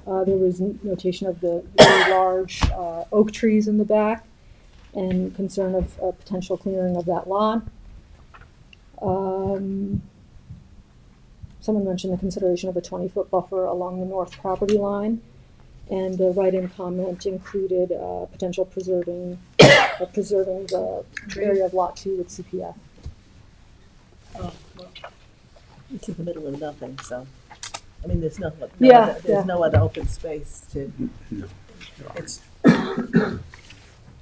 was notation of the very large oak trees in the back and concern of potential clearing of that lot. Someone mentioned the consideration of a 20-foot buffer along the north property line, and the write-in comment included potential preserving the area of lot 2 with CPF. Oh, well, it's in the middle of nothing, so, I mean, there's no other open space to. No. It's.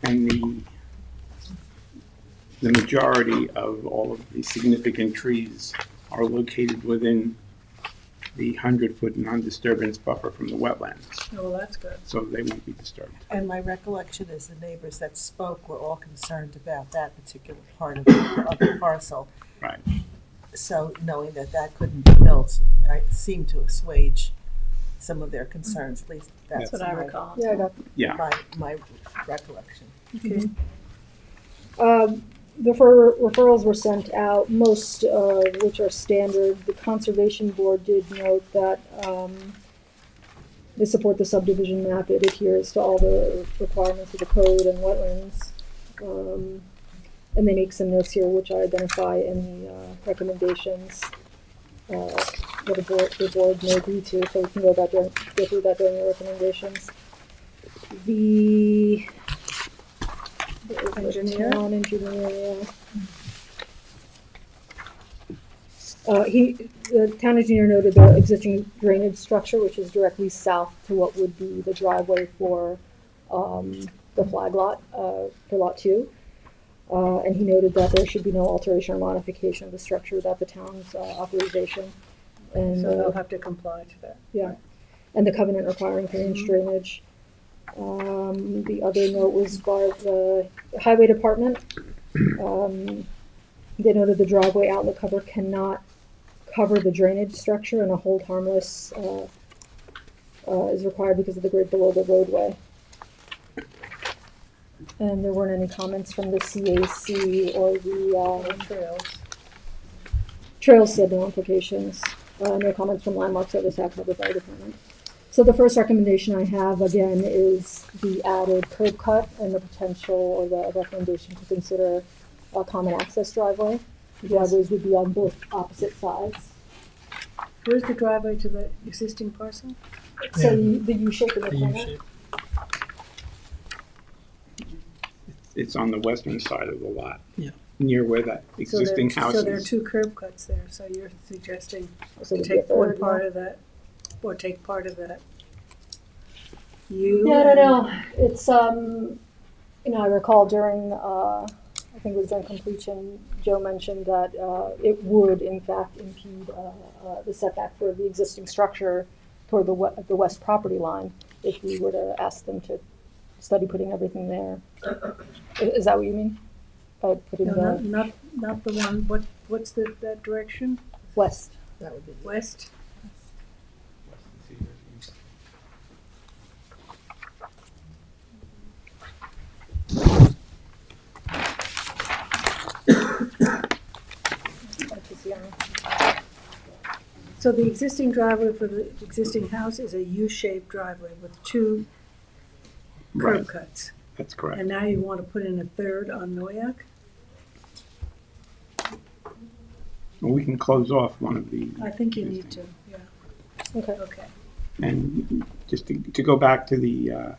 And the majority of all of the significant trees are located within the 100-foot non-disturbance buffer from the wetlands, Oh, well, that's good. so they won't be disturbed. And my recollection is the neighbors that spoke were all concerned about that particular part of the parcel. Right. So knowing that couldn't be built, I seemed to assuage some of their concerns, at least that's What I recall. Yeah, I got my recollection. Okay. The referrals were sent out, most of which are standard. The Conservation Board did note that they support the subdivision map. It adheres to all the requirements of the code and wetlands. And they make some notes here, which I identify in the recommendations that the board may agree to. So we can go through that during the recommendations. The Engineer? Town engineer, the town engineer noted the existing drainage structure, which is directly south to what would be the driveway for the flag lot, for lot 2. And he noted that there should be no alteration or modification of the structure without the town's authorization. And So they'll have to comply to that. yeah, and the covenant requiring 3-inch drainage. The other note was by the highway department. They noted the driveway outlet cover cannot cover the drainage structure, and a hold harmless is required because of the grade below the roadway. And there weren't any comments from the CAC or the trails. Trails said no implications. No comments from Landmark Service Act or the fire department. So the first recommendation I have, again, is the added curb cut and the potential or the recommendation to consider a common access driveway. The driveways would be on both opposite sides. Where's the driveway to the existing parcel? So the U shape in the The corner? U-shape. It's on the western side of the lot. Yeah. Near where that existing house So there are is. 2 curb cuts there, so you're suggesting So it'd be take a one third part lot? of that, or take part of that. Yeah, I don't know. It's, you know, I recall during, I think it was during completion, Joe mentioned that it would in fact impede the setback for the existing structure toward the west property line if we were to ask them to study putting everything there. Is that what you mean? By putting No, the not the one, what's that direction? west? That would be West? So the existing driveway for the existing house is a U-shaped driveway with 2 curb Right. cuts. That's correct. And now you want to put in a third on Noyak? Well, we can close off one of the, I think you need to, yeah. Okay. Okay. and just to go back to the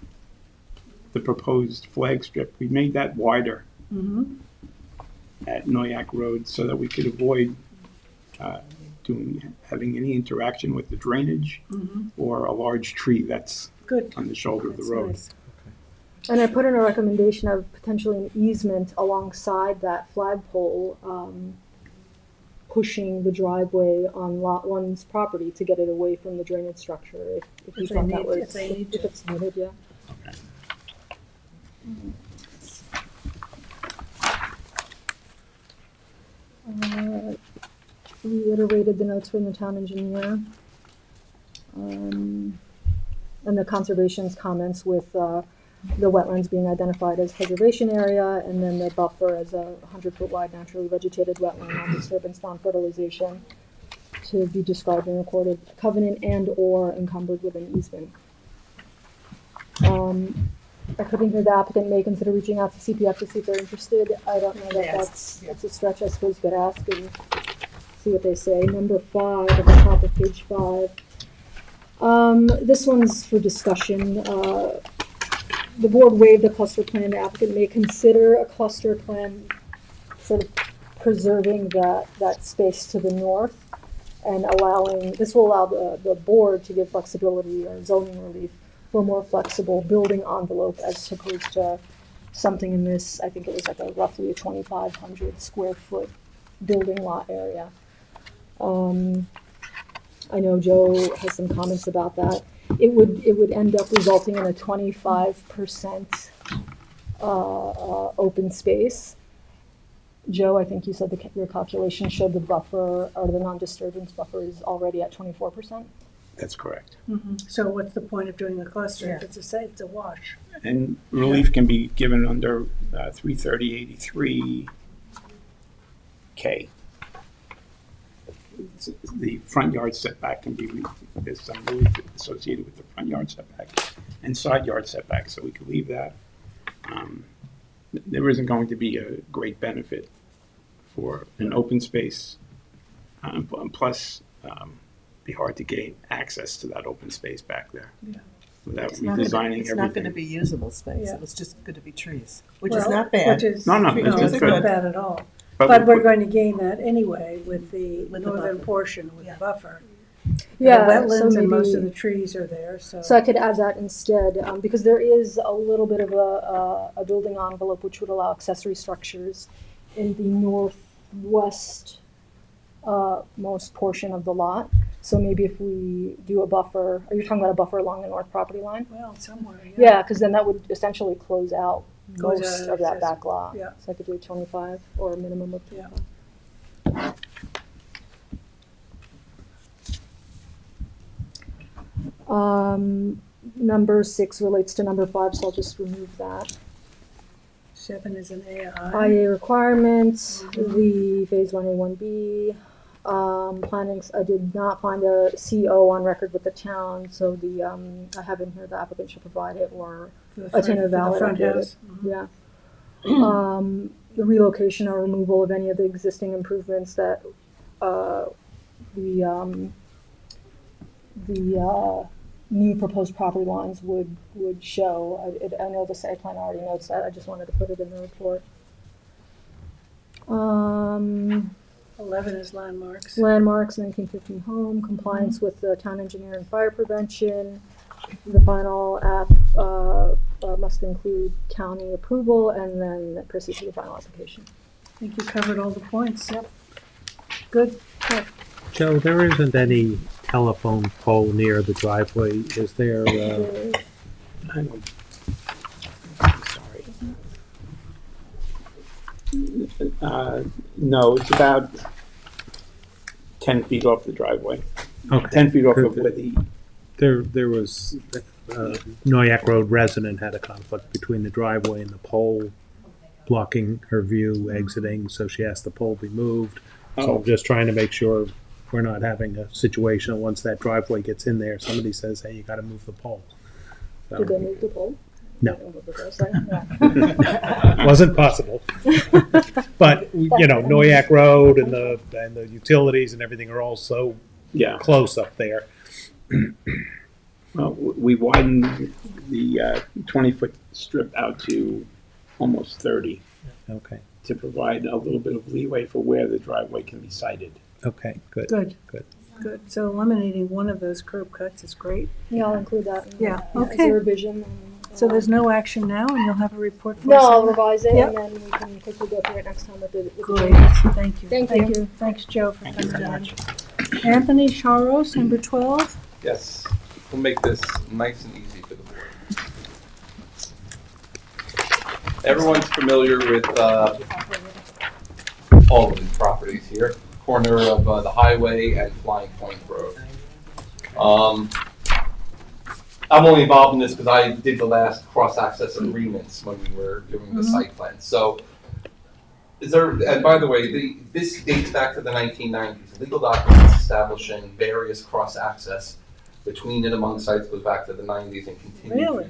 proposed flag strip, we made that wider Mm-hmm. at Noyak Road so that we could avoid having any interaction with the drainage Mhm. or a large tree that's Good. on the shoulder of the That's road. nice. And I put in a recommendation of potentially an easement alongside that flagpole, pushing the driveway on Lot 1's property to get it away from the drainage structure, if you If they thought that need- was, if they need to. it's needed, yeah. Reiterated the notes from the town engineer. And the conservation's comments with, the wetlands being identified as preservation area, and then the buffer as a 100-foot wide naturally vegetated wetland, non-disturbance, non-fertilization, to be described in recorded covenant and/or encumbered with an easement. I couldn't hear the applicant may consider reaching out to CPF to see if they're interested. I don't know that Yes. that's a stretch. I suppose you could ask and see what they say. Number 5 at the top of page 5. This one's for discussion. The board waived the cluster plan. The applicant may consider a cluster plan sort of preserving that space to the north and this will allow the board to give flexibility or zoning relief for a more flexible building envelope as opposed to something in this, I think it was like roughly a 2,500 square foot building lot area. I know Joe has some comments about that. It would end up resulting in a 25% open space. Joe, I think you said your calculation showed the buffer or the non-disturbance buffer is already at 24%. That's correct. Mm-hmm. So what's the point of doing a cluster if Yeah. it's a wash? And relief can be given under 33083K. The front yard setback can be, there's some relief associated with the front yard setback and side yard setback, so we could leave that. There isn't going to be a great benefit for an open space, plus be hard to gain access to that open space back there. Yeah. Without It's not gonna- redesigning It's not gonna everything. be usable space, Yeah. it was just gonna be trees, which is Well, not bad. Which is, No, no, it's it's good. not bad at all. But But we- we're going to gain that anyway with the With the northern buffer. portion with the buffer. Yeah, The so wetlands and most of maybe- the trees are there, so. So I could add that instead, because there is a little bit of a building envelope which would allow accessory structures in the northwest most portion of the lot. So maybe if we do a buffer, are you talking about a buffer along the north property line? Well, somewhere, yeah. Yeah, because then that would essentially close out Close most out of that access- back lot. yeah. So I could do 25 or a minimum of Yeah. 25. Number 6 relates to number 5, so I'll just remove that. 7 is an AI. IA requirements, the phase 1A, 1B, plannings, I did not find a CO on record with the town, so I have in here the applicant should provide it or For the front- attain a for the valid front update. house. Mhm. Yeah. The relocation or removal of any of the existing improvements that we new proposed property lines would show. I know the site plan already notes that, I just wanted to put it in the report. 11 is landmarks. Landmarks, 1915 home, compliance with the town engineer and fire prevention. The final app must include county approval, and then proceed to the final application. I think you covered all the points. Yep. Good. Good. Joe, there isn't any telephone pole near the driveway, is there? I don't. No, it's about 10 feet off the driveway. Okay. 10 feet off of where the, There was, Noyak Road resident had a conflict between the driveway and the pole, blocking her view exiting, so she asked the pole be moved. So I'm just trying to make sure we're not having a situation, once that driveway gets in there, somebody says, hey, you gotta move the pole. So- Did they move the pole? No. No. Wasn't possible. But, you know, Noyak Road and the utilities and everything are all so close up there. well, we widened the 20-foot strip out to almost 30. Okay. To provide a little bit of leeway for where the driveway can be sited. Okay, good. Good. Good. Good. So eliminating one of those curb cuts is great. Yeah, I'll include that. Yeah. As Okay. a revision. So there's no action now, and you'll have a report for No, us? I'll revise it, Yep. and then we can quickly go through it next time with the. Great. Thank you. Thank you. Thanks, Joe, for coming down. Anthony Charos, number 12. Yes, we'll make this nice and easy for the board. Everyone's familiar with all of these properties here, corner of the highway and Flying Point Road. I'm only involved in this because I did the last cross-access agreements when we were doing the site plan. So, and by the way, this dates back to the 1990s. Legal documents establishing various cross-access between and among sites goes back to the 90s and continued. Really?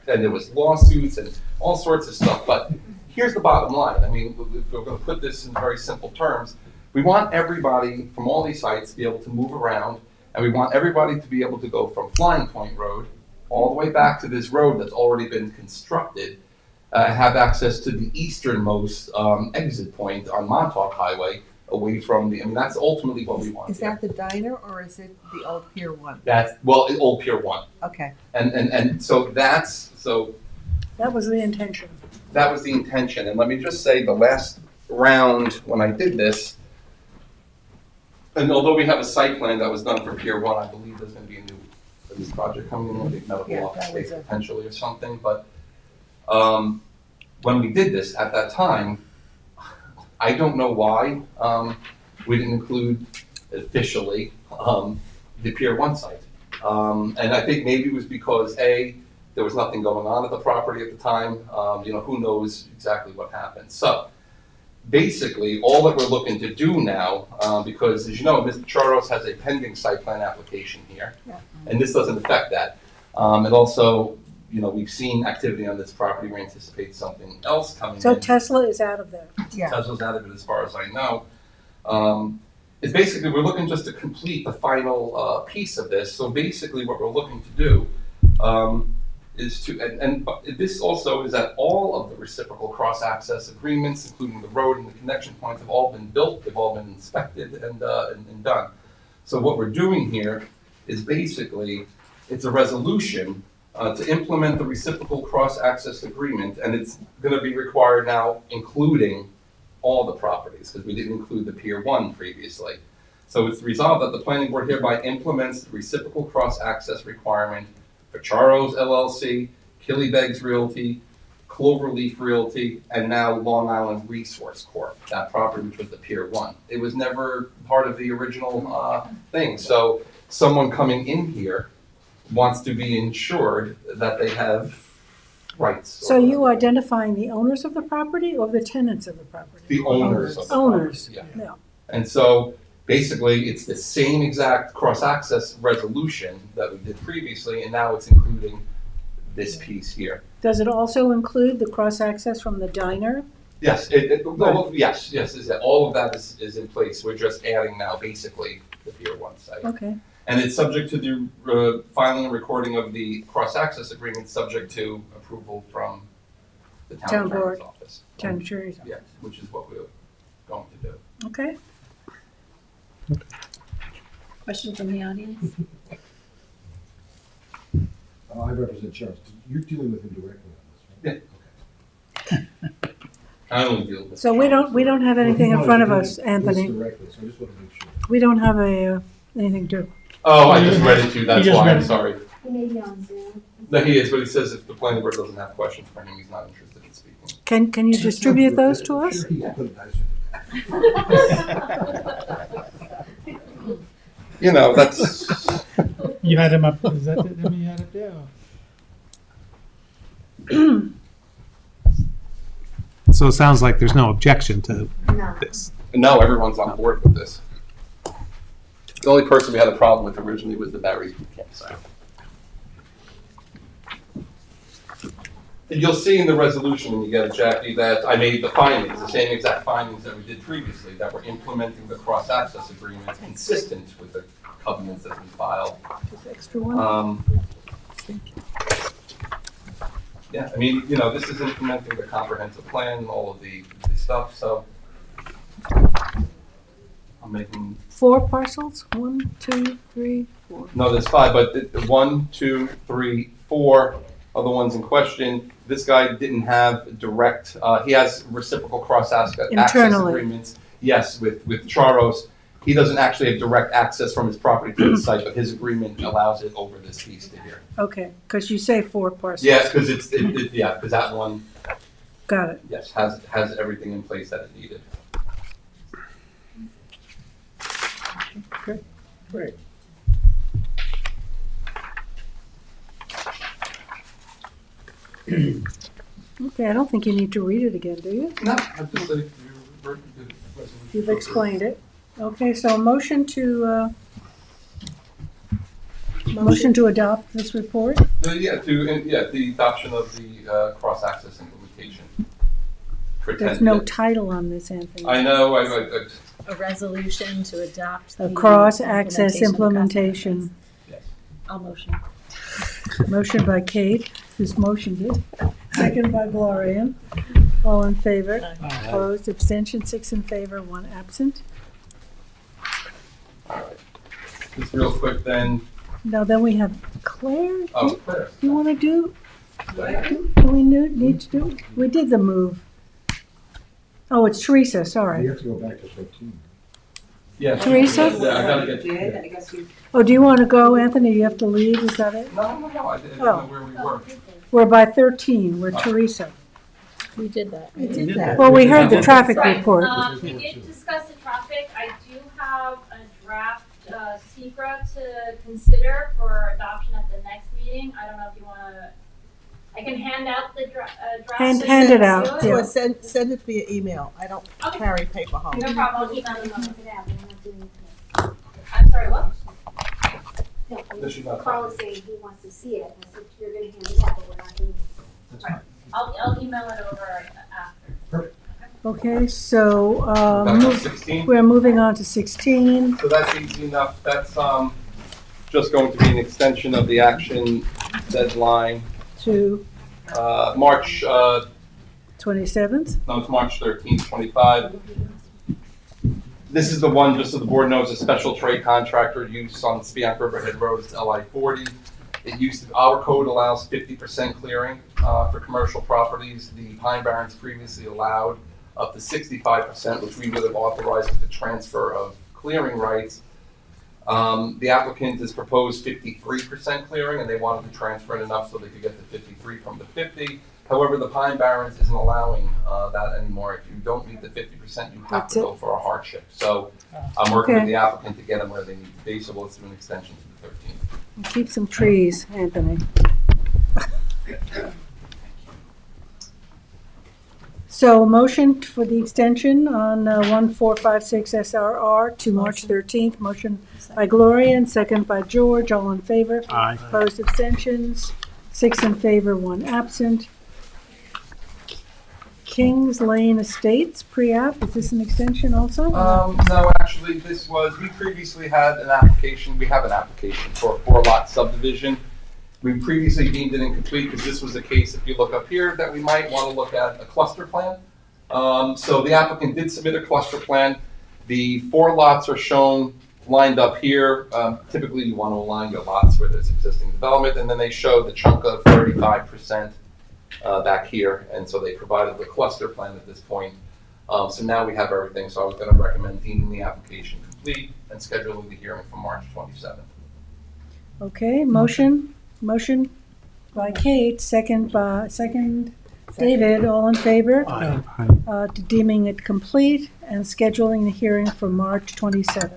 And there was lawsuits and all sorts of stuff. But here's the bottom line. I mean, if we're going to put this in very simple terms, we want everybody from all these sites to be able to move around, and we want everybody to be able to go from Flying Point Road all the way back to this road that's already been constructed, have access to the easternmost exit point on Montauk Highway, away from the, I mean, that's ultimately what we want. Is that the diner or is it the old Pier 1? That's, well, Old Pier 1. Okay. And so That was the intention. that was the intention. And let me just say, the last round when I did this, and although we have a site plan that was done for Pier 1, I believe there's going to be a new project coming in, a big medical office space potentially or something. But when we did this at that time, I don't know why we didn't include officially the Pier 1 site. And I think maybe it was because A, there was nothing going on at the property at the time. Who knows exactly what happened. So basically, all that we're looking to do now, because as you know, Mr. Charos has a pending site plan application here, and this doesn't affect that. And also, we've seen activity on this property. We anticipate something else coming So in. Tesla is out of there. Tesla's out of it as far as I know. It's basically, we're looking just to complete the final piece of this. So basically what we're looking to do is to, and this also is that all of the reciprocal cross-access agreements, including the road and the connection points, have all been built, they've all been inspected and done. So what we're doing here is basically, it's a resolution to implement the reciprocal cross-access agreement, and it's going to be required now, including all the properties, because we didn't include the Pier 1 previously. So it's resolved that the planning board hereby implements the reciprocal cross-access requirement for Charos LLC, Killybegs Realty, Cloverleaf Realty, and now Long Island Resource Corp., that property which was the Pier 1. It was never part of the original thing. So someone coming in here wants to be ensured that they have rights. So you identifying the owners of the property or the tenants of the property? The owners of the Owners, property, yeah. And so basically, it's the same exact cross-access resolution that we did previously, and now it's including this piece here. Does it also include the cross-access from the diner? Yes, yes, all of that is in place. We're just adding now basically the Pier 1 site. Okay. And it's subject to the filing and recording of the cross-access agreement, subject to approval from the Town town attorney's board. office. Town attorney's office. Yes, which is what we're going to do. Okay. Question from the audience? I represent Charles. You're dealing with him directly on this, right? I only deal with. So we don't have anything in front of us, Anthony. Directly, so I just want to make sure. We don't have anything to. Oh, I just read it to you, that's why, I'm sorry. He may be on Zoom. No, he is, but he says if the planning board doesn't have questions for him, he's not interested in speaking. Can you distribute those to us? You know, that's. You had him up, is that him you had up there? So it sounds like there's no objection to this. No, everyone's on board with this. The only person we had a problem with originally was the Barry campsite. You'll see in the resolution when you get it, Jackie, that I made the findings, the same exact findings that we did previously, that we're implementing the cross-access agreement consistent with the covenants that we filed. Just extra one. Yeah, I mean, you know, this is implementing the comprehensive plan, all of the stuff, so I'm making. 4 parcels? 1, 2, 3, 4. No, there's 5, but the 1, 2, 3, 4 are the ones in question. This guy didn't have direct, he has reciprocal cross-access Internally. agreements. Yes, with Charos. He doesn't actually have direct access from his property to the site, but his agreement allows it over this piece to here. Okay, because you say 4 parcels. Yes, because because that one, Got it. yes, has everything in place that it needed. Okay, great. Okay, I don't think you need to read it again, do you? No, I just say You've explained it. Okay, so a motion to adopt this report? The adoption of the cross-access implementation. There's no title on this, Anthony. I know, A resolution to adopt. A the cross-access implementation of implementation. I'll motion. Motion by Kate, who's motioned it. Second by Gloria. All in favor? Opposed, abstention, 6 in favor, 1 absent. Just real quick then. Now then we have Claire. Oh, Claire. Do you want to do? Do we need to do? We did the move. Oh, it's Teresa, sorry. You have to go back to 13. Yeah. Teresa? Yeah, I gotta get. Oh, do you want to go, Anthony? You have to leave, is that it? No, I didn't know where we were. We're by 13, we're Teresa. We did that. We did that. Well, we heard the traffic report. We did discuss the traffic. I do have a draft secret to consider for adoption at the next meeting. I don't know if you want to, I can hand out the draft. Hand it out, Or yeah. send it via email. I don't carry paper home. No problem. I'll keep that in mind. I'm sorry, what? No, Carl is saying he wants to see it, and I said, you're gonna hand it out, but we're not doing it. Right. I'll email it over after. Okay, so Back on 16. we're moving on to 16. So that's easy enough. That's just going to be an extension of the action deadline. To March, 27th? no, it's March 13th, 25. This is the one, just so the board knows, a special trade contractor use on Spiank Riverhead Road, it's LI 40. It used to, our code allows 50% clearing for commercial properties. The Pine Barrens previously allowed up to 65%, which we would have authorized with the transfer of clearing rights. The applicant has proposed 53% clearing, and they wanted to transfer it enough so they could get the 53 from the 50. However, the Pine Barrens isn't allowing that anymore. If you don't meet the 50%, you have to go for a hardship. So I'm working with the applicant to get them where they need to be, so let's do an extension to the 13th. Keep some trees, Anthony. So motion for the extension on 1456 SRR to March 13th. Motion by Gloria and second by George. All in favor? Aye. Opposed, abstentions? 6 in favor, 1 absent. Kings Lane Estates pre-app. Is this an extension also? No, actually, we previously had an application, we have an application for a 4-lot subdivision. We previously deemed it incomplete because this was a case, if you look up here, that we might want to look at a cluster plan. So the applicant did submit a cluster plan. The 4 lots are shown lined up here. Typically, you want to align your lots where there's existing development, and then they show the chunk of 35% back here, and so they provided the cluster plan at this point. So now we have everything, so I was going to recommend deeming the application complete and scheduling the hearing for March 27th. Okay, motion by Kate, second David, all in favor? To deeming it complete and scheduling the hearing for March 27th.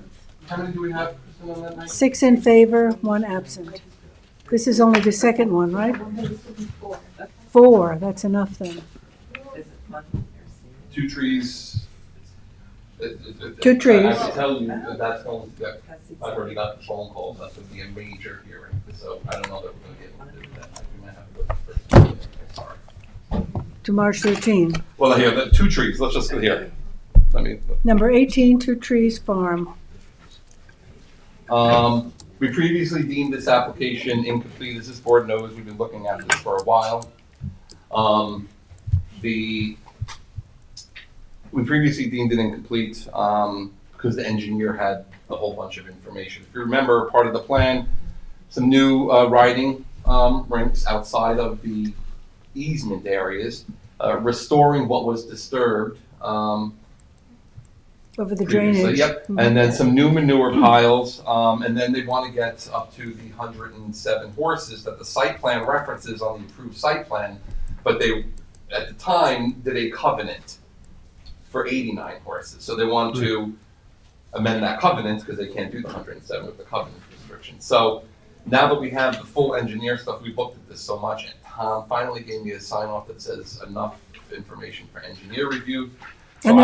How many do we have on that night? 6 in favor, 1 absent. This is only the second one, right? 4, that's enough then. 2 trees. 2 trees. I can tell you that that's going to get, I've already got the phone calls, that would be a major hearing, so I don't know that we're going to get able to do that night. We might have to go to the first. Sorry. To March 13. Well, here, the 2 trees, let's just go here. Number 18, 2 Trees Farm. We previously deemed this application incomplete. As this board knows, we've been looking at this for a while. We previously deemed it incomplete because the engineer had a whole bunch of information. If you remember, part of the plan, some new riding rinks outside of the easement areas, restoring what was disturbed. Over the Previously, drainage. yep. And then some new manure piles, and then they want to get up to the 107 horses that the site plan references on the approved site plan, but they, at the time, did a covenant for 89 horses. So they want to amend that covenant because they can't do the 107 with the covenant restriction. So now that we have the full engineer stuff, we've looked at this so much, and Tom finally gave me a sign off that says enough information for engineer review. And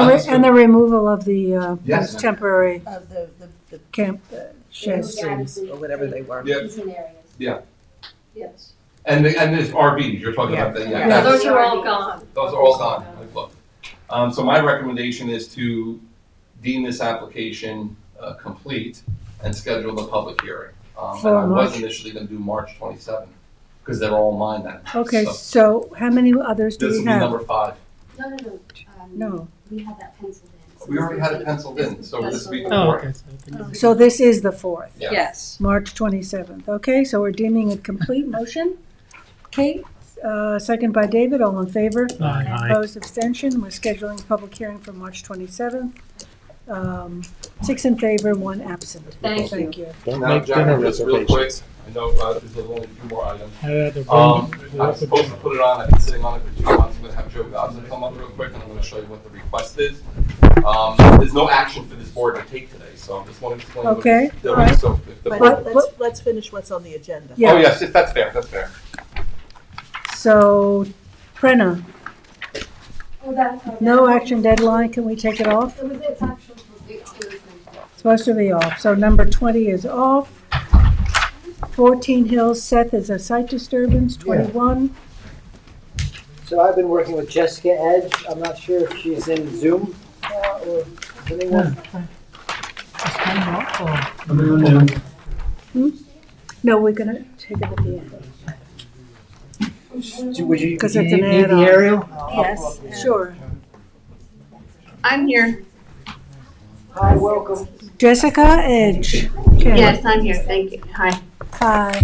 the removal of the Yes. those temporary The camp sheds. or whatever they were. Yeah. Easement areas. Yeah. Yes. And there's RVs, you're talking about that, yeah. Yeah, those are all gone. Those are all gone, like, look. So my recommendation is to deem this application complete and schedule the public hearing. And For I was March? initially gonna do March 27th, because they're all mine then. Okay, So so how many others do this we will be have? number 5. No. No. We have that penciled in. We already had it penciled in, so this will be the Oh, 4th. okay. So this is the 4th? Yeah. Yes. March 27th. Okay, so we're deeming it complete. Motion? Kate, second by David, all in favor? Aye. Opposed, abstention. We're scheduling public hearing for March 27th. 6 in favor, 1 absent. Thank you. Don't Now, make Jack, dinner just real quick, reservations. I know there's only a few more items. The I'm supposed to put it on, I've been sitting on it for 2 months, I'm gonna have Joe Gosling come up real quick, and I'm gonna show you what the request is. There's no action for this board to take today, so I'm just wanting to explain what Okay, it's doing, all right. so if the But board. let's finish what's on the agenda. Yeah. Oh, yes, that's fair, that's fair. So, Brenna, Oh, that's. no action deadline. Can we take it off? It's actually, Supposed to be off. So number 20 is off. 14 Hills, Seth is a site disturbance, 21. So I've been working with Jessica Edge. I'm not sure if she's in Zoom or anyone. No, we're gonna take it at the end. Would you, Because do it's you an need the add-on. aerial? Yes, sure. I'm here. Hi, welcome. Jessica Edge. Okay. Yes, I'm here. Thank you. Hi. Hi.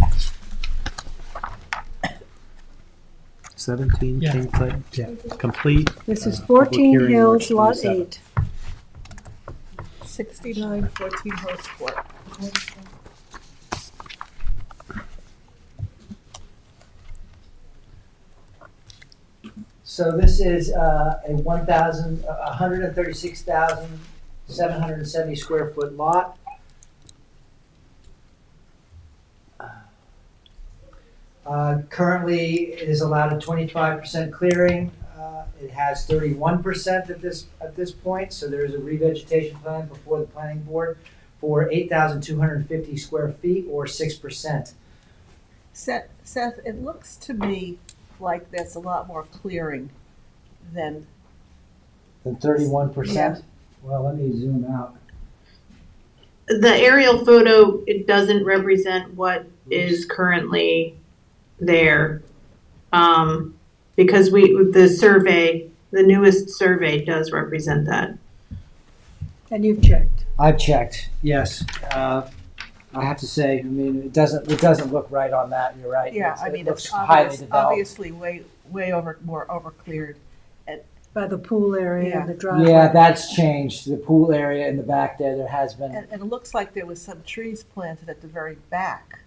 17 Yeah. King Cut, yeah, complete. This is Public 14 hearing, Hills, March Lot 27th. 8. 69 14 Horse Court. So this is a 136,770 square foot lot. Currently, it is allowed a 25% clearing. It has 31% at this point, so there is a revegetation plan before the planning board for 8,250 square feet or 6%. Seth, it looks to me like there's a lot more clearing than Than 31%? Well, let me zoom out. The aerial photo, it doesn't represent what is currently there. Because the survey, the newest survey does represent that. And you've checked? I've checked, yes. I have to say, I mean, it doesn't look right on that, you're right. Yeah, It I mean, looks it's highly developed. obviously more over cleared. By the pool area Yeah. and the driveway? Yeah, that's changed. The pool area in the back there has been. And it looks like there was some trees planted at the very back.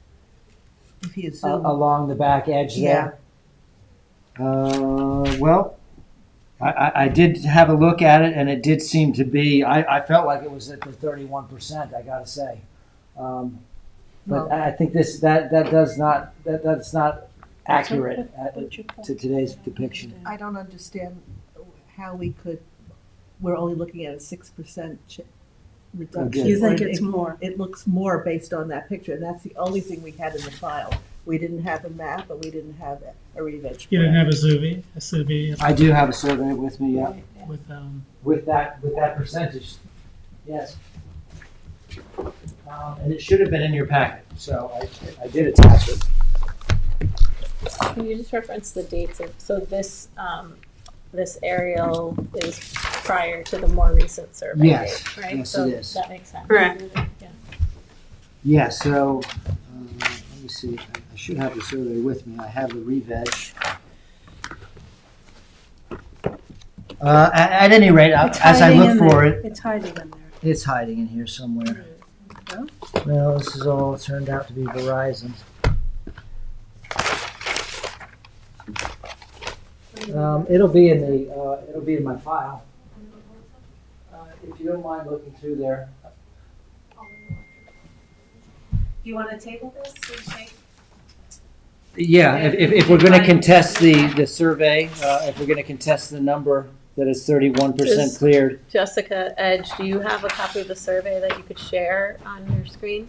If you zoom. Along the back edge there? Well, I did have a look at it, and it did seem to be, I felt like it was at the 31%, I gotta say. But Well- I think that's not accurate to today's depiction. I don't understand how we're only looking at a 6% reduction. You think Or it's more? It looks more based on that picture, and that's the only thing we had in the file. We didn't have a map, but we didn't have a re-veg You didn't plan. have a survey. I do have a survey with me, yeah. With that percentage, yes. And it should have been in your packet, so I did attach it. Can you just reference the dates of, so this, this aerial is prior to the more recent survey Yes, date, right? yes, So it is. that makes sense. Correct. Yeah. Yeah, so, let me see, I should have the survey with me, I have the re-veg. At any rate, It's as I hiding look in for there. it, It's hiding in there. it's hiding in here somewhere. No? Well, this is all turned out to be Verizon. It'll be in my file. If you don't mind looking through there. Do you want to table this? Yeah, if we're gonna contest the survey, if we're gonna contest the number that is 31% Does- cleared. Jessica Edge, do you have a copy of the survey that you could share on your screen?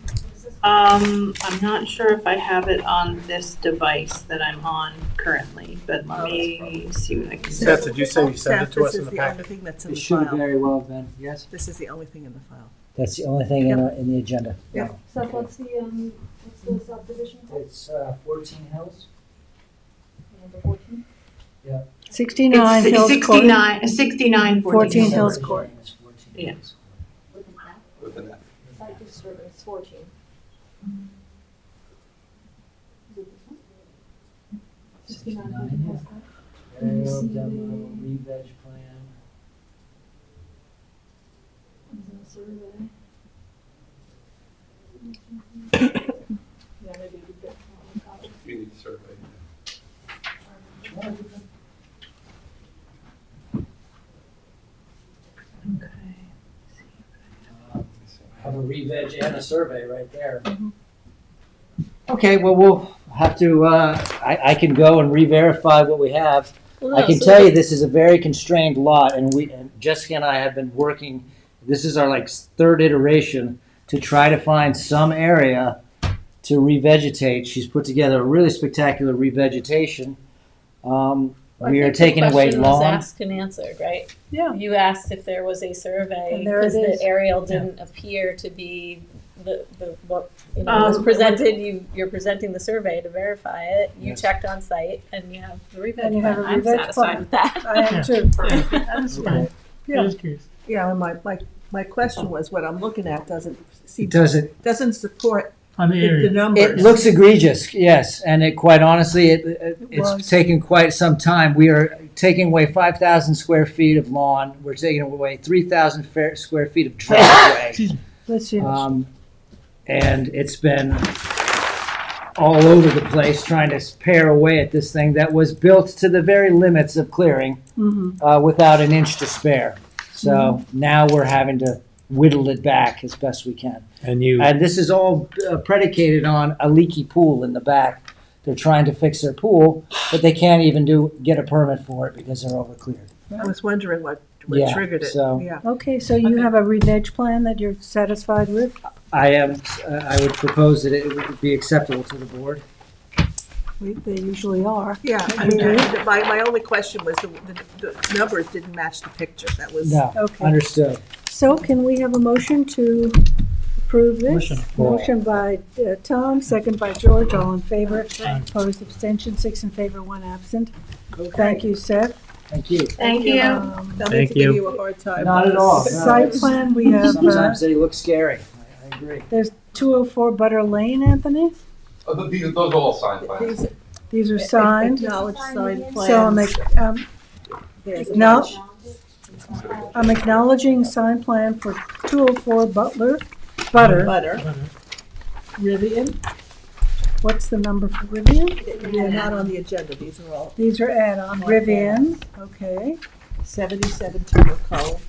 I'm not sure if I have it on this device that I'm on currently, but let me see what I can. Seth, did you say you sent it to us in the This is the only packet? thing that's in It the should have file. very well been, yes? This is the only thing in the file. That's the only thing in the agenda. Yep. So what's the subdivision called? It's 14 Hills. Number 14? Yeah. 69 It's Hills Court. 69, 14 Hills Court. Yeah. Site district is 14. Is it this one? 69 Hills Court. Aerial demo, re-veg plan. Is it a survey? Yeah, maybe we get a copy. We need a survey. Have a re-veg and a survey right there. Okay, well, we'll have to, I can go and re-verify what we have. Well, I no, can so tell you the- this is a very constrained lot, and Jessica and I have been working, this is our third iteration to try to find some area to revegetate. She's put together a really spectacular revegetation. I We are think the taking away question was lawn. asked and answered, right? Yeah. You asked if there was a survey, And there it because the is. aerial didn't appear to be the what was presented. You're presenting the survey to verify it. You Yes. checked on site, and you have the re-veg And you have a plan. I'm re-veg satisfied plan. with that. I am too. That's fine. Okay. Yeah. Just curious. Yeah, and my question was, what I'm looking at doesn't seem. Doesn't support On the the area. numbers. It looks egregious, yes, and quite honestly, it's was. taken quite some time. We are taking away 5,000 square feet of lawn. We're taking away 3,000 square feet of driveway. Let's see. And it's been all over the place trying to pare away at this thing that was built to the very limits of clearing without an inch to spare. So now we're having to whittle it back as best we can. And this is all predicated on a leaky pool in the back. They're trying to fix their pool, but they can't even get a permit for it because they're overcleared. I was wondering what Yeah, triggered it. so- Yeah. Okay, so you have a re-veg plan that you're satisfied with? I would propose that it would be acceptable to the board. They usually are. Yeah, I We mean, do? my only question was the numbers didn't match the picture. That was. No, Okay. understood. So can we have a motion to approve this? Motion. Motion by Tom, second by George, all in favor. Aye. Opposed, abstention, 6 in favor, 1 absent. Thank you, Seth. Thank you. Thank you. They'll need Thank to give you. you a hard time. Not at all. No, Site it's- plan, we have, Sometimes they look scary. I agree. there's 204 Butter Lane, Anthony? Those are all signed plans. These are signed. Acknowledged signed So There's a no, bunch. I'm acknowledging sign plan for 204 Butter. Butter. Rivian. What's the number for Rivian? They're not on the agenda. These are all These are add-on. Rivian, okay. 77 Turtle Cove,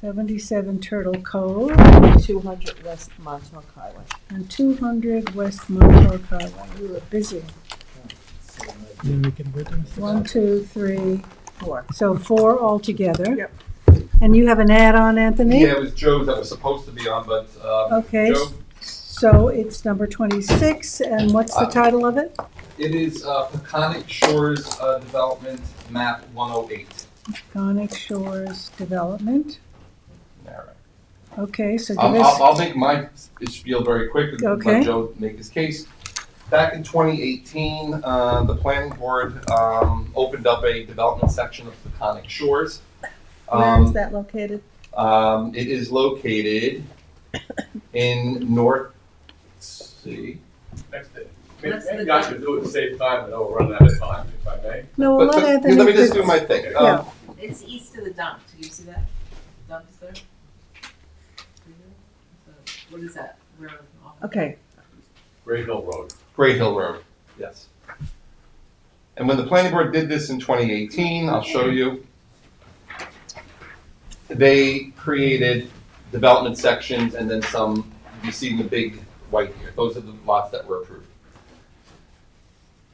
77 Turtle Cove 200 West Montauk Highway. and 200 West Montauk Highway. We were busy. Then we can wait and see. 1, 2, 3, 4. so 4 altogether. Yep. And you have an add-on, Anthony? Yeah, it was Joe that was supposed to be on, but Okay, Joe, so it's number 26, and what's the title of it? it is Peconic Shores Development Map 108. Conic Shores Development. All right. Okay, so give I'll us, make my spiel very quick and Okay. let Joe make his case. Back in 2018, the planning board opened up a development section of Peconic Shores. Where is that located? It is located in North. Let's see. Next day. Maybe I should do it at the same time and overrun out of time, if I may. no, we'll But- let but Anthony. let me just do my thing. Yeah. It's east of the dump. Do you see that? Dump is there? What is that? Where? Okay. Great Hill Road. Great Hill Road, yes. And when the planning board did this in 2018, I'll show you, they created development sections and then some, you see in the big white here, those are the lots that were approved.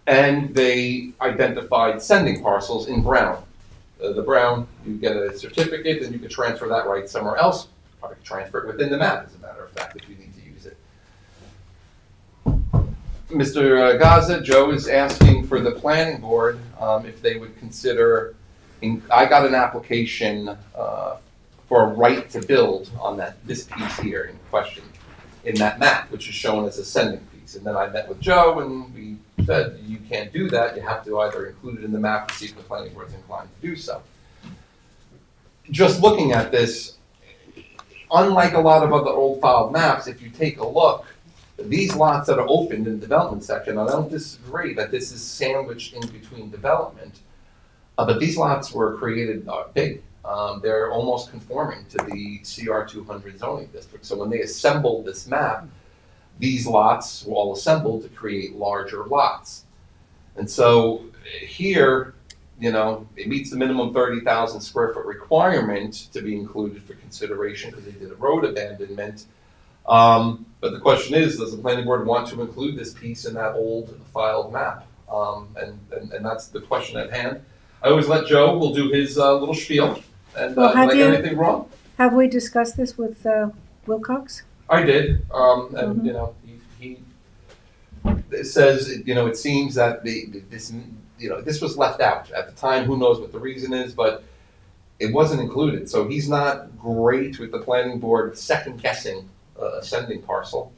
And they identified sending parcels in brown. The brown, you get a certificate and you can transfer that right somewhere else. Probably can transfer it within the map, as a matter of fact, if you need to use it. Mr. Gaza, Joe is asking for the planning board if they would consider, I got an application for a right to build on this piece here in question, in that map, which is shown as a sending piece. And then I met with Joe and we said, you can't do that. You have to either include it in the map to see if the planning board is inclined to do so. Just looking at this, unlike a lot of other old filed maps, if you take a look, these lots that are opened in the development section, I don't disagree that this is sandwiched in between development, but these lots were created big. They're almost conforming to the CR 200 zoning district. So when they assembled this map, these lots were all assembled to create larger lots. And so here, you know, it meets the minimum 30,000 square foot requirement to be included for consideration because they did a road abandonment. But the question is, does the planning board want to include this piece in that old filed map? And that's the question at hand. I always let Joe, will do his little spiel. And Well, did I have get you- anything wrong? Have we discussed this with Wilcox? I did, and you know, he it says, you know, it seems that this was left out at the time. Who knows what the reason is, but it wasn't included. So he's not great with the planning board second guessing a sending parcel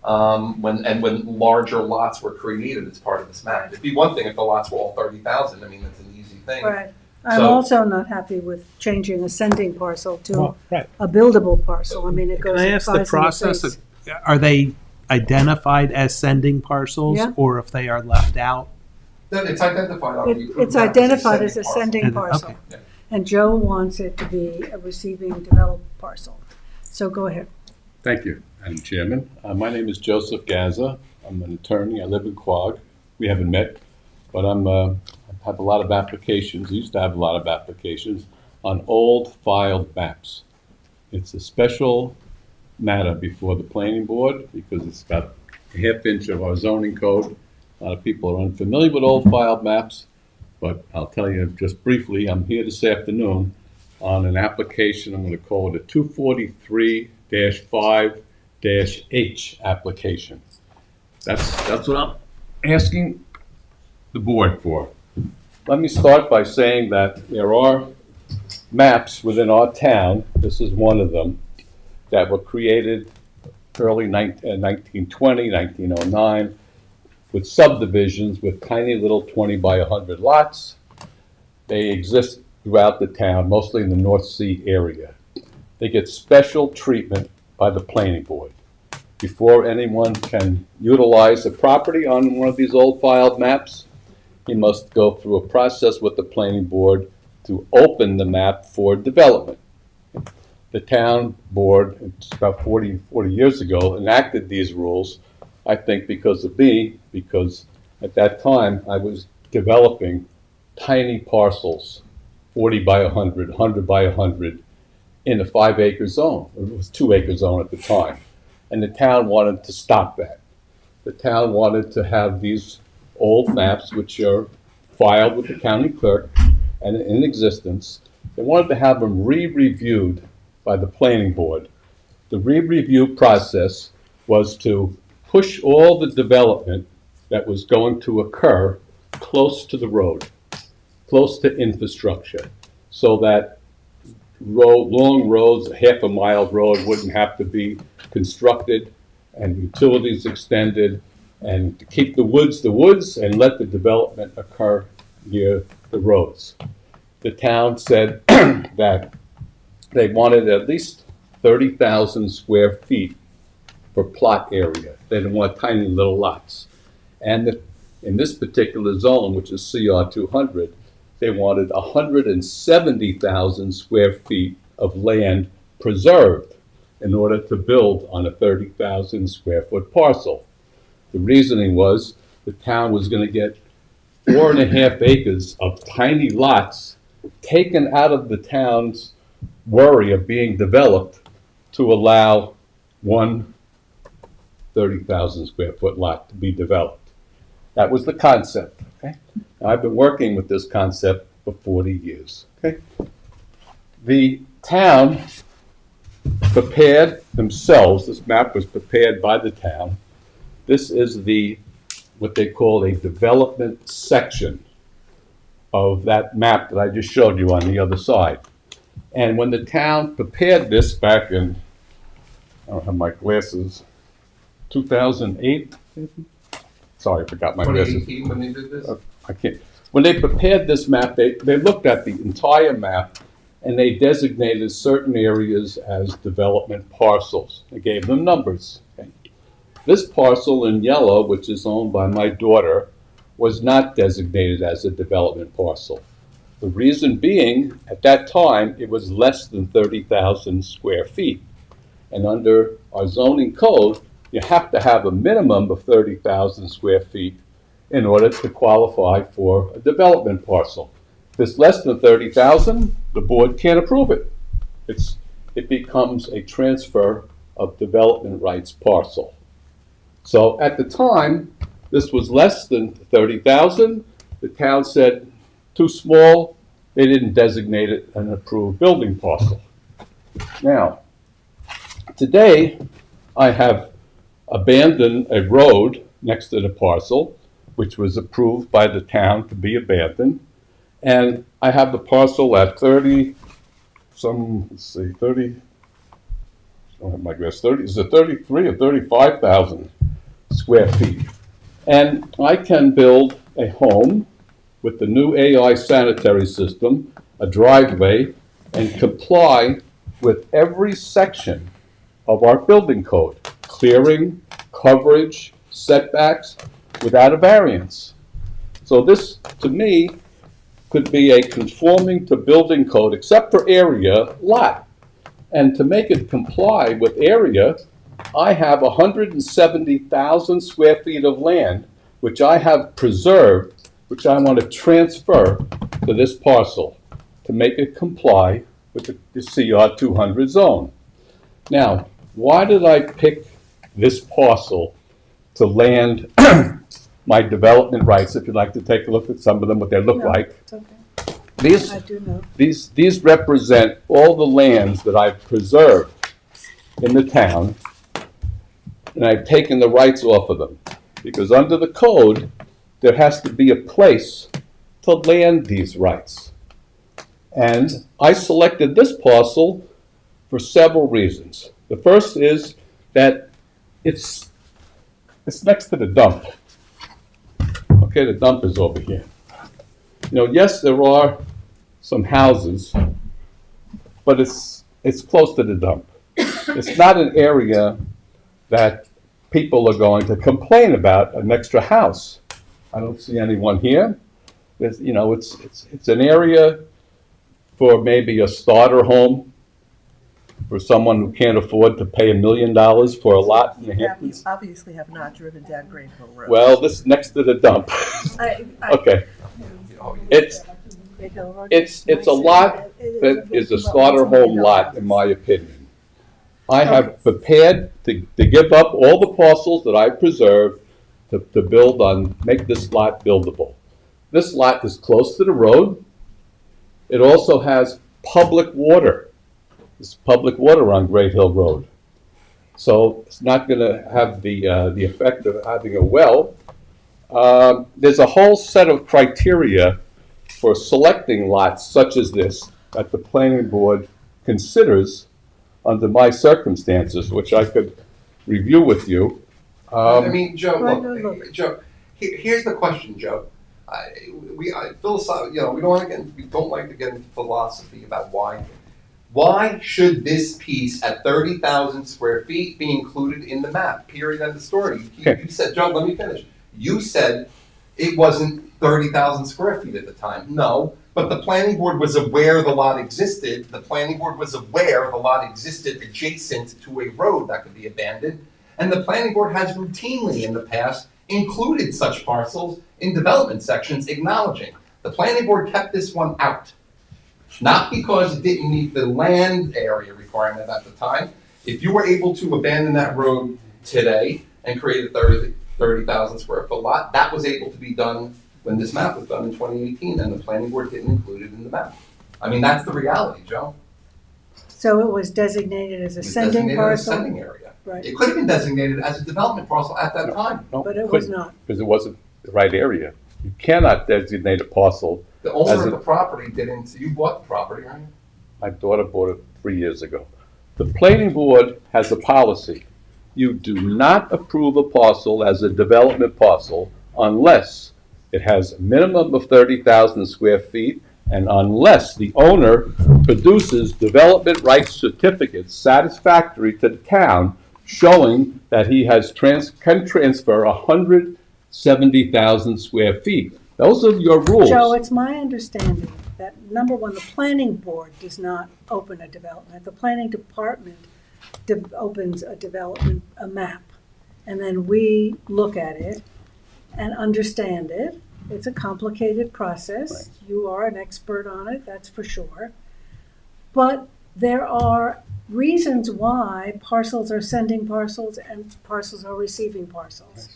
when larger lots were created as part of this map. It'd be one thing if the lots were all 30,000. I mean, that's an easy thing. Right. I'm So- also not happy with changing a sending parcel to Well, right. a buildable parcel. I mean, it goes. Can I it ask the flies in process, face. are they identified as sending parcels? Yeah. Or if they are left out? Then it's identified on the approved It's map identified as a parcel. sending And- parcel. okay. Yeah. And Joe wants it to be a receiving developed parcel. So go ahead. Thank you, Madam Chairman. My name is Joseph Gaza. I'm an attorney. I live in Quogue. We haven't met, but I have a lot of applications, used to have a lot of applications on old filed maps. It's a special matter before the planning board because it's got a half inch of our zoning code. A lot of people are unfamiliar with old filed maps, but I'll tell you just briefly, I'm here this afternoon on an application, I'm gonna call it a 243-5-H application. That's what I'm asking the board for. Let me start by saying that there are maps within our town, this is one of them, that were created early 1920, 1909, with subdivisions with tiny little 20 by 100 lots. They exist throughout the town, mostly in the North Sea area. They get special treatment by the planning board. Before anyone can utilize the property on one of these old filed maps, he must go through a process with the planning board to open the map for development. The town board, it's about 40 years ago, enacted these rules, I think because of me, because at that time I was developing tiny parcels, 40 by 100, 100 by 100, in a 5-acre zone. It was 2-acre zone at the time. And the town wanted to stop that. The town wanted to have these old maps, which are filed with the county clerk and in existence. They wanted to have them re-reviewed by the planning board. The re-review process was to push all the development that was going to occur close to the road, close to infrastructure, so that long roads, a half-a-mile road wouldn't have to be constructed and utilities extended, and to keep the woods and let the development occur near the roads. The town said that they wanted at least 30,000 square feet for plot area. They didn't want tiny little lots. And in this particular zone, which is CR 200, they wanted 170,000 square feet of land preserved in order to build on a 30,000 square foot parcel. The reasoning was the town was going to get 4.5 acres of tiny lots taken out of the town's worry of being developed to allow one 30,000 square foot lot to be developed. That was the concept. Okay? Now, I've been working with this concept for 40 years. Okay? The town prepared themselves, this map was prepared by the town. This is what they call a development section of that map that I just showed you on the other side. And when the town prepared this back in, I don't have my glasses, 2008? Sorry, I forgot my glasses. 2018 when they did this? I can't. When they prepared this map, they looked at the entire map and they designated certain areas as development parcels. They gave them numbers. Okay? This parcel in yellow, which is owned by my daughter, was not designated as a development parcel. The reason being, at that time, it was less than 30,000 square feet. And under our zoning code, you have to have a minimum of 30,000 square feet in order to qualify for a development parcel. If it's less than 30,000, the board can't approve it. It becomes a transfer of development rights parcel. So at the time, this was less than 30,000. The town said, too small. They didn't designate it an approved building parcel. Now, today, I have abandoned a road next to the parcel, which was approved by the town to be abandoned. And I have the parcel at 30, I don't have my guess, is it 33 or 35,000 square feet? And I can build a home with the new AI sanitary system, a driveway, and comply with every section of our building code, clearing, coverage, setbacks, without a variance. So this, to me, could be a conforming to building code, except for area, lot. And to make it comply with area, I have 170,000 square feet of land, which I have preserved, which I want to transfer to this parcel to make it comply with the CR 200 zone. Now, why did I pick this parcel to land my development rights? If you'd like to take a look at some of them, what they look like. It's okay. These, I do know. these represent all the lands that I've preserved in the town, and I've taken the rights off of them. Because under the code, there has to be a place to land these rights. And I selected this parcel for several reasons. The first is that it's next to the dump. Okay, the dump is over here. You know, yes, there are some houses, but it's close to the dump. It's not an area that people are going to complain about an extra house. I don't see anyone here. There's, you know, it's an area for maybe a starter home for someone who can't afford to pay $1 million for a lot in the You Hamptons. obviously have not driven down Green Hill Road. Well, this is next to the dump. Okay. It's a lot that is a starter home lot, in my opinion. I have prepared to give up all the parcels that I preserved to build on, make this lot buildable. This lot is close to the road. It also has public water. There's public water on Great Hill Road. So it's not going to have the effect of having a well. There's a whole set of criteria for selecting lots such as this that the planning board considers under my circumstances, which I could review with you. I mean, Joe, look, Joe, here's the question, Joe. Philosophy, you know, we don't like to get into philosophy about why. Why should this piece at 30,000 square feet be included in the map? Period. End of story. You said, Joe, let me finish. You said it wasn't 30,000 square feet at the time. No, but the planning board was aware the lot existed. The planning board was aware the lot existed adjacent to a road that could be abandoned. And the planning board has routinely in the past included such parcels in development sections, acknowledging. The planning board kept this one out. Not because it didn't meet the land area requirement at the time. If you were able to abandon that road today and create a 30,000 square foot lot, that was able to be done when this map was done in 2018, and the planning board didn't include it in the map. I mean, that's the reality, Joe. So it was designated as a sending parcel? Sending area. Right. It could have been designated as a development parcel at that time. No, But it was not. because it wasn't the right area. You cannot designate a parcel. The owner of the property didn't, you bought the property, right? My daughter bought it 3 years ago. The planning board has a policy. You do not approve a parcel as a development parcel unless it has a minimum of 30,000 square feet and unless the owner produces development rights certificates satisfactory to the town showing that he can transfer 170,000 square feet. Those are your rules. Joe, it's my understanding that, number one, the planning board does not open a development. The planning department opens a development, a map, and then we look at it and understand it. It's a complicated process. Right. You are an expert on it, that's for sure. But there are reasons why parcels are sending parcels and parcels are receiving parcels.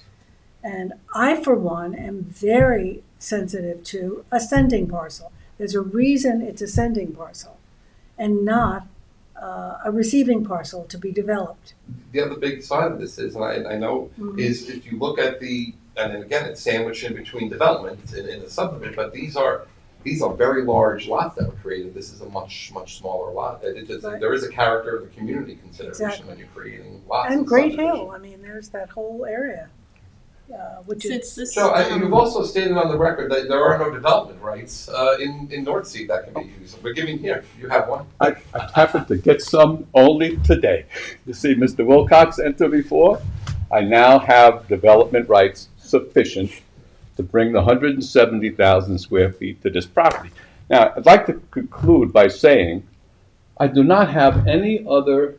And I, for one, am very sensitive to a sending parcel. There's a reason it's a sending parcel and not a receiving parcel to be developed. The other big side of this is, and I know, is if you look at and then again, it's sandwiched in between developments in the subdivision, but these are very large lots that were created. This is a much smaller lot. There is a character of the community consideration when you're creating lots. And Great Hill, I mean, there's that whole area, which is. So you've also stated on the record that there are no development rights in North Sea that can be used. We're giving here, you have one. I happened to get some only today. You see, Mr. Wilcox enter before. I now have development rights sufficient to bring the 170,000 square feet to this property. Now, I'd like to conclude by saying I do not have any other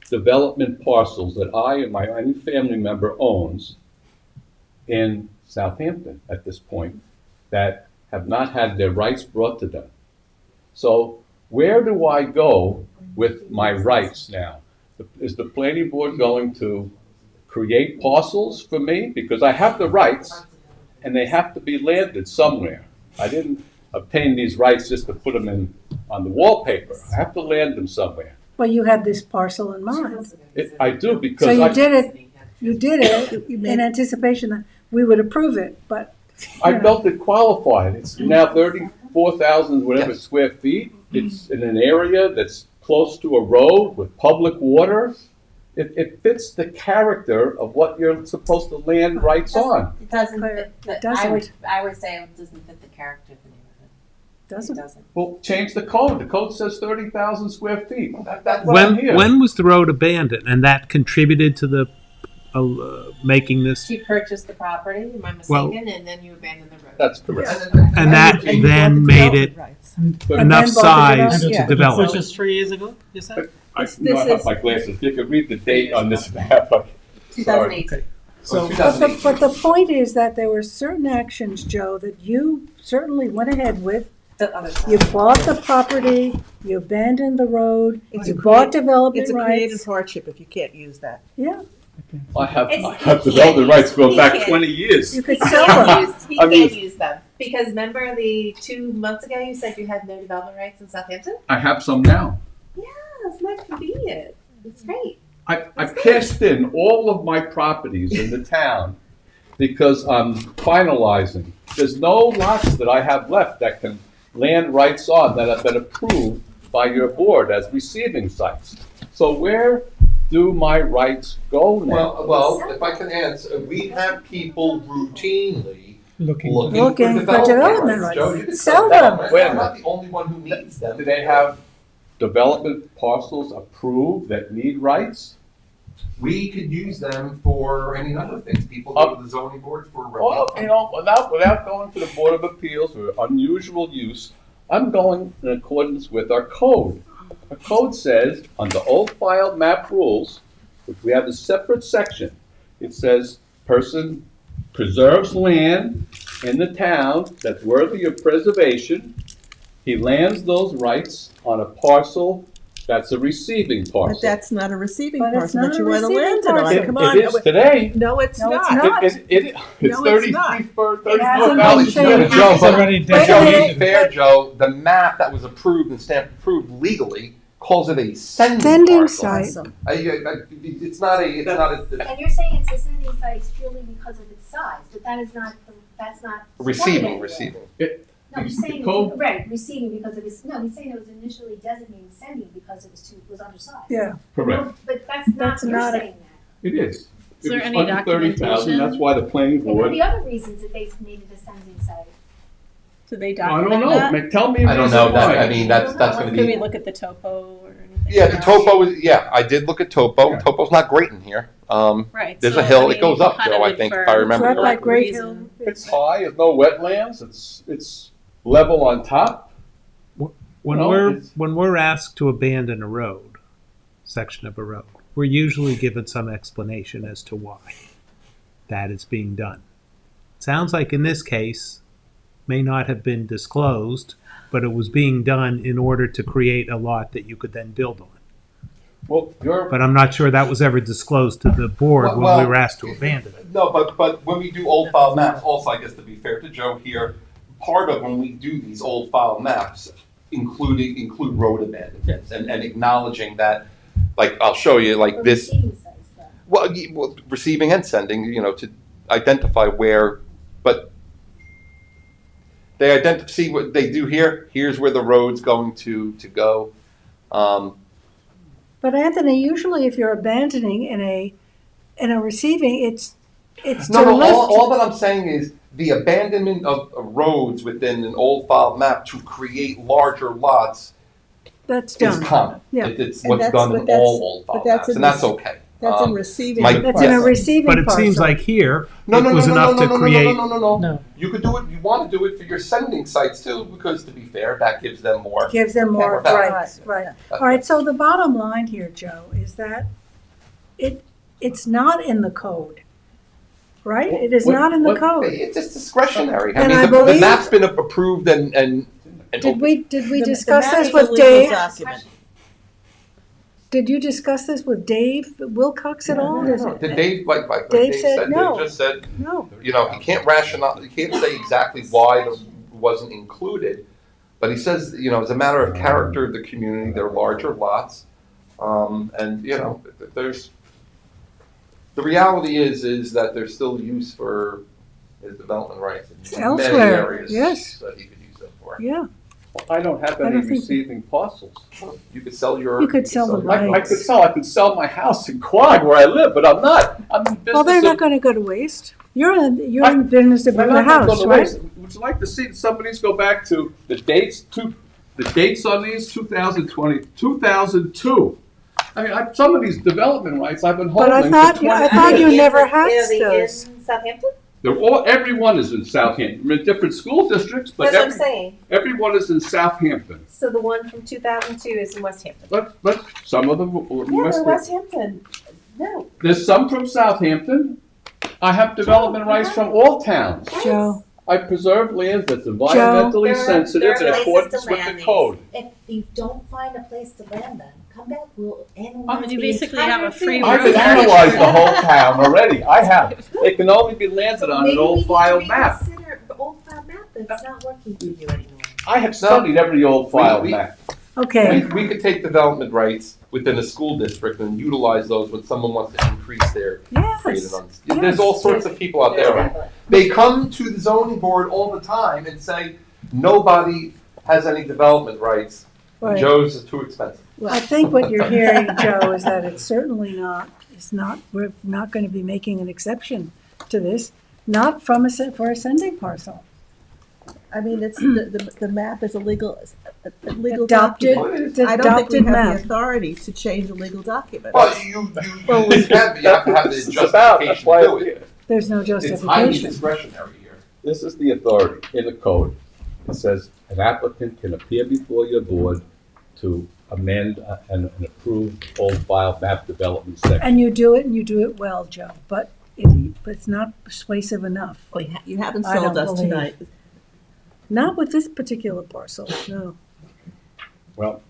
development parcels that I and any family member owns in Southampton at this point that have not had their rights brought to them. So where do I go with my rights now? Is the planning board going to create parcels for me? Because I have the rights and they have to be landed somewhere. I didn't obtain these rights just to put them on the wallpaper. I have to land them somewhere. Well, you had this parcel in mind. I do because So you did it in anticipation that we would approve it, but I built it qualified. It's now 34,000 whatever square feet. It's in an area that's close to a road with public water. It fits the character of what you're supposed to land rights on. It doesn't fit, It I would say it doesn't fit the character of the neighborhood. Doesn't? It doesn't. Well, change the code. The code says 30,000 square feet. That's what I'm here. When was the road abandoned, and that contributed to the making this? She purchased the property, am I Well- mistaken, and then you abandoned the road. That's correct. And that then made it enough size to develop. Which was 3 years ago, you said? I have my glasses. If you could read the date on this map. 2008. So, but the point is that there were certain actions, Joe, that you certainly went ahead with. The other side. You bought the property, you abandoned the road, It's you a bought crea- development It's a creative rights. hardship if you can't use that. Yeah, I have It's- development rights going he back can't. 20 years. you could He sell can't them. use, he I mean- can't use them, because remember 2 months ago you said you had no development rights in Southampton? I have some now. Yeah, isn't that convenient? It's great. I've cashed in all of my properties in the town because I'm finalizing. There's no lots that I have left that can land rights on that have been approved by your board as receiving sites. So where do my rights go now? Well, if I can answer, we have people routinely Looking. Looking for development rights. Joe, you can Sell them. them. Wait a I'm minute. not the only one who needs them. Do they have development parcels approved that need rights? We could use them for any number of things. People go to the zoning board for Well, without going to the Board of Appeals for unusual use, I'm going in accordance with our code. Our code says, under old file map rules, which we have a separate section, it says, person preserves land in the town that's worthy of preservation. He lands those rights on a parcel that's a receiving parcel. But that's not a receiving But it's parcel not that a you want to receiving land it on. parcel. Come on. It is today. No, it's No, it's not. not. It's No, it's not. hasn't Well, been changed. Joe, It's already but Joe, to designated. be fair, Joe, the map that was approved and stamped approved legally calls it a sending Sending parcel. site. It's not a. And you're saying it's a sending site purely because of its size, but that's not. Receiving. No, he's saying, Code- right, receiving because of its, no, he's saying it was initially designated sending because it was undersized. Yeah. Correct. No, but that's That's you're not a- saying that. It is. Is It there was any under 30,000. documentation? That's why the planning There could board. be other reasons that they made it a sending site. Do they I document don't know. that? Tell me. a I don't reason know that. why. I mean, that's going to Could be. we look at the topo or anything? Yeah, the topo is. Yeah, I did look at topo. Yeah. Topo's not great in here. Right. There's so, a hill. I It mean, goes you up, kind Joe. of I think if infer I remember Right by correctly. Great reason. Hill. It's high. There's no wetlands. It's level on top. When No, it's- we're asked to abandon a road, section of a road, we're usually given some explanation as to why that is being done. Sounds like in this case, may not have been disclosed, but it was being done in order to create a lot that you could then build on. Well, But I'm not sure that was ever disclosed to the board when Well, we were asked to abandon it. No, but when we do old file maps, also I guess to be fair to Joe here, part of when we do these old file maps include road abandonments and acknowledging that, like I'll show you, like Or this. receiving sites, though. Well, receiving and sending, to identify where, but they see what they do here. Here's where the road's going to go. But Anthony, usually if you're abandoning in a receiving, it's No, to lift. all that I'm saying is the abandonment of roads within an old file map to create larger lots That's is done. common. Yeah. It's And what's that's- done but in that's- all old but file that's maps, in and that's rec- okay. That's in receiving. Mike- That's in a yes. receiving But it seems parcel. like here, No, it no, was no, no, enough no, to no, no, create. no, no, no, no. No. You could do it. You want to do it for your sending sites too, because to be fair, that gives them more. Gives them more we're back. rights, right. All right, so the bottom line here, Joe, is that it's not in the code, right? It is not in the code. It's just discretionary. I And mean, I the believe- map's been approved and Did we The discuss map this is a with legal Dave? document. Did you discuss this with Dave Wilcox at all? Is it- Did Dave, like Dave Dave said said, no. Dave just said, No. you can't rationalize, you can't say exactly why it wasn't included. But he says, as a matter of character of the community, they're larger lots. And, there's, the reality is that there's still use for his development rights in many Elsewhere, areas yes. that he could use them for. Yeah, I don't have I any don't think- receiving parcels. You could sell your. you could sell the I rights. could sell my house in Quogue where I live, but I'm not. I'm in business. Well, they're not of- gonna go to waste. You're in business to They're build a not gonna go house, to right? waste. Would you like to see some of these go back to the dates, the dates on these, 2020, 2002? I mean, some of these development rights I've been But holding I for thought, 20 I thought years. you never had Are they those. in Southampton? Everyone is in Southampton. We're in different school districts, but That's what I'm saying. everyone is in Southampton. So the one from 2002 is in West Hampton. But some of them were in Yeah, West they're West Hampton. No. There's some from Southampton. I have development rights from all towns. Joe, I preserve lands that's environmentally sensitive in accordance with the code. If you don't find a place to land them, come back, we'll analyze. You the basically entire have a free thing. I can analyze the whole town already. I have. It can only be landed on an old file map. Maybe we need to reconsider the old file map that's not working for you anymore. I have studied every old file map. okay, We could take development rights within a school district and utilize those when someone wants to increase their creative yes. There's all sorts of people out there. They come to the zoning board all the time and say, nobody has any development rights. Right. Joe's is too expensive. I think what you're hearing, Joe, is that it's certainly not, we're not gonna be making an exception to this, not from for a sending parcel. I mean, it's, the map is a legal Adopted- document. it's I don't think we adopted have map. the authority to change a legal document. But you can, but you have to have the That's about- justification that's why to do it's it. here. There's no It's highly justification. discretionary here. This is the authority in the code. It says an applicant can appear before your board to amend and approve old file map development section. And you do it well, Joe, but it's not persuasive enough. You haven't I sold don't us believe. tonight. Not with this particular parcel, no. Well,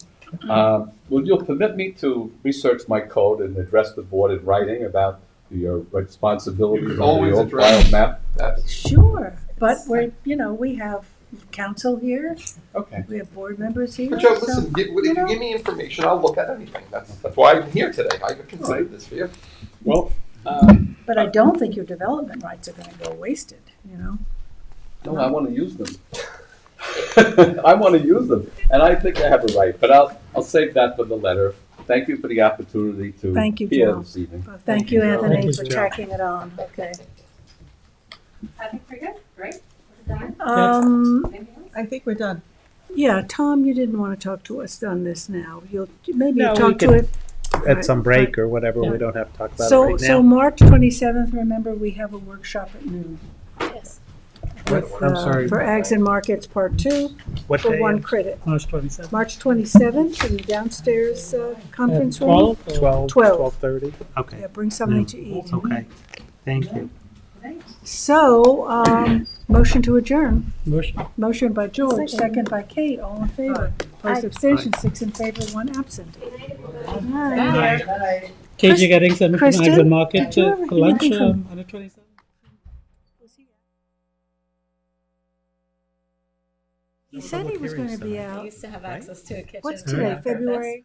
will you permit me to research my code and address the board in writing about your responsibilities You can on always the old address file map? that. Sure, but we have council here, Okay. we have board members here. But Joe, so, listen, if you give me information, I'll look at anything. That's why I'm here today. I considered this for you. Well, But I don't think your development rights are gonna go wasted, no, I want to use them. I want to use them, and I think I have a right, but I'll save that for the letter. Thank you for the opportunity to Thank you, hear Joe. this evening. Thank you, Anthony, Thank you, for Joe. tacking it on, okay. I think we're good, right? I think we're done. Yeah, Tom, you didn't wanna talk to us on this now, maybe No, we talk to can- it. At some break or whatever, Yeah. we don't have to talk about it So, right so now. March 27th, remember, we have a workshop at noon. Yes. With, I'm sorry. For Ags and Markets Part 2, What for day? one credit. March 27th. March 27th, in the downstairs conference room. 12? 12, 12. 12:30? Okay. Yeah, bring something to eat. Okay, thank you. So, motion to adjourn. Motion. Motion by George, Second. second by Kate, all in favor. Opposed, abstention, 6 in favor, 1 absent. Aye. KJ getting some from Kristen, Eggs and Market did you ever for hear lunch anything from- on the 27th? He said he was gonna be out. I used to have access to a kitchen. What's today, February?